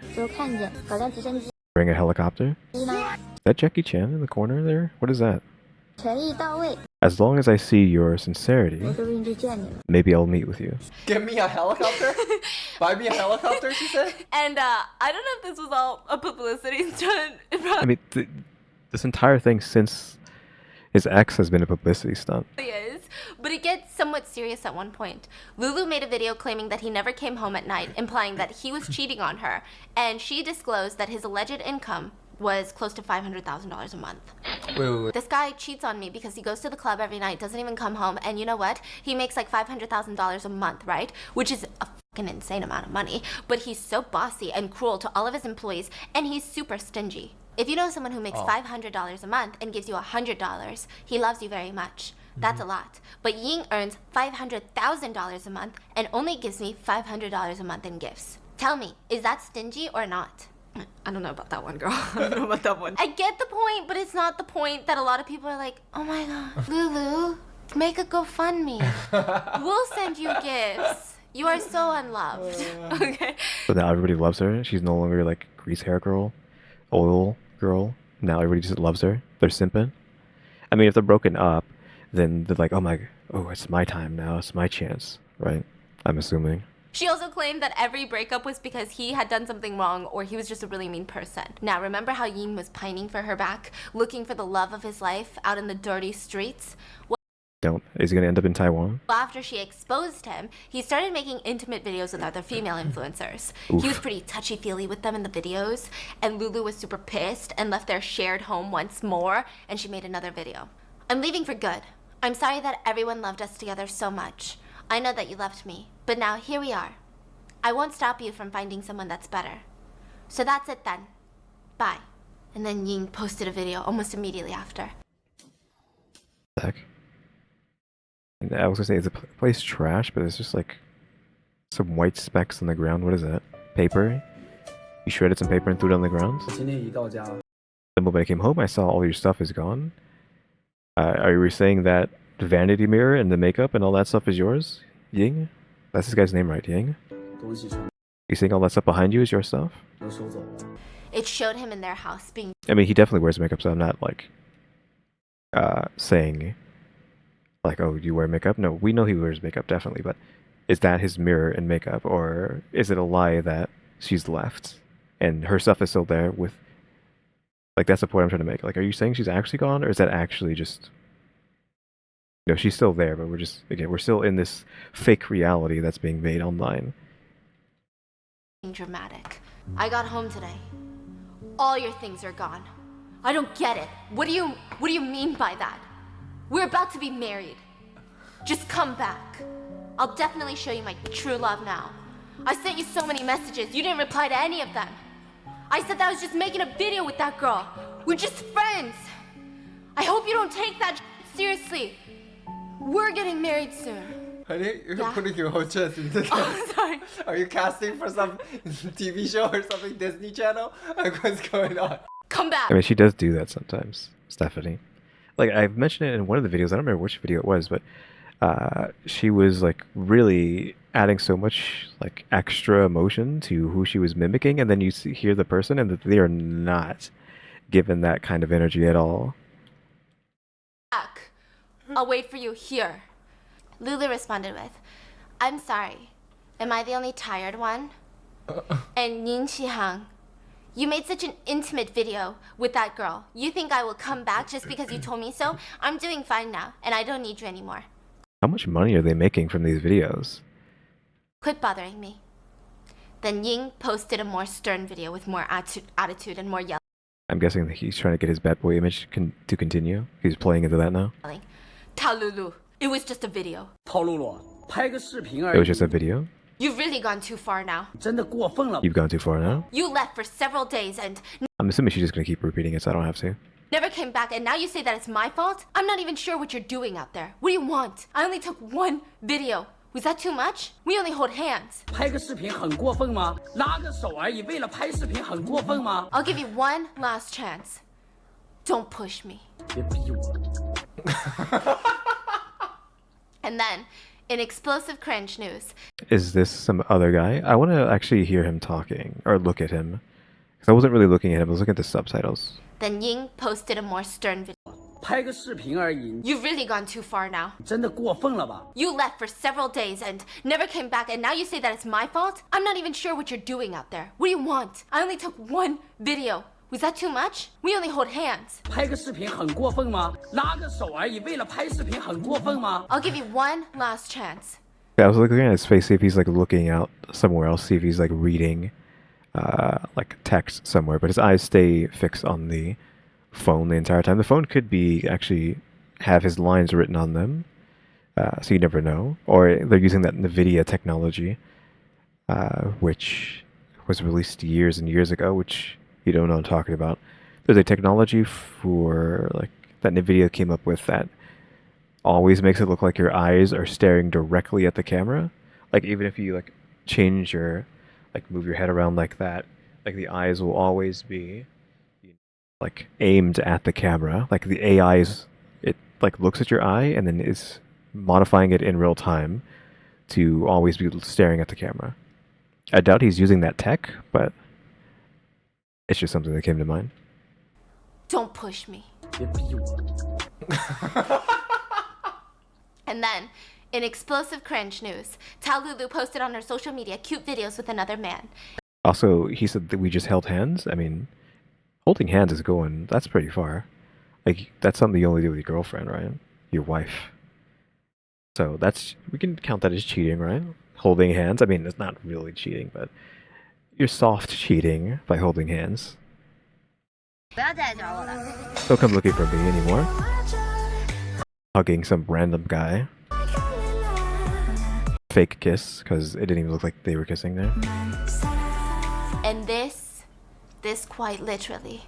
Bring a helicopter. Is that Jackie Chan in the corner there? What is that? As long as I see your sincerity, maybe I'll meet with you. Give me a helicopter? Buy me a helicopter, she said? And I don't know if this was all a publicity stunt. I mean, this entire thing since his ex has been a publicity stunt. Is, but it gets somewhat serious at one point. Lulu made a video claiming that he never came home at night, implying that he was cheating on her, and she disclosed that his alleged income was close to $500,000 a month. Wait. This guy cheats on me because he goes to the club every night, doesn't even come home, and you know what? He makes like $500,000 a month, right? Which is a fucking insane amount of money, but he's so bossy and cruel to all of his employees, and he's super stingy. If you know someone who makes $500 a month and gives you $100, he loves you very much. That's a lot. But Ying earns $500,000 a month and only gives me $500 a month in gifts. Tell me, is that stingy or not? I don't know about that one, girl. I don't know about that one. I get the point, but it's not the point that a lot of people are like, oh my god, Lulu, make a GoFundMe. We'll send you gifts. You are so unloved. Okay. So now everybody loves her. She's no longer like grease hair girl, oil girl. Now everybody just loves her. They're simping. I mean, if they're broken up, then they're like, oh, it's my time now. It's my chance, right? I'm assuming. She also claimed that every breakup was because he had done something wrong or he was just a really mean person. Now, remember how Yin was pining for her back, looking for the love of his life out in the dirty streets? Well, is he going to end up in Taiwan? after she exposed him, he started making intimate videos with other female influencers. Oof. He was pretty touchy-feely with them in the videos, and Lulu was super pissed and left their shared home once more, and she made another video. I'm leaving for good. I'm sorry that everyone loved us together so much. I know that you loved me, but now here we are. I won't stop you from finding someone that's better. So that's it then. Bye. And then Ying posted a video almost immediately after. Heck. And I was gonna say, is the place trash? But it's just like some white specks on the ground. What is that? Paper? You shredded some paper and threw it on the ground? The moment I came home, I saw all your stuff is gone. Are you saying that the vanity mirror and the makeup and all that stuff is yours? Ying? That's this guy's name, right? Ying? You saying all that stuff behind you is your stuff? It showed him in their house being... I mean, he definitely wears makeup, so I'm not like saying like, oh, you wear makeup? No, we know he wears makeup, definitely, but is that his mirror and makeup, or is it a lie that she's left and her stuff is still there with... Like, that's the point I'm trying to make. Like, are you saying she's actually gone, or is that actually just... No, she's still there, but we're still in this fake reality that's being made online. dramatic. I got home today. All your things are gone. I don't get it. What do you mean by that? We're about to be married. Just come back. I'll definitely show you my true love now. I sent you so many messages. You didn't reply to any of them. I said that I was just making a video with that girl. We're just friends. I hope you don't take that seriously. We're getting married soon. Honey, you're putting your whole chest into this. Oh, sorry. Are you casting for some TV show or something, Disney Channel? Like, what's going on? Come back. I mean, she does do that sometimes, Stephanie. Like, I've mentioned it in one of the videos. I don't remember which video it was, but she was like really adding so much like extra emotion to who she was mimicking, and then you hear the person, and they are not given that kind of energy at all. Back. I'll wait for you here. Lulu responded with, I'm sorry. Am I the only tired one? And Yin Qihang, you made such an intimate video with that girl. You think I will come back just because you told me so? I'm doing fine now, and I don't need you anymore. How much money are they making from these videos? Quit bothering me. Then Ying posted a more stern video with more attitude and more yelling. I'm guessing that he's trying to get his bad boy image to continue. He's playing into that now. Ta Lulu, it was just a video. It was just a video? You've really gone too far now. You've gone too far now? You left for several days and... I'm assuming she's just gonna keep repeating it, so I don't have to. Never came back, and now you say that it's my fault? I'm not even sure what you're doing out there. What do you want? I only took one video. Was that too much? We only hold hands. 拍个视频很过分吗？拉个手而已，为了拍视频很过分吗？ I'll give you one last chance. Don't push me. 别逼我。 And then, in explosive cringe news, Is this some other guy? I want to actually hear him talking or look at him. Because I wasn't really looking at him, I was looking at the subtitles. then Ying posted a more stern video. 拍个视频而已， You've really gone too far now. 真的过分了吧？ You left for several days and never came back, and now you say that it's my fault? I'm not even sure what you're doing out there. What do you want? I only took one video. Was that too much? We only hold hands. 拍个视频很过分吗？拉个手而已，为了拍视频很过分吗？ I'll give you one last chance. Yeah, I was looking at his face, see if he's like looking out somewhere else, see if he's like reading like text somewhere, but his eyes stay fixed on the phone the entire time. The phone could be actually have his lines written on them, so you never know. Or they're using that NVIDIA technology, which was released years and years ago, which you don't know what I'm talking about. There's a technology for like that NVIDIA came up with that always makes it look like your eyes are staring directly at the camera. Like even if you like change your like move your head around like that, like the eyes will always be like aimed at the camera. Like the AI's it like looks at your eye and then is modifying it in real time to always be staring at the camera. I doubt he's using that tech, but it's just something that came to mind. Don't push me. 别逼我。 And then, in explosive cringe news, Talulu posted on her social media cute videos with another man. Also, he said that we just held hands. I mean, holding hands is going, that's pretty far. Like, that's something you only do with your girlfriend, right? Your wife. So that's, we can count that as cheating, right? Holding hands. I mean, it's not really cheating, but you're soft cheating by holding hands. 不要再来找我了。 Don't come looking for me anymore. Hugging some random guy. Fake kiss, because it didn't even look like they were kissing there. And this quite literally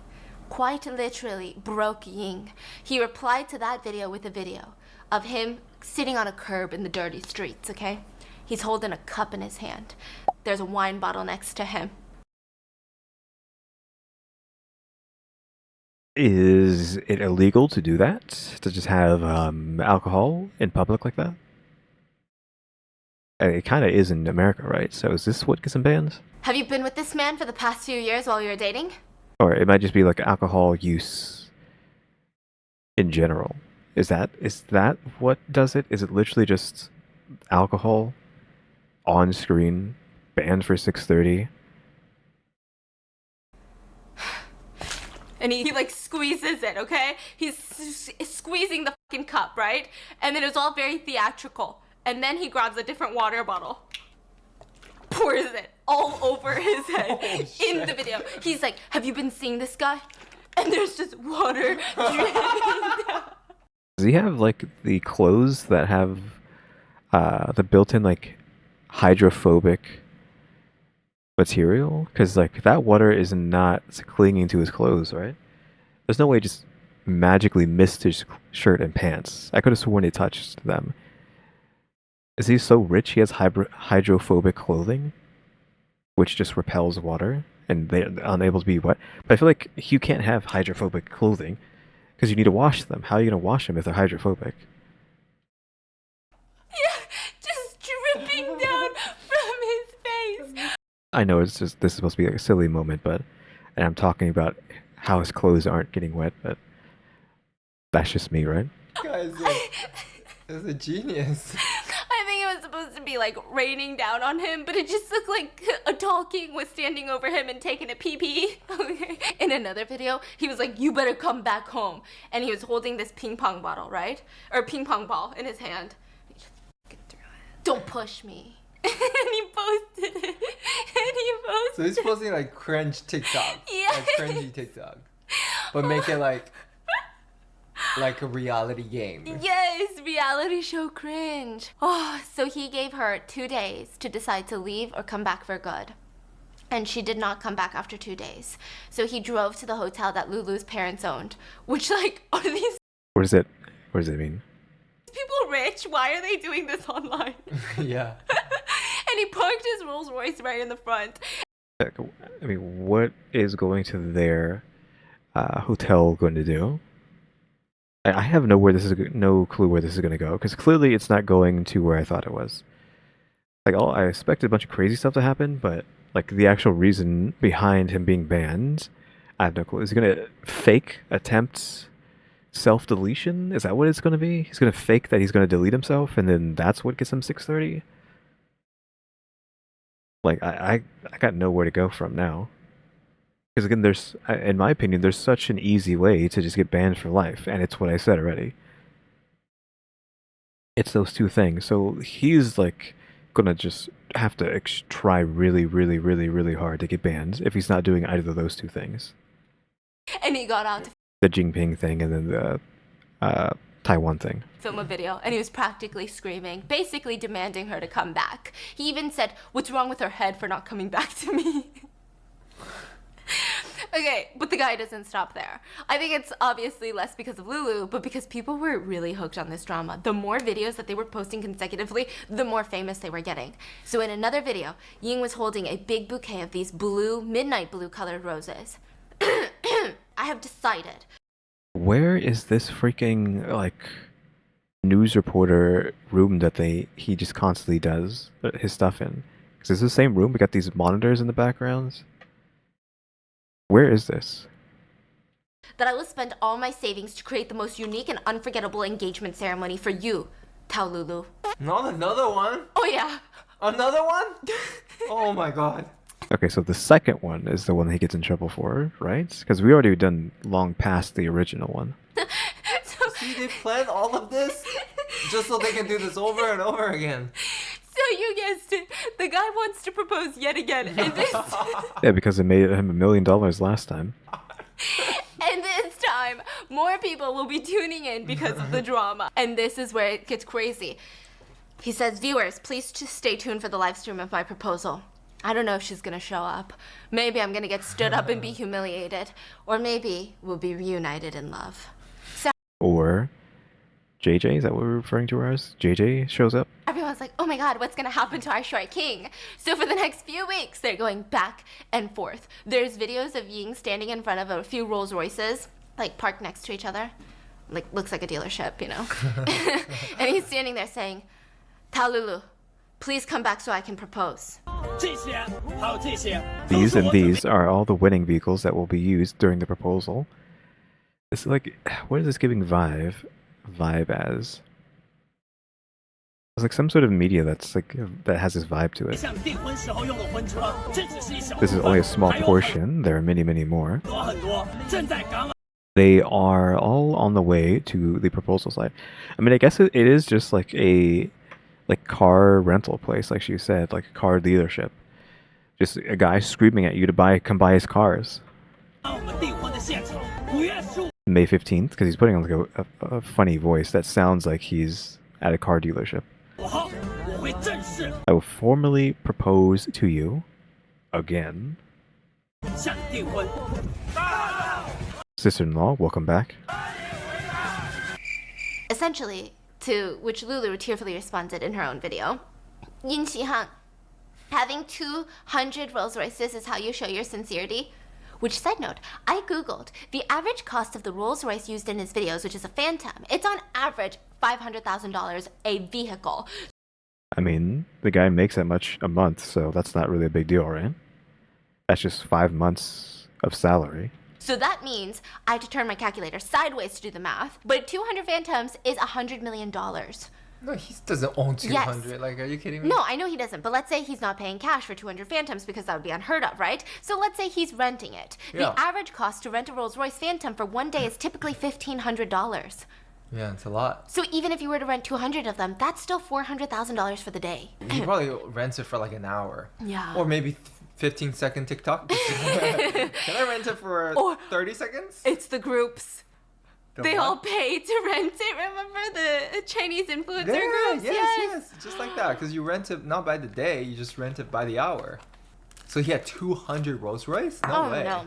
broke Ying. He replied to that video with a video of him sitting on a curb in the dirty streets, okay? He's holding a cup in his hand. There's a wine bottle next to him. Is it illegal to do that? To just have alcohol in public like that? It kind of is in America, right? So is this what gets him banned? Have you been with this man for the past few years while you were dating? Or it might just be like alcohol use in general. Is that what does it? Is it literally just alcohol on screen, banned for 6:30? And he like squeezes it, okay? He's squeezing the fucking cup, right? And then it was all very theatrical. And then he grabs a different water bottle, pours it all over his head in the video. He's like, have you been seeing this guy? And there's just water dripping down. Does he have like the clothes that have the built-in like hydrophobic material? Because like that water is not clinging to his clothes, right? There's no way it just magically missed his shirt and pants. I could have sworn it touched them. Is he so rich he has hydrophobic clothing, which just repels water and they're unable to be wet? But I feel like you can't have hydrophobic clothing because you need to wash them. How are you going to wash them if they're hydrophobic? Yeah, just dripping down from his face. I know it's just this is supposed to be like a silly moment, but and I'm talking about how his clothes aren't getting wet, but that's just me, right? Guys, is a genius. I think it was supposed to be like raining down on him, but it just looked like a tall king was standing over him and taking a pee-pee. In another video, he was like, you better come back home. And he was holding this ping pong bottle, right? Or ping pong ball in his hand. Don't push me. And he posted it. So he's posting like cringe TikTok. Yeah. Like cringy TikTok. But make it like a reality game. Yes, reality show cringe. Oh, so he gave her 2 days to decide to leave or come back for good. and she did not come back after 2 days. So he drove to the hotel that Lulu's parents owned, which, like, are these What does it mean? people rich? Why are they doing this online? Yeah. And he parked his Rolls Royce right in the front. I mean, what is going to their hotel going to do? I have no clue where this is going to go, because clearly it's not going to where I thought it was. Like, I expected a bunch of crazy stuff to happen, but like the actual reason behind him being banned, I have no clue. Is he going to fake attempt self-deletion? Is that what it's going to be? He's going to fake that he's going to delete himself, and then that's what gets him 630? Like, I got nowhere to go from now. Because again, in my opinion, there's such an easy way to just get banned for life, and it's what I said already. It's those two things. So he's like gonna just have to try really, really, really, really hard to get banned if he's not doing either of those two things. And he got out to The Jinping thing and then the Taiwan thing. film a video, and he was practically screaming, basically demanding her to come back. He even said, "What's wrong with her head for not coming back to me?" Okay, but the guy doesn't stop there. I think it's obviously less because of Lulu, but because people were really hooked on this drama. The more videos that they were posting consecutively, the more famous they were getting. So in another video, Ying was holding a big bouquet of these blue, midnight blue colored roses. I have decided. Where is this freaking, like, news reporter room that he just constantly does his stuff in? Because it's the same room. We got these monitors in the backgrounds. Where is this? That I will spend all my savings to create the most unique and unforgettable engagement ceremony for you, Tao Lulu. Not another one? Oh yeah. Another one? Oh my god. Okay, so the second one is the one that he gets in trouble for, right? Because we already done long past the original one. So, See, they planned all of this just so they can do this over and over again. so you guessed it. The guy wants to propose yet again, and this Yeah, because it made him $1 million last time. and this time more people will be tuning in because of the drama. And this is where it gets crazy. He says, "Viewers, please just stay tuned for the live stream of my proposal. I don't know if she's gonna show up. Maybe I'm gonna get stood up and be humiliated. Or maybe we'll be reunited in love." So Or JJ, is that what we're referring to her as? JJ shows up? everyone's like, "Oh my god, what's gonna happen to our Shrike King?" So for the next few weeks, they're going back and forth. There's videos of Ying standing in front of a few Rolls Royces, like parked next to each other. Like, looks like a dealership, you know? And he's standing there saying, "Tao Lulu, please come back so I can propose." These are all the winning vehicles that will be used during the proposal. It's like, what is this giving vibe as? It's like some sort of media that's like that has this vibe to it. This is only a small portion. There are many, many more. They are all on the way to the proposal site. I mean, I guess it is just like a car rental place, like she said, like a car dealership. Just a guy screaming at you to come buy his cars. May 15th, because he's putting on like a funny voice that sounds like he's at a car dealership. I will formally propose to you again. Sister-in-law, welcome back. Essentially, to which Lulu tearfully responded in her own video, "Yin Shihan, having 200 Rolls Royces is how you show your sincerity?" Which, side note, I googled the average cost of the Rolls Royce used in his videos, which is a Phantom. It's on average $500,000 a vehicle. I mean, the guy makes that much a month, so that's not really a big deal, right? That's just 5 months of salary. So that means I had to turn my calculator sideways to do the math. But 200 Phantoms is $100 million. No, he doesn't own 200. Yes. Like, are you kidding me? No, I know he doesn't, but let's say he's not paying cash for 200 Phantoms because that would be unheard of, right? So let's say he's renting it. Yeah. The average cost to rent a Rolls Royce Phantom for one day is typically $1,500. Yeah, it's a lot. So even if you were to rent 200 of them, that's still $400,000 for the day. He probably rents it for like an hour. Yeah. Or maybe 15-second TikTok. Can I rent it for Or- 30 seconds? It's the groups. They what? all pay to rent it. Remember the Chinese influencer Yeah, groups? yes. Just like that. Because you rent it not by the day, you just rent it by the hour. So he had 200 Rolls Royce? No way. No.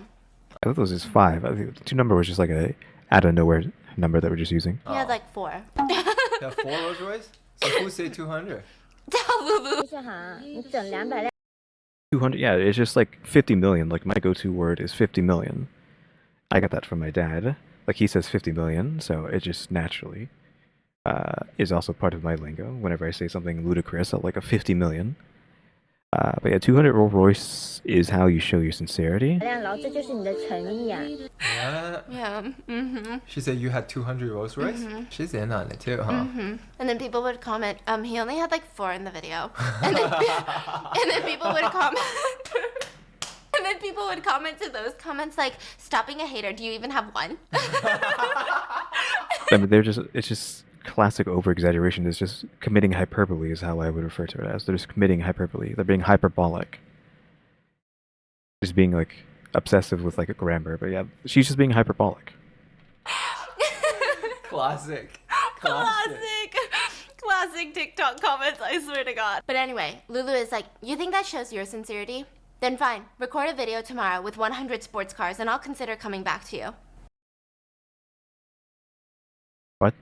I thought it was just 5. I think the 2 number was just like a out of nowhere number that we're just using. He had like 4. You have 4 Rolls Royce? So who said 200? 200, yeah, it's just like 50 million. Like my go-to word is 50 million. I got that from my dad. Like he says 50 million, so it just naturally is also part of my lingo. Whenever I say something ludicrous, I'll like a 50 million. But yeah, 200 Rolls Royce is how you show your sincerity. Yeah. Yeah. She said you had 200 Rolls Royce? She's in on it too, huh? And then people would comment, he only had like 4 in the video. And then people would comment. And then people would comment to those comments like, stop being a hater, do you even have 1? I mean, it's just classic over-exaggeration. It's just committing hyperbole is how I would refer to it as. They're just committing hyperbole. They're being hyperbolic. Just being like obsessive with like a grammar. But yeah, she's just being hyperbolic. Classic. Classic TikTok comments, I swear to God. But anyway, Lulu is like, you think that shows your sincerity? Then fine, record a video tomorrow with 100 sports cars and I'll consider coming back to you. What?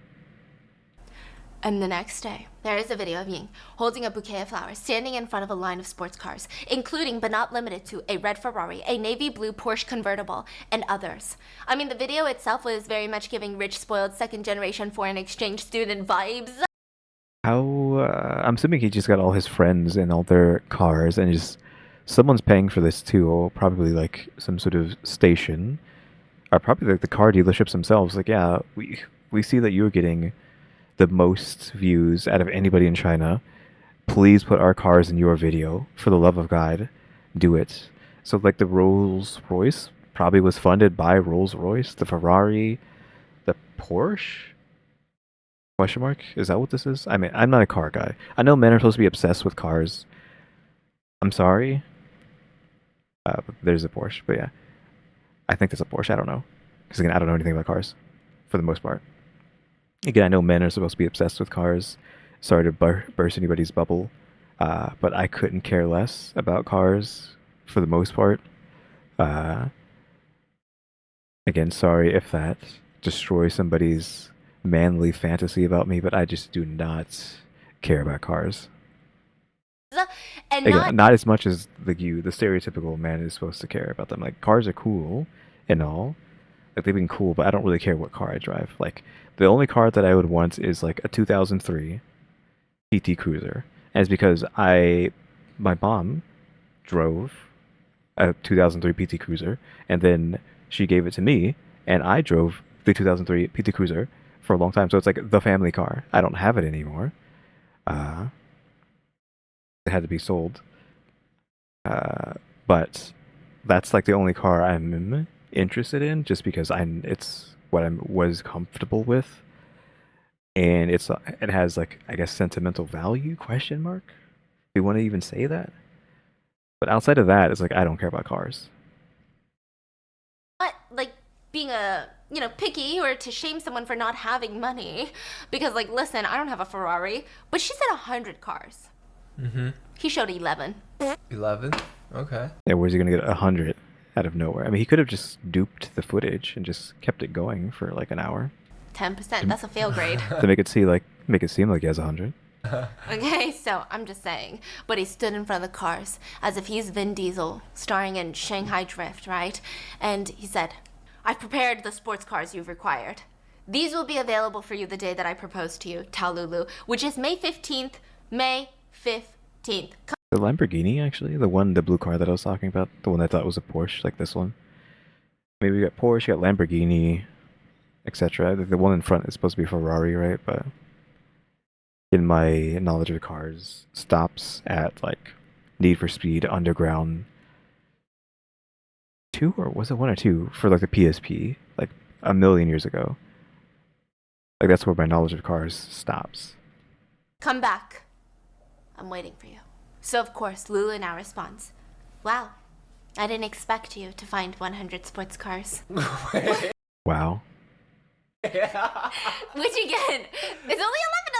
And the next day, there is a video of Ying holding a bouquet of flowers, standing in front of a line of sports cars, including but not limited to a red Ferrari, a navy blue Porsche convertible, and others. I mean, the video itself was very much giving rich, spoiled, second-generation foreign exchange student vibes. I'm assuming he just got all his friends and all their cars, and just someone's paying for this too, or probably like some sort of station, or probably like the car dealerships themselves. Like, yeah, we see that you're getting the most views out of anybody in China. Please put our cars in your video. For the love of God, do it. So like the Rolls Royce probably was funded by Rolls Royce. The Ferrari, the Porsche? Question mark? Is that what this is? I mean, I'm not a car guy. I know men are supposed to be obsessed with cars. I'm sorry. There's a Porsche, but yeah. I think that's a Porsche. I don't know. Because again, I don't know anything about cars. For the most part. Again, I know men are supposed to be obsessed with cars. Sorry to burst anybody's bubble. But I couldn't care less about cars for the most part. Again, sorry if that destroys somebody's manly fantasy about me, but I just do not care about cars. And Again, not as much as the stereotypical man is supposed to care about them. Like, cars are cool and all. Like, they've been cool, but I don't really care what car I drive. Like, the only car that I would want is like a 2003 PT Cruiser. And it's because my mom drove a 2003 PT Cruiser, and then she gave it to me, and I drove the 2003 PT Cruiser for a long time. So it's like the family car. I don't have it anymore. It had to be sold. But that's like the only car I'm interested in, just because it's what I was comfortable with, and it has like, I guess, sentimental value, question mark. Do you want to even say that? But outside of that, it's like, I don't care about cars. Not like being picky or to shame someone for not having money, because like, listen, I don't have a Ferrari, but she said 100 cars. He showed 11. 11? Okay. Yeah, where's he gonna get 100 out of nowhere? I mean, he could have just duped the footage and just kept it going for like an hour 10%. That's a fail grade. to make it seem like he has 100. Okay, so I'm just saying. But he stood in front of the cars as if he's Vin Diesel, starring in Shanghai Drift, right? And he said, I've prepared the sports cars you've required. These will be available for you the day that I propose to you, Talulu, which is May 15th. May 15th. The Lamborghini, actually, the blue car that I was talking about, the one I thought was a Porsche, like this one. Maybe you got Porsche, you got Lamborghini, etc. The one in front is supposed to be Ferrari, right? But in my knowledge of cars, stops at like Need for Speed Underground 2, or was it 1 or 2 for like the PSP, like a million years ago. Like, that's where my knowledge of cars stops. Come back. I'm waiting for you. So of course, Lulu now responds, wow, I didn't expect you to find 100 sports cars. Wow. Which again, there's only 11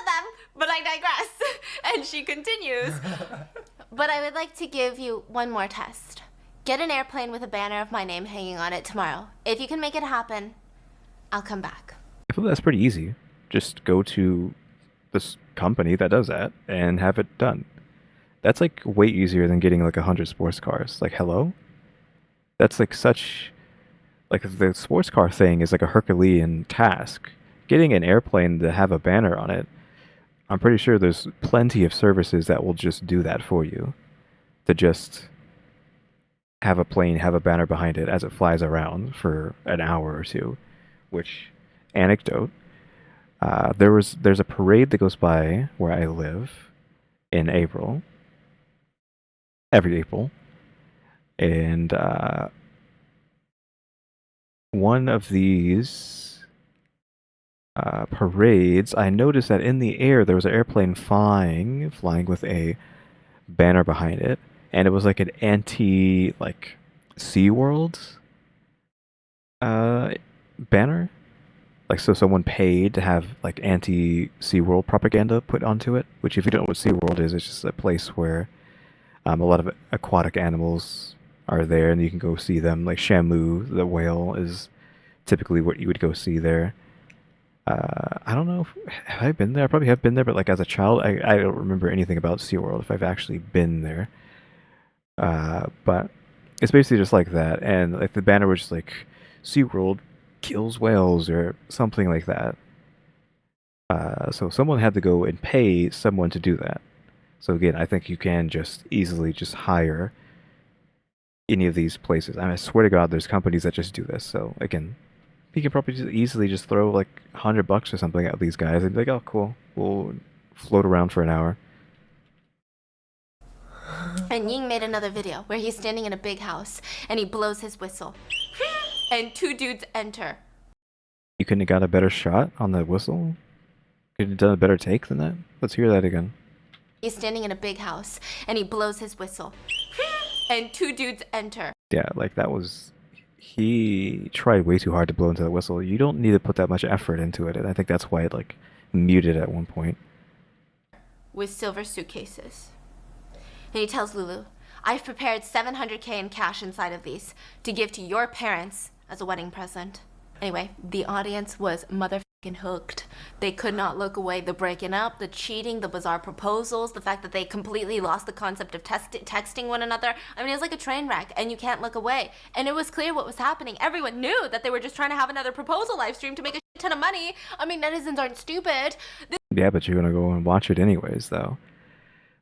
of them, but I digress. And she continues, But I would like to give you one more test. Get an airplane with a banner of my name hanging on it tomorrow. If you can make it happen, I'll come back. I feel that's pretty easy. Just go to this company that does that and have it done. That's like way easier than getting like 100 sports cars. Like, hello? That's like such like the sports car thing is like a Herculean task. Getting an airplane to have a banner on it, I'm pretty sure there's plenty of services that will just do that for you. To just have a plane have a banner behind it as it flies around for an hour or two. Which, anecdote, there's a parade that goes by where I live in April, every April, and one of these parades, I noticed that in the air there was an airplane flying with a banner behind it, and it was like an anti like SeaWorld banner. Like, so someone paid to have like anti SeaWorld propaganda put onto it. Which, if you don't know what SeaWorld is, it's just a place where a lot of aquatic animals are there, and you can go see them. Like Shamu, the whale, is typically what you would go see there. I don't know have I been there. I probably have been there, but like as a child, I don't remember anything about SeaWorld if I've actually been there. But it's basically just like that, and like the banner was just like SeaWorld kills whales or something like that. So someone had to go and pay someone to do that. So again, I think you can just easily just hire any of these places. I mean, I swear to God, there's companies that just do this. So again, you can probably just easily just throw like $100 or something at these guys and be like, "Oh, cool, we'll float around for an hour." And Ying made another video where he's standing in a big house and he blows his whistle. And two dudes enter. You couldn't have got a better shot on the whistle? Could have done a better take than that? Let's hear that again. He's standing in a big house and he blows his whistle. And two dudes enter. Yeah, like that was... He tried way too hard to blow into the whistle. You don't need to put that much effort into it, and I think that's why it like muted at one point. With silver suitcases. And he tells Lulu, I've prepared $700K in cash inside of these to give to your parents as a wedding present. Anyway, the audience was motherfucking hooked. They could not look away. The breaking up, the cheating, the bizarre proposals, the fact that they completely lost the concept of texting one another. I mean, it was like a train wreck, and you can't look away. And it was clear what was happening. Everyone knew that they were just trying to have another proposal live stream to make a shit ton of money. I mean, netizens aren't stupid. Yeah, but you're gonna go and watch it anyways, though.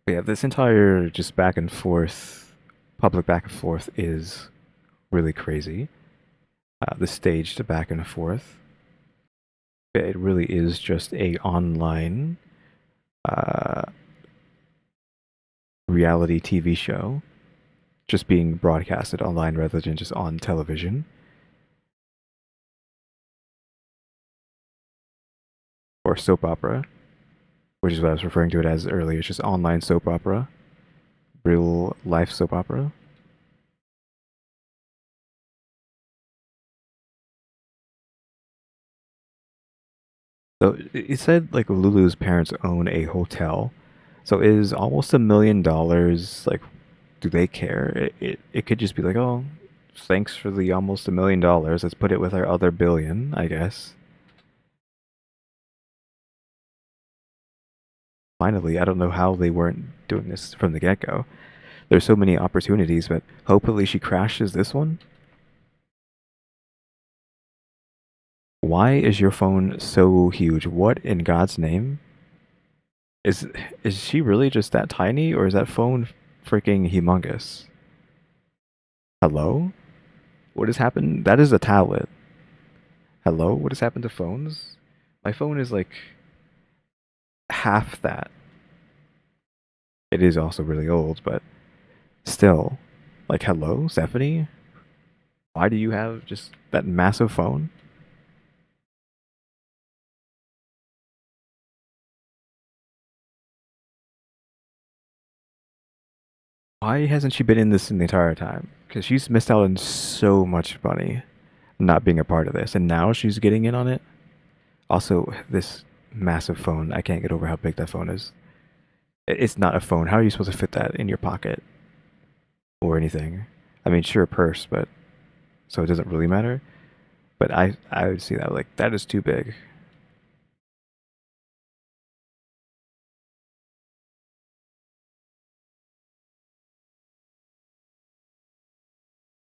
But yeah, this entire just back and forth, public back and forth is really crazy. The staged back and forth. It really is just a online reality TV show, just being broadcasted online rather than just on television. Or soap opera, which is what I was referring to it as earlier. It's just online soap opera, real life soap opera. So it said like Lulu's parents own a hotel. So is almost $1 million, like, do they care? It could just be like, oh, thanks for the almost $1 million. Let's put it with our other billion, I guess. Finally, I don't know how they weren't doing this from the get-go. There's so many opportunities, but hopefully she crashes this one. Why is your phone so huge? What in God's name? Is she really just that tiny, or is that phone freaking humongous? Hello? What has happened? That is a tablet. Hello? What has happened to phones? My phone is like half that. It is also really old, but still. Like, hello, Stephanie? Why do you have just that massive phone? Why hasn't she been in this in the entire time? Because she's missed out on so much money not being a part of this, and now she's getting in on it. Also, this massive phone, I can't get over how big that phone is. It's not a phone. How are you supposed to fit that in your pocket or anything? I mean, sure, purse, but so it doesn't really matter. But I would see that like that is too big.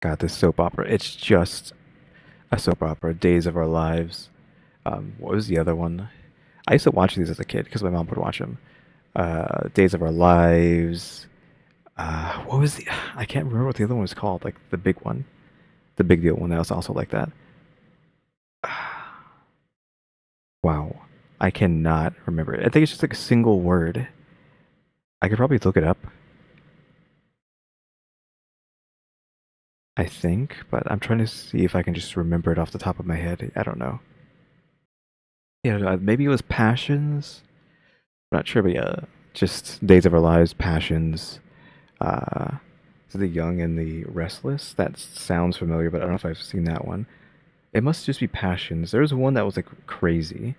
God, this soap opera. It's just a soap opera. Days of Our Lives. What was the other one? I used to watch these as a kid because my mom would watch them. Days of Our Lives. What was the? I can't remember what the other one was called. Like the big one, the big deal one that was also like that. Wow, I cannot remember it. I think it's just like a single word. I could probably look it up. I think, but I'm trying to see if I can just remember it off the top of my head. I don't know. Yeah, maybe it was Passions. I'm not sure, but yeah, just Days of Our Lives, Passions. Uh, The Young and the Restless. That sounds familiar, but I don't know if I've seen that one. It must just be Passions. There was one that was like crazy,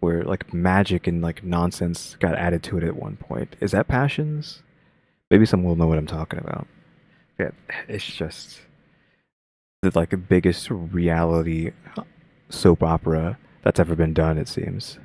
where like magic and like nonsense got added to it at one point. Is that Passions? Maybe someone will know what I'm talking about. Yeah, it's just the like biggest reality soap opera that's ever been done. It seems.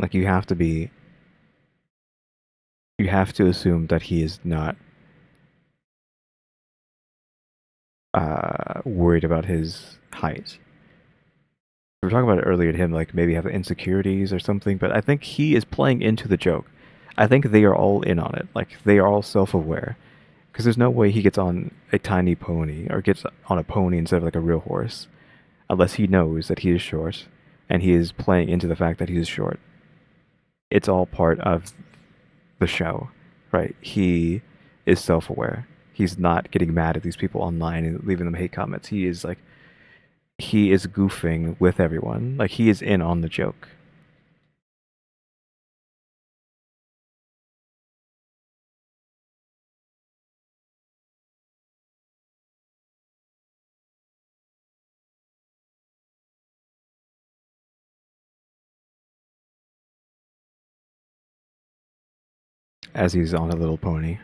Like you have to assume that he is not worried about his height. We were talking about it earlier to him, like maybe have insecurities or something, but I think he is playing into the joke. I think they are all in on it. Like they are all self-aware, because there's no way he gets on a tiny pony or gets on a pony instead of like a real horse, unless he knows that he is short, and he is playing into the fact that he is short. It's all part of the show, right? He is self-aware. He's not getting mad at these people online and leaving them hate comments. He is goofing with everyone. Like he is in on the joke. As he's on a little pony.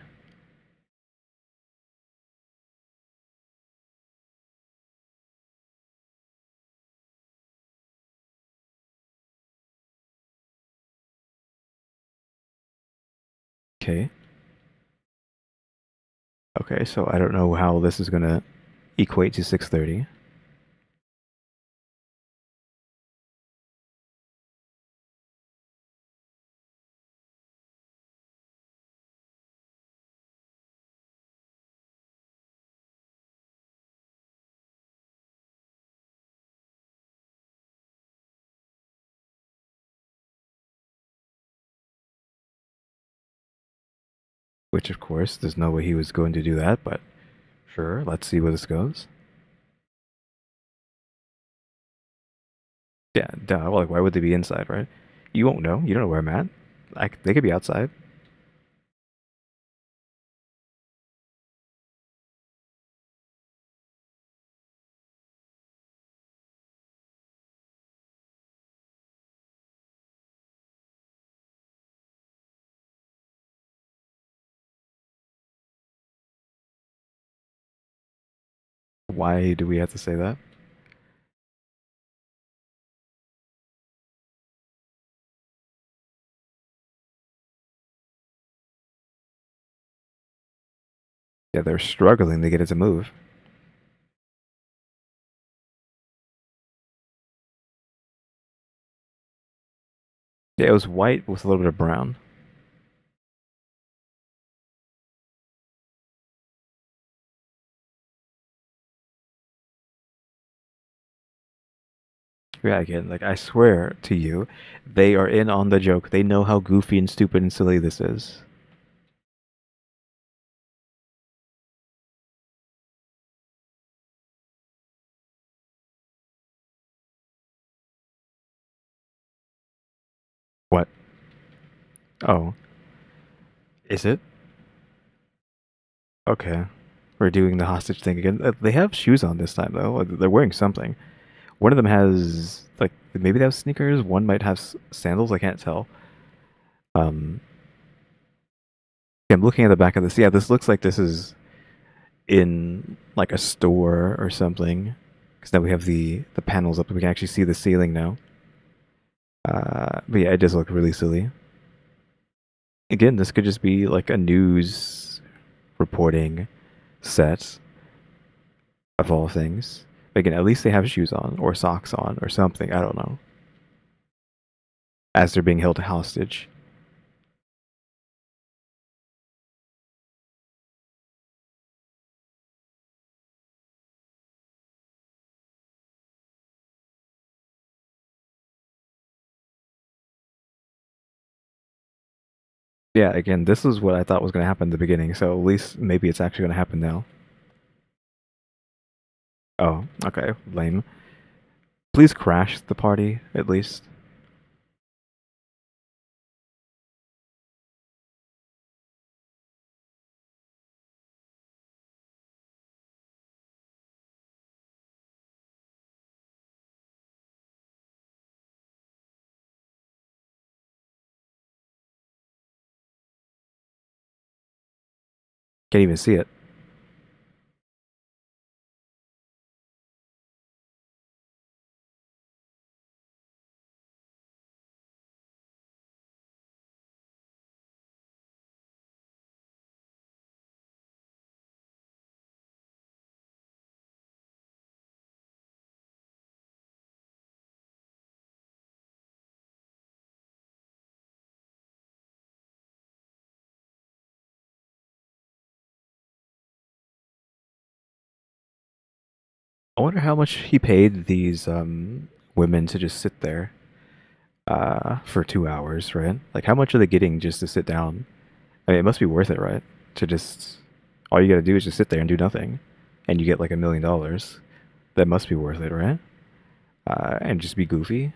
Okay. Okay, so I don't know how this is gonna equate to 6:30. Which, of course, there's no way he was going to do that, but sure, let's see where this goes. Yeah, duh. Well, like, why would they be inside, right? You won't know. You don't know where I'm at. Like, they could be outside. Why do we have to say that? Yeah, they're struggling to get it to move. Yeah, it was white with a little bit of brown. Yeah, again, like, I swear to you, they are in on the joke. They know how goofy and stupid and silly this is. What? Oh. Is it? Okay. We're doing the hostage thing again. They have shoes on this time, though. They're wearing something. One of them has, like, maybe they have sneakers. One might have sandals. I can't tell. Um, yeah, I'm looking at the back of this. Yeah, this looks like this is in, like, a store or something. Because now we have the panels up. We can actually see the ceiling now. But yeah, it does look really silly. Again, this could just be, like, a news reporting set of all things. But again, at least they have shoes on, or socks on, or something. I don't know. As they're being held hostage. Yeah, again, this is what I thought was going to happen in the beginning, so at least maybe it's actually going to happen now. Oh, okay, lame. Please crash the party, at least. Can't even see it. I wonder how much he paid these women to just sit there for 2 hours, right? Like, how much are they getting just to sit down? I mean, it must be worth it, right? To just all you gotta do is just sit there and do nothing, and you get like $1 million. That must be worth it, right? And just be goofy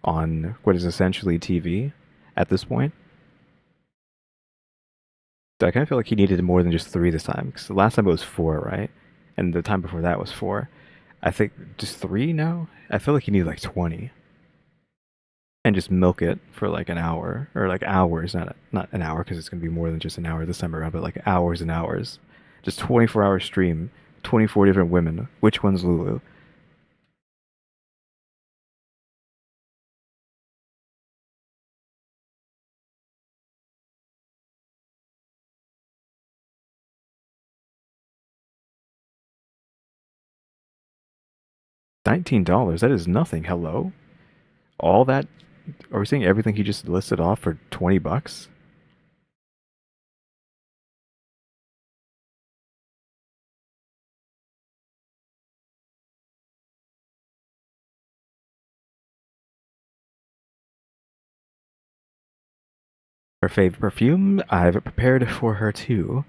on what is essentially TV at this point. I kind of feel like he needed more than just three this time, because the last time it was four, right? And the time before that was four. I think just three now? I feel like he needed like 20. And just milk it for like an hour, or like hours, not an hour, because it's going to be more than just an hour this time around, but like hours and hours. Just 24-hour stream, 24 different women. Which one's Lulu? $19? That is nothing. Hello? All that? Are we saying everything he just listed off for 20 bucks? Her fave perfume, I've prepared for her too.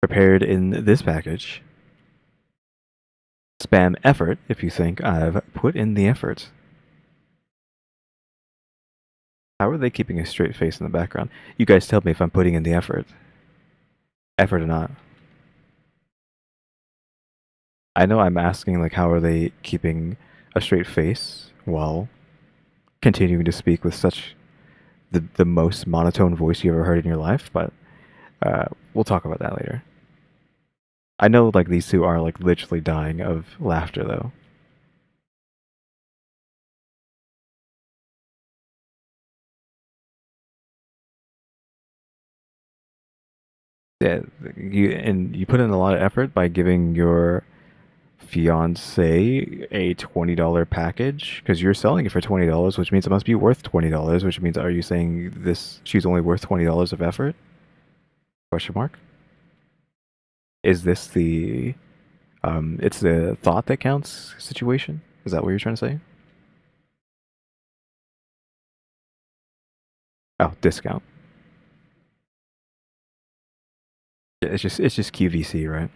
Prepared in this package. Spam effort if you think I've put in the effort. How are they keeping a straight face in the background? You guys tell me if I'm putting in the effort. Effort or not. I know I'm asking, like, how are they keeping a straight face while continuing to speak with such the most monotone voice you ever heard in your life, but we'll talk about that later. I know, like, these two are, like, literally dying of laughter, though. Yeah, you put in a lot of effort by giving your fiance a $20 package because you're selling it for $20, which means it must be worth $20. Which means, are you saying this she's only worth $20 of effort? Question mark. Is this the it's the thought that counts situation? Is that what you're trying to say? Oh, discount. Yeah, it's just QVC, right?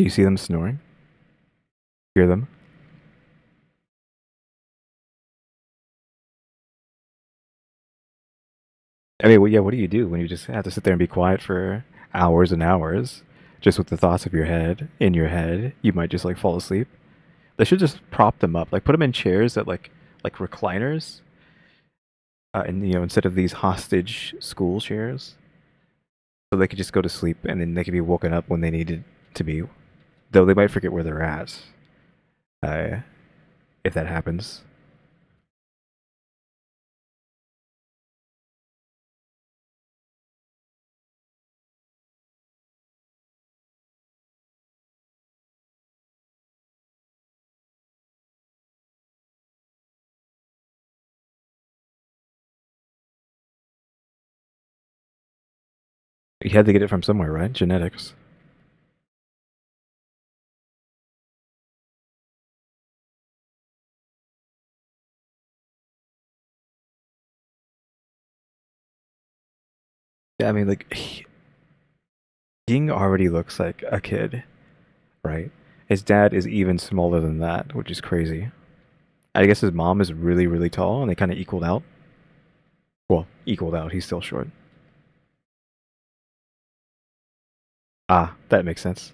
Do you see them snoring? Hear them? I mean, well, yeah, what do you do when you just have to sit there and be quiet for hours and hours just with the thoughts of your head in your head? You might just like fall asleep. They should just prop them up, like put them in chairs that like recliners, and instead of these hostage school chairs, so they could just go to sleep and then they could be woken up when they needed to be. Though they might forget where they're at, uh, if that happens. You had to get it from somewhere, right? Genetics. Yeah, I mean, like, Ying already looks like a kid, right? His dad is even smaller than that, which is crazy. I guess his mom is really, really tall, and they kind of equaled out. Well, equaled out. He's still short. Ah, that makes sense.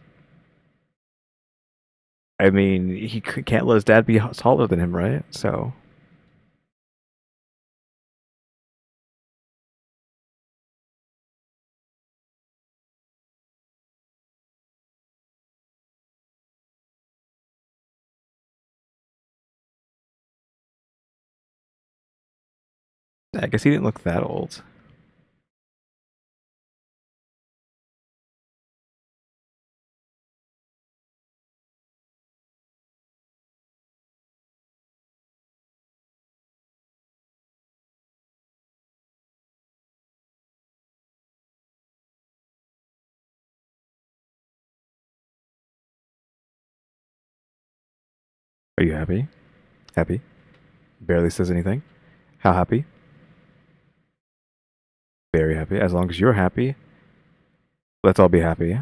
I mean, he can't let his dad be taller than him, right? So I guess he didn't look that old. Are you happy? Happy? Barely says anything. How happy? Very happy. As long as you're happy, let's all be happy.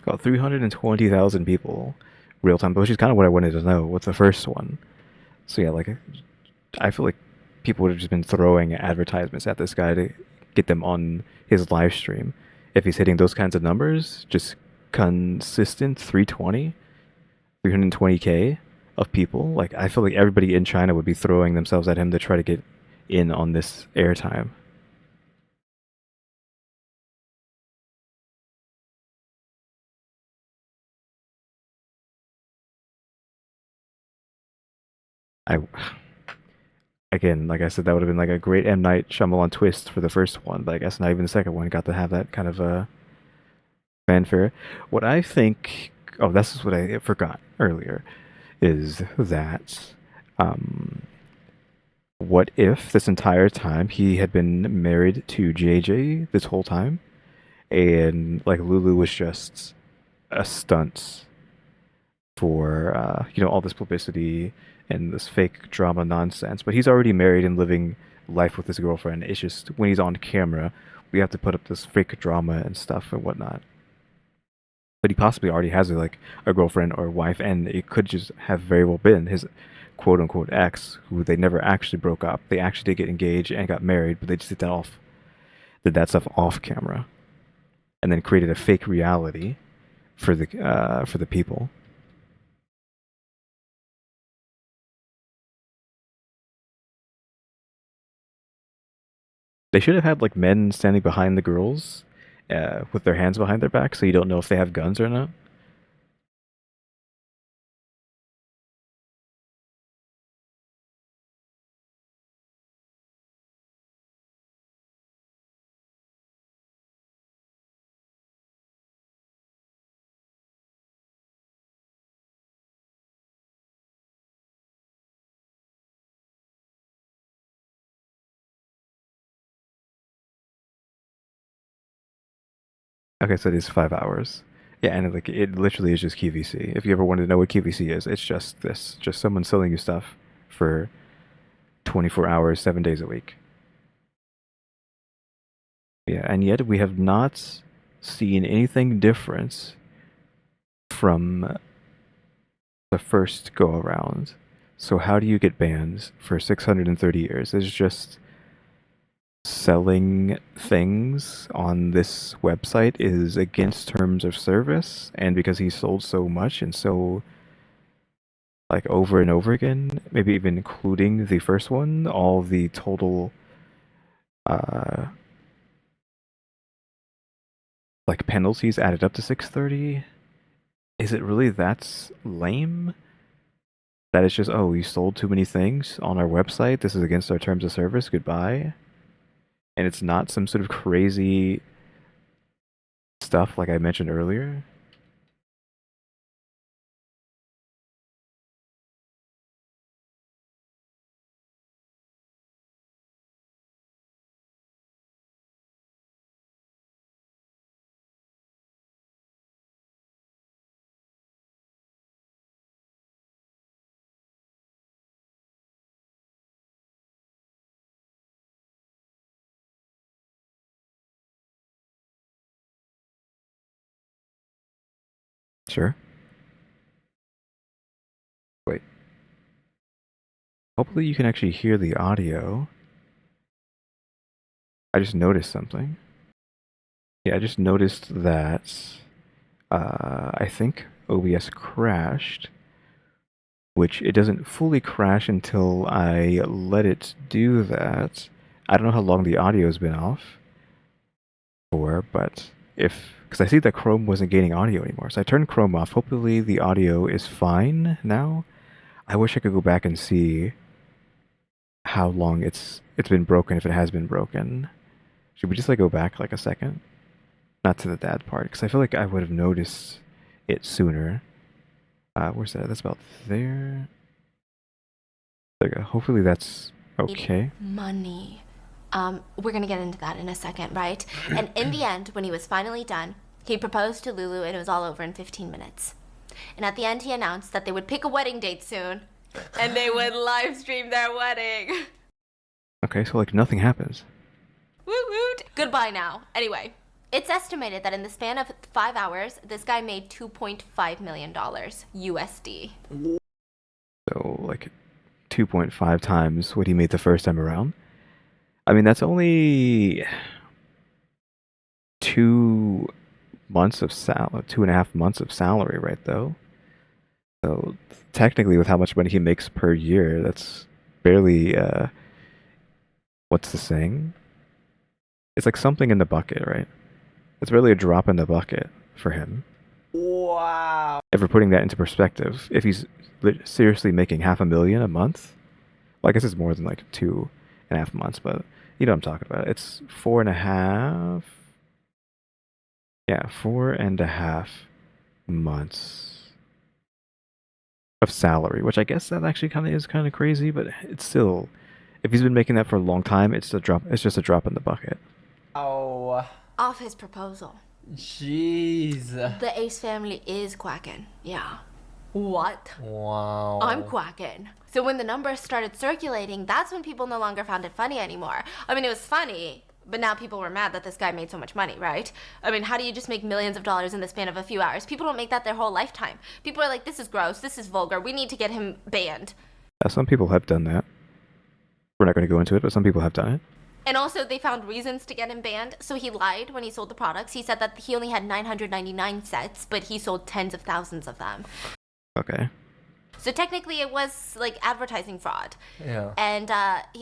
Got 320,000 people real time, which is kind of what I wanted to know. What's the first one? So yeah, like I feel like people would have just been throwing advertisements at this guy to get them on his live stream. If he's hitting those kinds of numbers, just consistent 320, 320K of people, like I feel like everybody in China would be throwing themselves at him to try to get in on this airtime. I Again, like I said, that would have been like a great M Night Shyamalan twist for the first one, but I guess not even the second one got to have that kind of fanfare. What I think, oh, this is what I forgot earlier, is that um, what if this entire time he had been married to JJ this whole time, and like Lulu was just a stunt for all this publicity and this fake drama nonsense. But he's already married and living life with his girlfriend. It's just when he's on camera, we have to put up this fake drama and stuff and whatnot. But he possibly already has like a girlfriend or wife, and it could just have very well been his quote unquote ex, who they never actually broke up. They actually did get engaged and got married, but they just did that stuff off camera, and then created a fake reality for the people. They should have had like men standing behind the girls, with their hands behind their back, so you don't know if they have guns or not. Okay, so it is 5 hours. Yeah, and like it literally is just QVC. If you ever wanted to know what QVC is, it's just this, just someone selling you stuff for 24 hours, 7 days a week. Yeah, and yet we have not seen anything different from the first go around. So how do you get banned for 630 years? It's just selling things on this website is against terms of service, and because he sold so much and so like over and over again, maybe even including the first one, all the total uh like penalties added up to 630. Is it really that lame? That it's just, oh, you sold too many things on our website, this is against our terms of service, goodbye. And it's not some sort of crazy stuff like I mentioned earlier. Sure. Wait. Hopefully you can actually hear the audio. I just noticed something. Yeah, I just noticed that I think OBS crashed, which it doesn't fully crash until I let it do that. I don't know how long the audio's been off for, but because I see that Chrome wasn't gaining audio anymore, so I turned Chrome off. Hopefully the audio is fine now. I wish I could go back and see how long it's been broken, if it has been broken. Should we just like go back like a second? Not to the dad part, because I feel like I would have noticed it sooner. Where's that? That's about there. There we go. Hopefully that's okay. Money. We're gonna get into that in a second, right? And in the end, when he was finally done, he proposed to Lulu and it was all over in 15 minutes. And at the end, he announced that they would pick a wedding date soon and they would live stream their wedding. Okay, so like nothing happens. Woot woot. Goodbye now. Anyway, it's estimated that in the span of 5 hours, this guy made $2.5 million USD. So like 2.5 times what he made the first time around. I mean, that's only 2 months of 2.5 months of salary, right? Though, so technically, with how much money he makes per year, that's barely. What's the saying? It's like something in the bucket, right? It's really a drop in the bucket for him. Wow. If we're putting that into perspective, if he's seriously making $500,000 a month, well, I guess it's more than like 2.5 months, but you know what I'm talking about. It's 4.5. Yeah, 4.5 months of salary, which I guess that actually kind of is kind of crazy, but it's still, if he's been making that for a long time, it's a drop. It's just a drop in the bucket. Oh. Off his proposal. Jeez. The Ace family is quacking. Yeah. What? Wow. I'm quacking. So when the numbers started circulating, that's when people no longer found it funny anymore. I mean, it was funny, but now people were mad that this guy made so much money, right? I mean, how do you just make millions of dollars in the span of a few hours? People don't make that their whole lifetime. People are like, this is gross, this is vulgar, we need to get him banned. Some people have done that. We're not going to go into it, but some people have done it. And also, they found reasons to get him banned, so he lied when he sold the products. He said that he only had 999 sets, but he sold tens of thousands of them. Okay. So technically, it was like advertising fraud. Yeah. And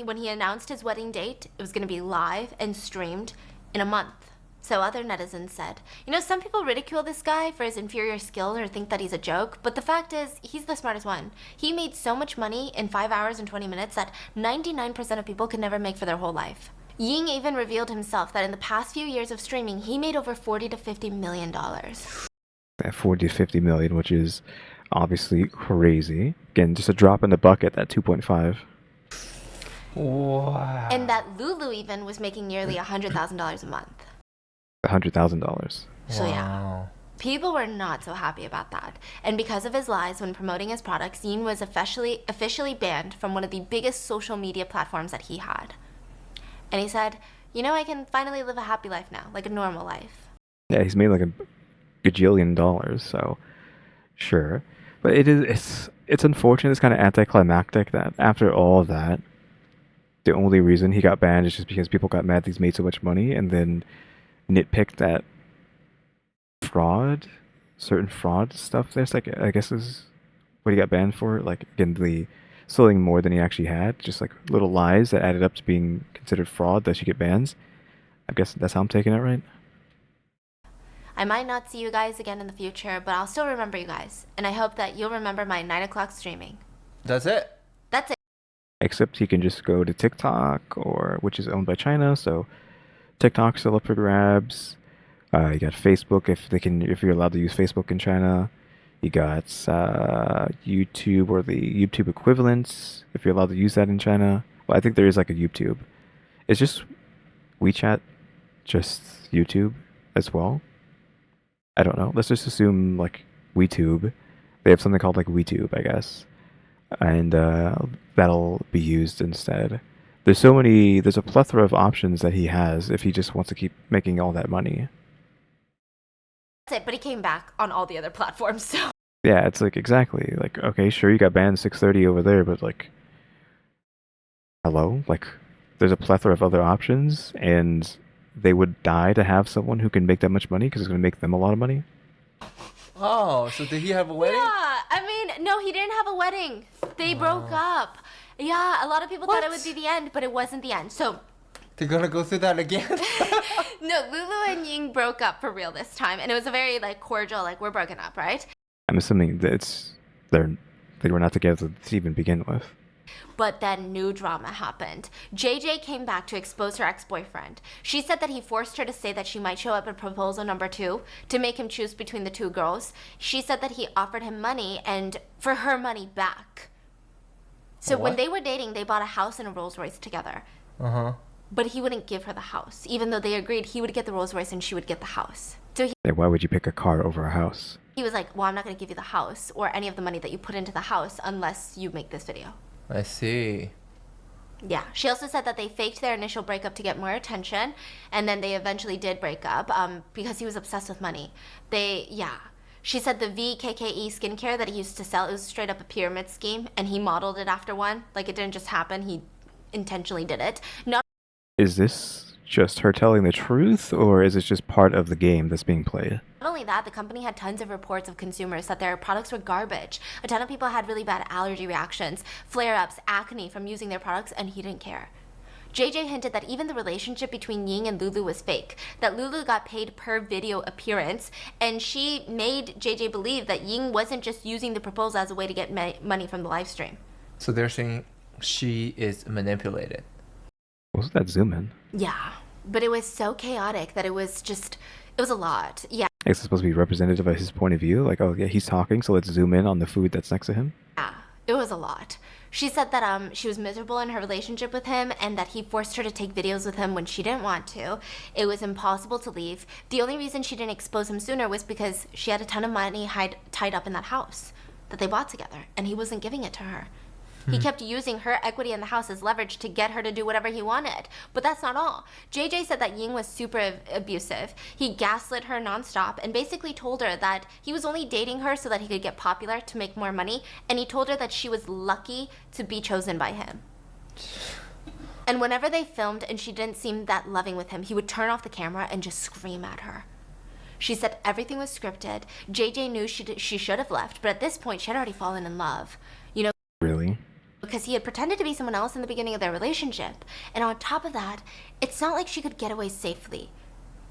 when he announced his wedding date, it was going to be live and streamed in a month. So other netizens said, you know, some people ridicule this guy for his inferior skill or think that he's a joke, but the fact is, he's the smartest one. He made so much money in 5 hours and 20 minutes that 99% of people could never make for their whole life. Ying even revealed himself that in the past few years of streaming, he made over $40 to $50 million. That 40 to 50 million, which is obviously crazy. Again, just a drop in the bucket, that 2.5. Wow. And that Lulu even was making nearly $100,000 a month. $100,000. So yeah. Wow. People were not so happy about that. And because of his lies when promoting his products, Ying was officially banned from one of the biggest social media platforms that he had. And he said, you know, I can finally live a happy life now, like a normal life. Yeah, he's made like a gajillion dollars, so sure. But it's unfortunate, it's kind of anticlimactic that after all of that, the only reason he got banned is just because people got mad that he's made so much money and then nitpicked at certain fraud stuff. There's like, I guess is what he got banned for. Like, again, the selling more than he actually had, just like little lies that added up to being considered fraud that should get bans. I guess that's how I'm taking it, right? I might not see you guys again in the future, but I'll still remember you guys. And I hope that you'll remember my 9 o'clock streaming. That's it. That's it. Except he can just go to TikTok, which is owned by China, so TikTok's still up for grabs. You got Facebook if you're allowed to use Facebook in China. You got YouTube or the YouTube equivalents if you're allowed to use that in China. Well, I think there is like a YouTube. It's just WeChat, just YouTube as well. I don't know. Let's just assume like WeTube. They have something called like WeTube, I guess, and that'll be used instead. There's a plethora of options that he has if he just wants to keep making all that money. That's it, but he came back on all the other platforms, so. Yeah, it's like exactly like, okay, sure, you got banned 630 over there, but like, hello, like, there's a plethora of other options, and they would die to have someone who can make that much money because it's going to make them a lot of money. Oh, so did he have a wedding? Yeah, I mean, no, he didn't have a wedding. They broke up. Yeah, a lot of people thought it would be the end, but it wasn't the end. So They're gonna go through that again? no, Lulu and Ying broke up for real this time, and it was a very like cordial, like we're broken up, right? I'm assuming that they were not together to even begin with. But then new drama happened. JJ came back to expose her ex-boyfriend. She said that he forced her to say that she might show up at proposal number 2 to make him choose between the two girls. She said that he offered him money and for her money back. So when they were dating, they bought a house and a Rolls Royce together. Uh-huh. But he wouldn't give her the house, even though they agreed he would get the Rolls Royce and she would get the house. So Yeah, why would you pick a car over a house? he was like, well, I'm not going to give you the house or any of the money that you put into the house unless you make this video. I see. Yeah. She also said that they faked their initial breakup to get more attention, and then they eventually did break up because he was obsessed with money. She said the VKKE skincare that he used to sell, it was straight up a pyramid scheme, and he modeled it after one. Like, it didn't just happen. He intentionally did it. Is this just her telling the truth, or is it just part of the game that's being played? Not only that, the company had tons of reports of consumers that their products were garbage. A ton of people had really bad allergy reactions, flare-ups, acne from using their products, and he didn't care. JJ hinted that even the relationship between Ying and Lulu was fake, that Lulu got paid per video appearance, and she made JJ believe that Ying wasn't just using the proposal as a way to get money from the live stream. So they're saying she is manipulated. Wasn't that zoom in? Yeah, but it was so chaotic that it was a lot. Yeah. I guess it's supposed to be representative of his point of view. Like, oh yeah, he's talking, so let's zoom in on the food that's next to him. Yeah, it was a lot. She said that she was miserable in her relationship with him and that he forced her to take videos with him when she didn't want to. It was impossible to leave. The only reason she didn't expose him sooner was because she had a ton of money tied up in that house that they bought together, and he wasn't giving it to her. He kept using her equity in the house as leverage to get her to do whatever he wanted. But that's not all. JJ said that Ying was super abusive. He gaslit her nonstop and basically told her that he was only dating her so that he could get popular to make more money. And he told her that she was lucky to be chosen by him. And whenever they filmed and she didn't seem that loving with him, he would turn off the camera and just scream at her. She said everything was scripted. JJ knew she should have left, but at this point she had already fallen in love. You know, Really? because he had pretended to be someone else in the beginning of their relationship. And on top of that, it's not like she could get away safely.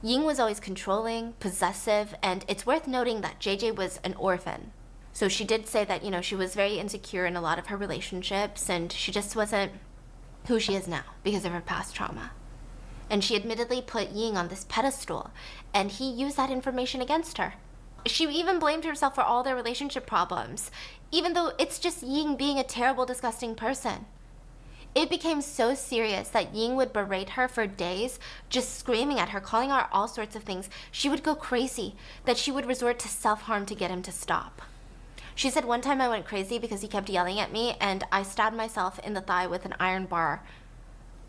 Ying was always controlling, possessive, and it's worth noting that JJ was an orphan. So she did say that, you know, she was very insecure in a lot of her relationships, and she just wasn't who she is now because of her past trauma. And she admittedly put Ying on this pedestal, and he used that information against her. She even blamed herself for all their relationship problems, even though it's just Ying being a terrible, disgusting person. It became so serious that Ying would berate her for days, just screaming at her, calling her all sorts of things. She would go crazy, that she would resort to self-harm to get him to stop. She said one time I went crazy because he kept yelling at me, and I stabbed myself in the thigh with an iron bar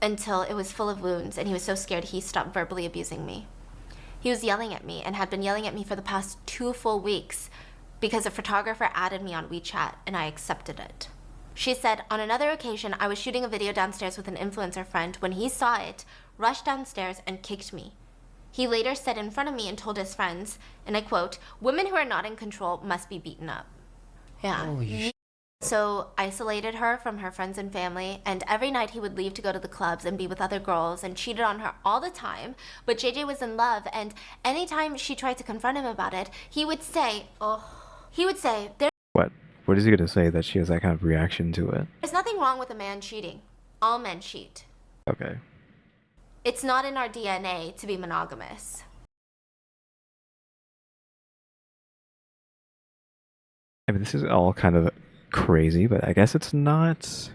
until it was full of wounds, and he was so scared he stopped verbally abusing me. He was yelling at me and had been yelling at me for the past 2 full weeks because a photographer added me on WeChat, and I accepted it. She said, on another occasion, I was shooting a video downstairs with an influencer friend. When he saw it, rushed downstairs and kicked me. He later said in front of me and told his friends, and I quote, "Women who are not in control must be beaten up." Yeah. Holy So isolated her from her friends and family, and every night he would leave to go to the clubs and be with other girls and cheated on her all the time. But JJ was in love, and anytime she tried to confront him about it, he would say, What is he gonna say that she has that kind of reaction to it? there's nothing wrong with a man cheating. All men cheat. Okay. It's not in our DNA to be monogamous. I mean, this is all kind of crazy, but I guess it's not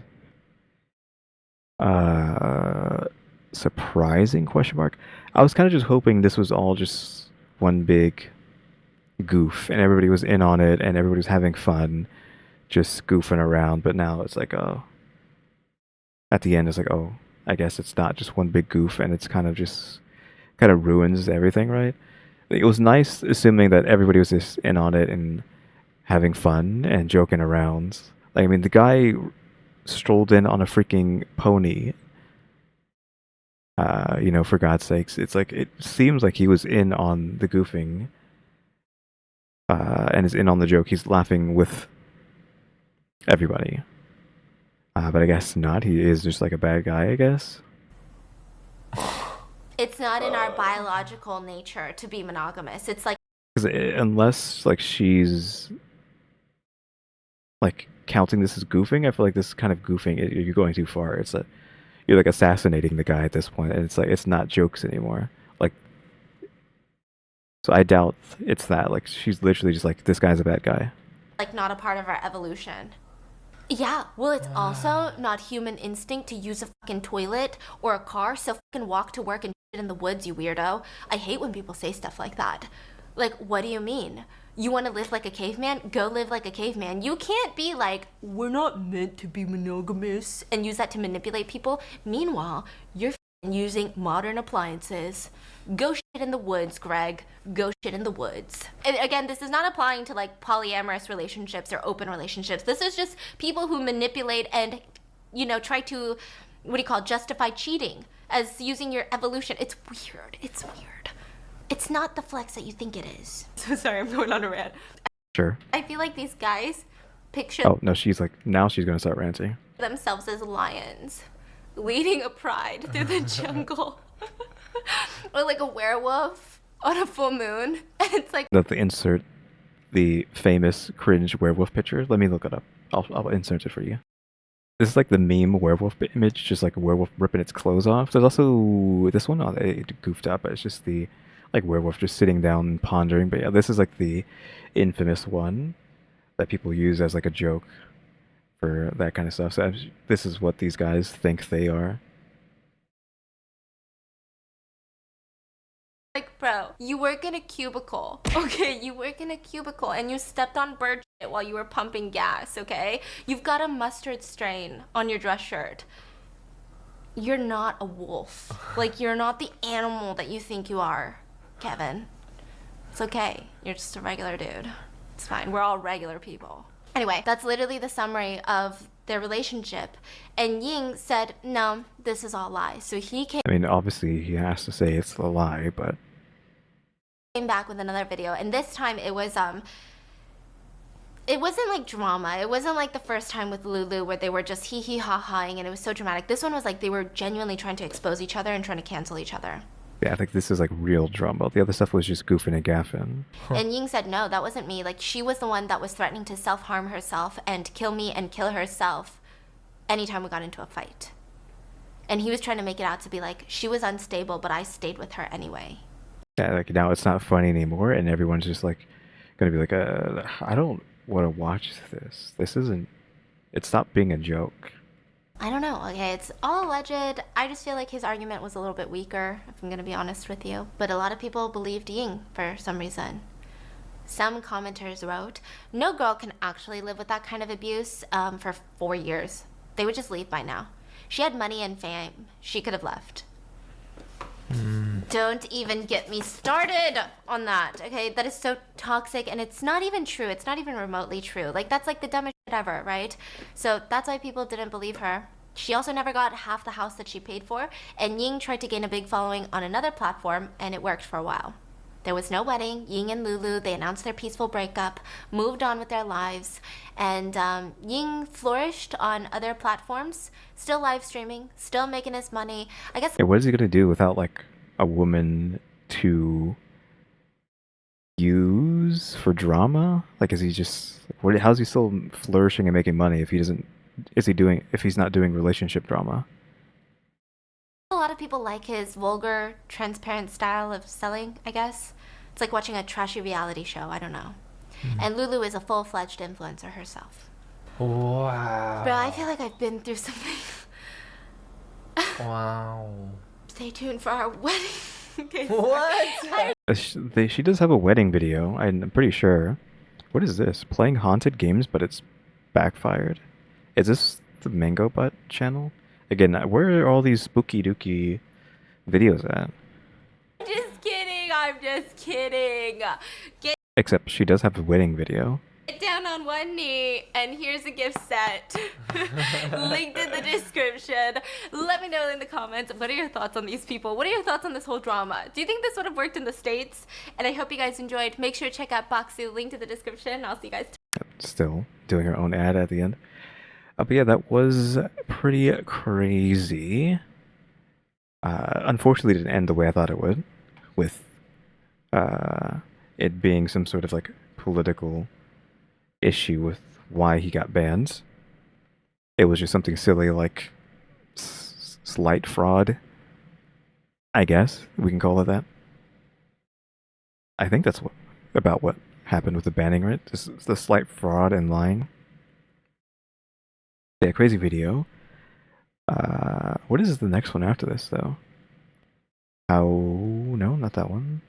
surprising, question mark. I was kind of just hoping this was all just one big goof and everybody was in on it and everybody was having fun just goofing around, but now it's like, oh, at the end it's like, oh, I guess it's not just one big goof, and it's kind of ruins everything, right? It was nice assuming that everybody was just in on it and having fun and joking around. Like, I mean, the guy strolled in on a freaking pony. For God's sakes, it's like, it seems like he was in on the goofing, and is in on the joke. He's laughing with everybody. But I guess not. He is just like a bad guy, I guess. It's not in our biological nature to be monogamous. It's like, 'Cause unless like she's like counting this as goofing, I feel like this kind of goofing, you're going too far. It's that you're like assassinating the guy at this point, and it's like it's not jokes anymore. Like, so I doubt it's that. Like, she's literally just like, this guy's a bad guy. not a part of our evolution. Yeah, well, it's also not human instinct to use a fucking toilet or a car, so fucking walk to work and shit in the woods, you weirdo. I hate when people say stuff like that. Like, what do you mean? You want to live like a caveman? Go live like a caveman. You can't be like, we're not meant to be monogamous, and use that to manipulate people. Meanwhile, you're using modern appliances. Go shit in the woods, Greg. Go shit in the woods. And again, this is not applying to like polyamorous relationships or open relationships. This is just people who manipulate and, try to, justify cheating as using your evolution. It's weird. It's weird. It's not the flex that you think it is. So sorry, I'm going on a rant. Sure. I feel like these guys picture Oh no, she's like, now she's gonna start ranting. themselves as lions leading a pride through the jungle. Or like a werewolf on a full moon. And it's like, That they insert the famous cringe werewolf picture. Let me look it up. I'll insert it for you. This is like the meme werewolf image, just like a werewolf ripping its clothes off. There's also this one. Oh, it goofed up, but it's just the like werewolf just sitting down and pondering. But yeah, this is like the infamous one that people use as like a joke for that kind of stuff. So this is what these guys think they are. bro, you work in a cubicle, okay? You work in a cubicle and you stepped on bird shit while you were pumping gas, okay? You've got a mustard stain on your dress shirt. You're not a wolf. Like, you're not the animal that you think you are, Kevin. It's okay. You're just a regular dude. It's fine. We're all regular people. Anyway, that's literally the summary of their relationship. And Ying said, no, this is all lies. So he came I mean, obviously he has to say it's a lie, but back with another video. And this time it wasn't like drama. It wasn't like the first time with Lulu where they were just hee ha haing and it was so dramatic. This one was like they were genuinely trying to expose each other and trying to cancel each other. yeah, I think this is like real drama. The other stuff was just goofing and gaffing. And Ying said, no, that wasn't me. Like, she was the one that was threatening to self-harm herself and kill me and kill herself anytime we got into a fight. And he was trying to make it out to be like, she was unstable, but I stayed with her anyway. Yeah, like now it's not funny anymore, and everyone's just like gonna be like, I don't want to watch this. This isn't. It stopped being a joke. I don't know, okay, it's all alleged. I just feel like his argument was a little bit weaker, if I'm gonna be honest with you. But a lot of people believed Ying for some reason. Some commenters wrote, no girl can actually live with that kind of abuse for 4 years. They would just leave by now. She had money and fame. She could have left. Don't even get me started on that, okay? That is so toxic, and it's not even true. It's not even remotely true. Like, that's like the dumbest shit ever, right? So that's why people didn't believe her. She also never got half the house that she paid for, and Ying tried to gain a big following on another platform, and it worked for a while. There was no wedding. Ying and Lulu, they announced their peaceful breakup, moved on with their lives, and Ying flourished on other platforms, still live streaming, still making his money. I guess. Yeah, what is he gonna do without like a woman to use for drama? Like, is he just how's he still flourishing and making money if he doesn't? If he's not doing relationship drama? A lot of people like his vulgar, transparent style of selling, I guess. It's like watching a trashy reality show, I don't know. And Lulu is a full-fledged influencer herself. Wow. Bro, I feel like I've been through something. Wow. Stay tuned for our wedding. Okay, What? She does have a wedding video. I'm pretty sure. What is this? Playing haunted games, but it's backfired. Is this the Mango Butt channel? Again, where are all these spooky dooky videos at? I'm just kidding. Except she does have a wedding video. Get down on one knee, and here's a gift set. Linked in the description. Let me know in the comments, what are your thoughts on these people? What are your thoughts on this whole drama? Do you think this would have worked in the States? And I hope you guys enjoyed. Make sure to check out Boxu, linked in the description. I'll see you guys Still doing her own ad at the end. But yeah, that was pretty crazy. Unfortunately, it didn't end the way I thought it would, with it being some sort of like political issue with why he got banned. It was just something silly like slight fraud, I guess we can call it that. I think that's about what happened with the banning, right? Just the slight fraud and lying. Yeah, crazy video. What is the next one after this, though? No, not that one.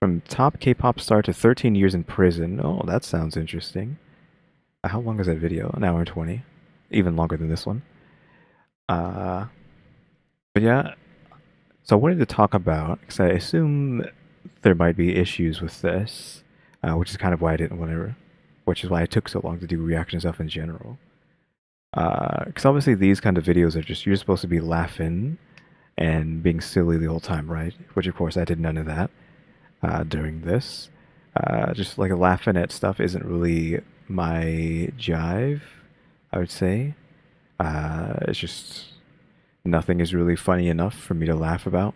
From top K-pop star to 13 years in prison. Oh, that sounds interesting. How long is that video? An hour and 20. Even longer than this one. But yeah. So I wanted to talk about, because I assume there might be issues with this, which is kind of why I didn't want to, which is why it took so long to do reaction stuff in general. Because obviously these kind of videos are just, you're supposed to be laughing and being silly the whole time, right? Which of course I did none of that during this. Just like laughing at stuff isn't really my jive, I would say. It's just nothing is really funny enough for me to laugh about.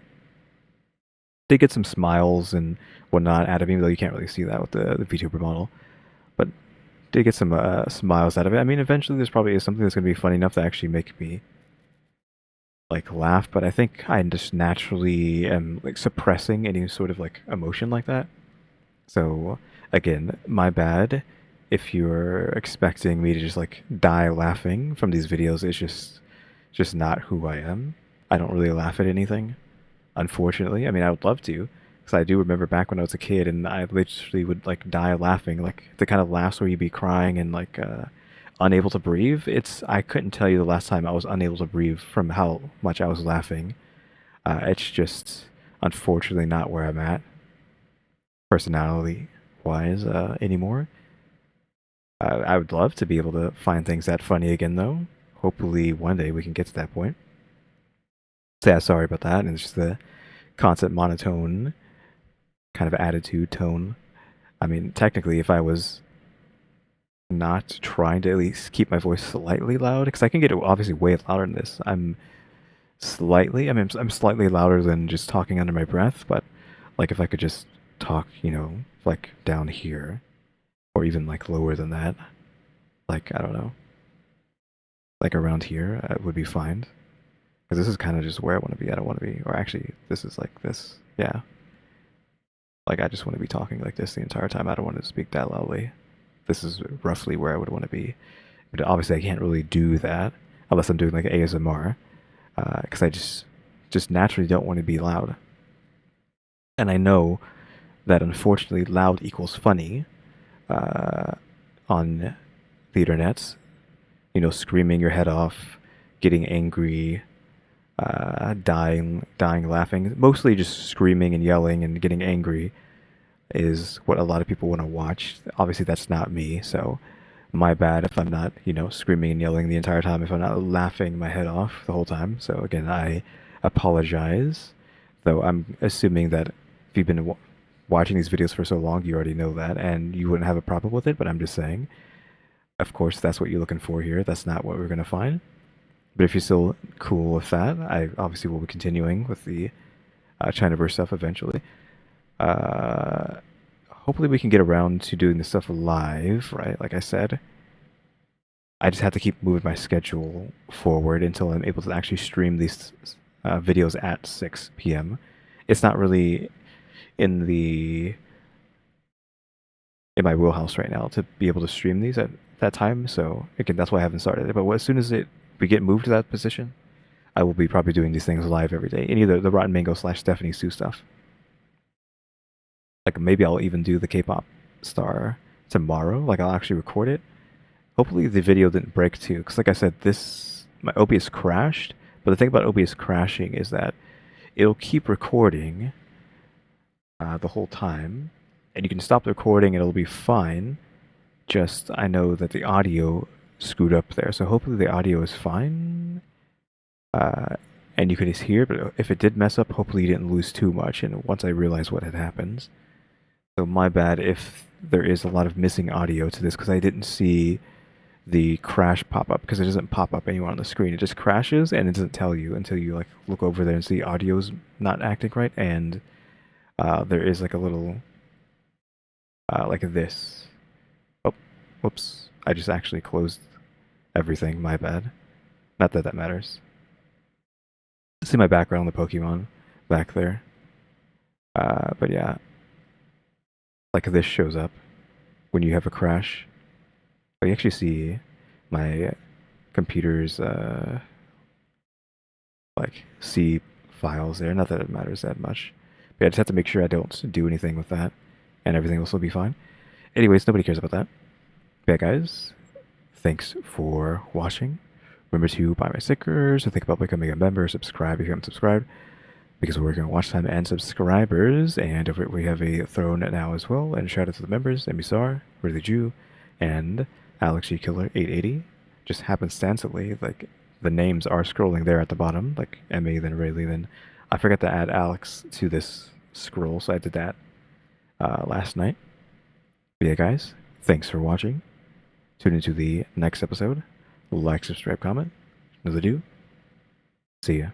They get some smiles and whatnot out of me, though you can't really see that with the VTuber model. But did get some smiles out of it. I mean, eventually there's probably something that's going to be funny enough to actually make me like laugh, but I think I just naturally am like suppressing any sort of like emotion like that. So again, my bad if you're expecting me to just like die laughing from these videos. It's just not who I am. I don't really laugh at anything, unfortunately. I mean, I would love to, because I do remember back when I was a kid and I literally would like die laughing, like the kind of laughs where you'd be crying and like unable to breathe. I couldn't tell you the last time I was unable to breathe from how much I was laughing. It's just unfortunately not where I'm at personality wise anymore. I would love to be able to find things that funny again, though. Hopefully one day we can get to that point. So yeah, sorry about that. And it's just the constant monotone kind of attitude tone. I mean, technically, if I was not trying to at least keep my voice slightly loud, because I can get it obviously way louder than this. I'm slightly louder than just talking under my breath, but like if I could just talk, like down here, or even like lower than that, like, I don't know, like around here, it would be fine. Because this is kind of just where I want to be. I don't want to be, or actually, this is like this, yeah. Like, I just want to be talking like this the entire time. I don't want to speak that loudly. This is roughly where I would want to be. But obviously, I can't really do that. unless I'm doing like ASMR, because I just naturally don't want to be loud. And I know that unfortunately loud equals funny on the internets. You know, screaming your head off, getting angry, dying laughing. Mostly just screaming and yelling and getting angry is what a lot of people want to watch. Obviously, that's not me, so my bad if I'm not, you know, screaming and yelling the entire time, if I'm not laughing my head off the whole time. So again, I apologize, though I'm assuming that if you've been watching these videos for so long, you already know that, and you wouldn't have a problem with it, but I'm just saying, of course, that's what you're looking for here. That's not what we're going to find. But if you're still cool with that, I obviously will be continuing with the Chinaverse stuff eventually. Hopefully we can get around to doing this stuff live, right? Like I said, I just have to keep moving my schedule forward until I'm able to actually stream these videos at 6 p.m. It's not really in my wheelhouse right now to be able to stream these at that time. So again, that's why I haven't started it. But as soon as we get moved to that position, I will be probably doing these things live every day in either the Rotten Mango / Stephanie Sue stuff. Like maybe I'll even do the K-pop star tomorrow. Like I'll actually record it. Hopefully the video didn't break too, because like I said, my OBS crashed. But the thing about OBS crashing is that it'll keep recording the whole time, and you can stop the recording and it'll be fine. Just I know that the audio screwed up there, so hopefully the audio is fine. And you could just hear, but if it did mess up, hopefully you didn't lose too much. And once I realized what had happened. So my bad if there is a lot of missing audio to this, because I didn't see the crash pop up, because it doesn't pop up anywhere on the screen. It just crashes and it doesn't tell you until you like look over there and see audio's not acting right, and there is like a little like this. Oh, whoops! I just actually closed everything. My bad. Not that that matters. See my background on the Pokemon back there. But yeah. Like this shows up when you have a crash. Oh, you actually see my computer's like C files there. Not that it matters that much. But I just have to make sure I don't do anything with that, and everything will still be fine. Anyways, nobody cares about that. But yeah, guys, thanks for watching. Remember to buy my stickers, or think about becoming a member, subscribe if you haven't subscribed, because we're working on watch time and subscribers, and we have a throne now as well. And shout out to the members: EmmyStarr, RaleyDrew, and alexgkiller 880. Just happenstancely, like the names are scrolling there at the bottom, like Emmy, then Rayleigh, then I forgot to add Alex to this scroll, so I did that last night. But yeah, guys, thanks for watching. Tune into the next episode. Like, subscribe, comment. Another do. See ya.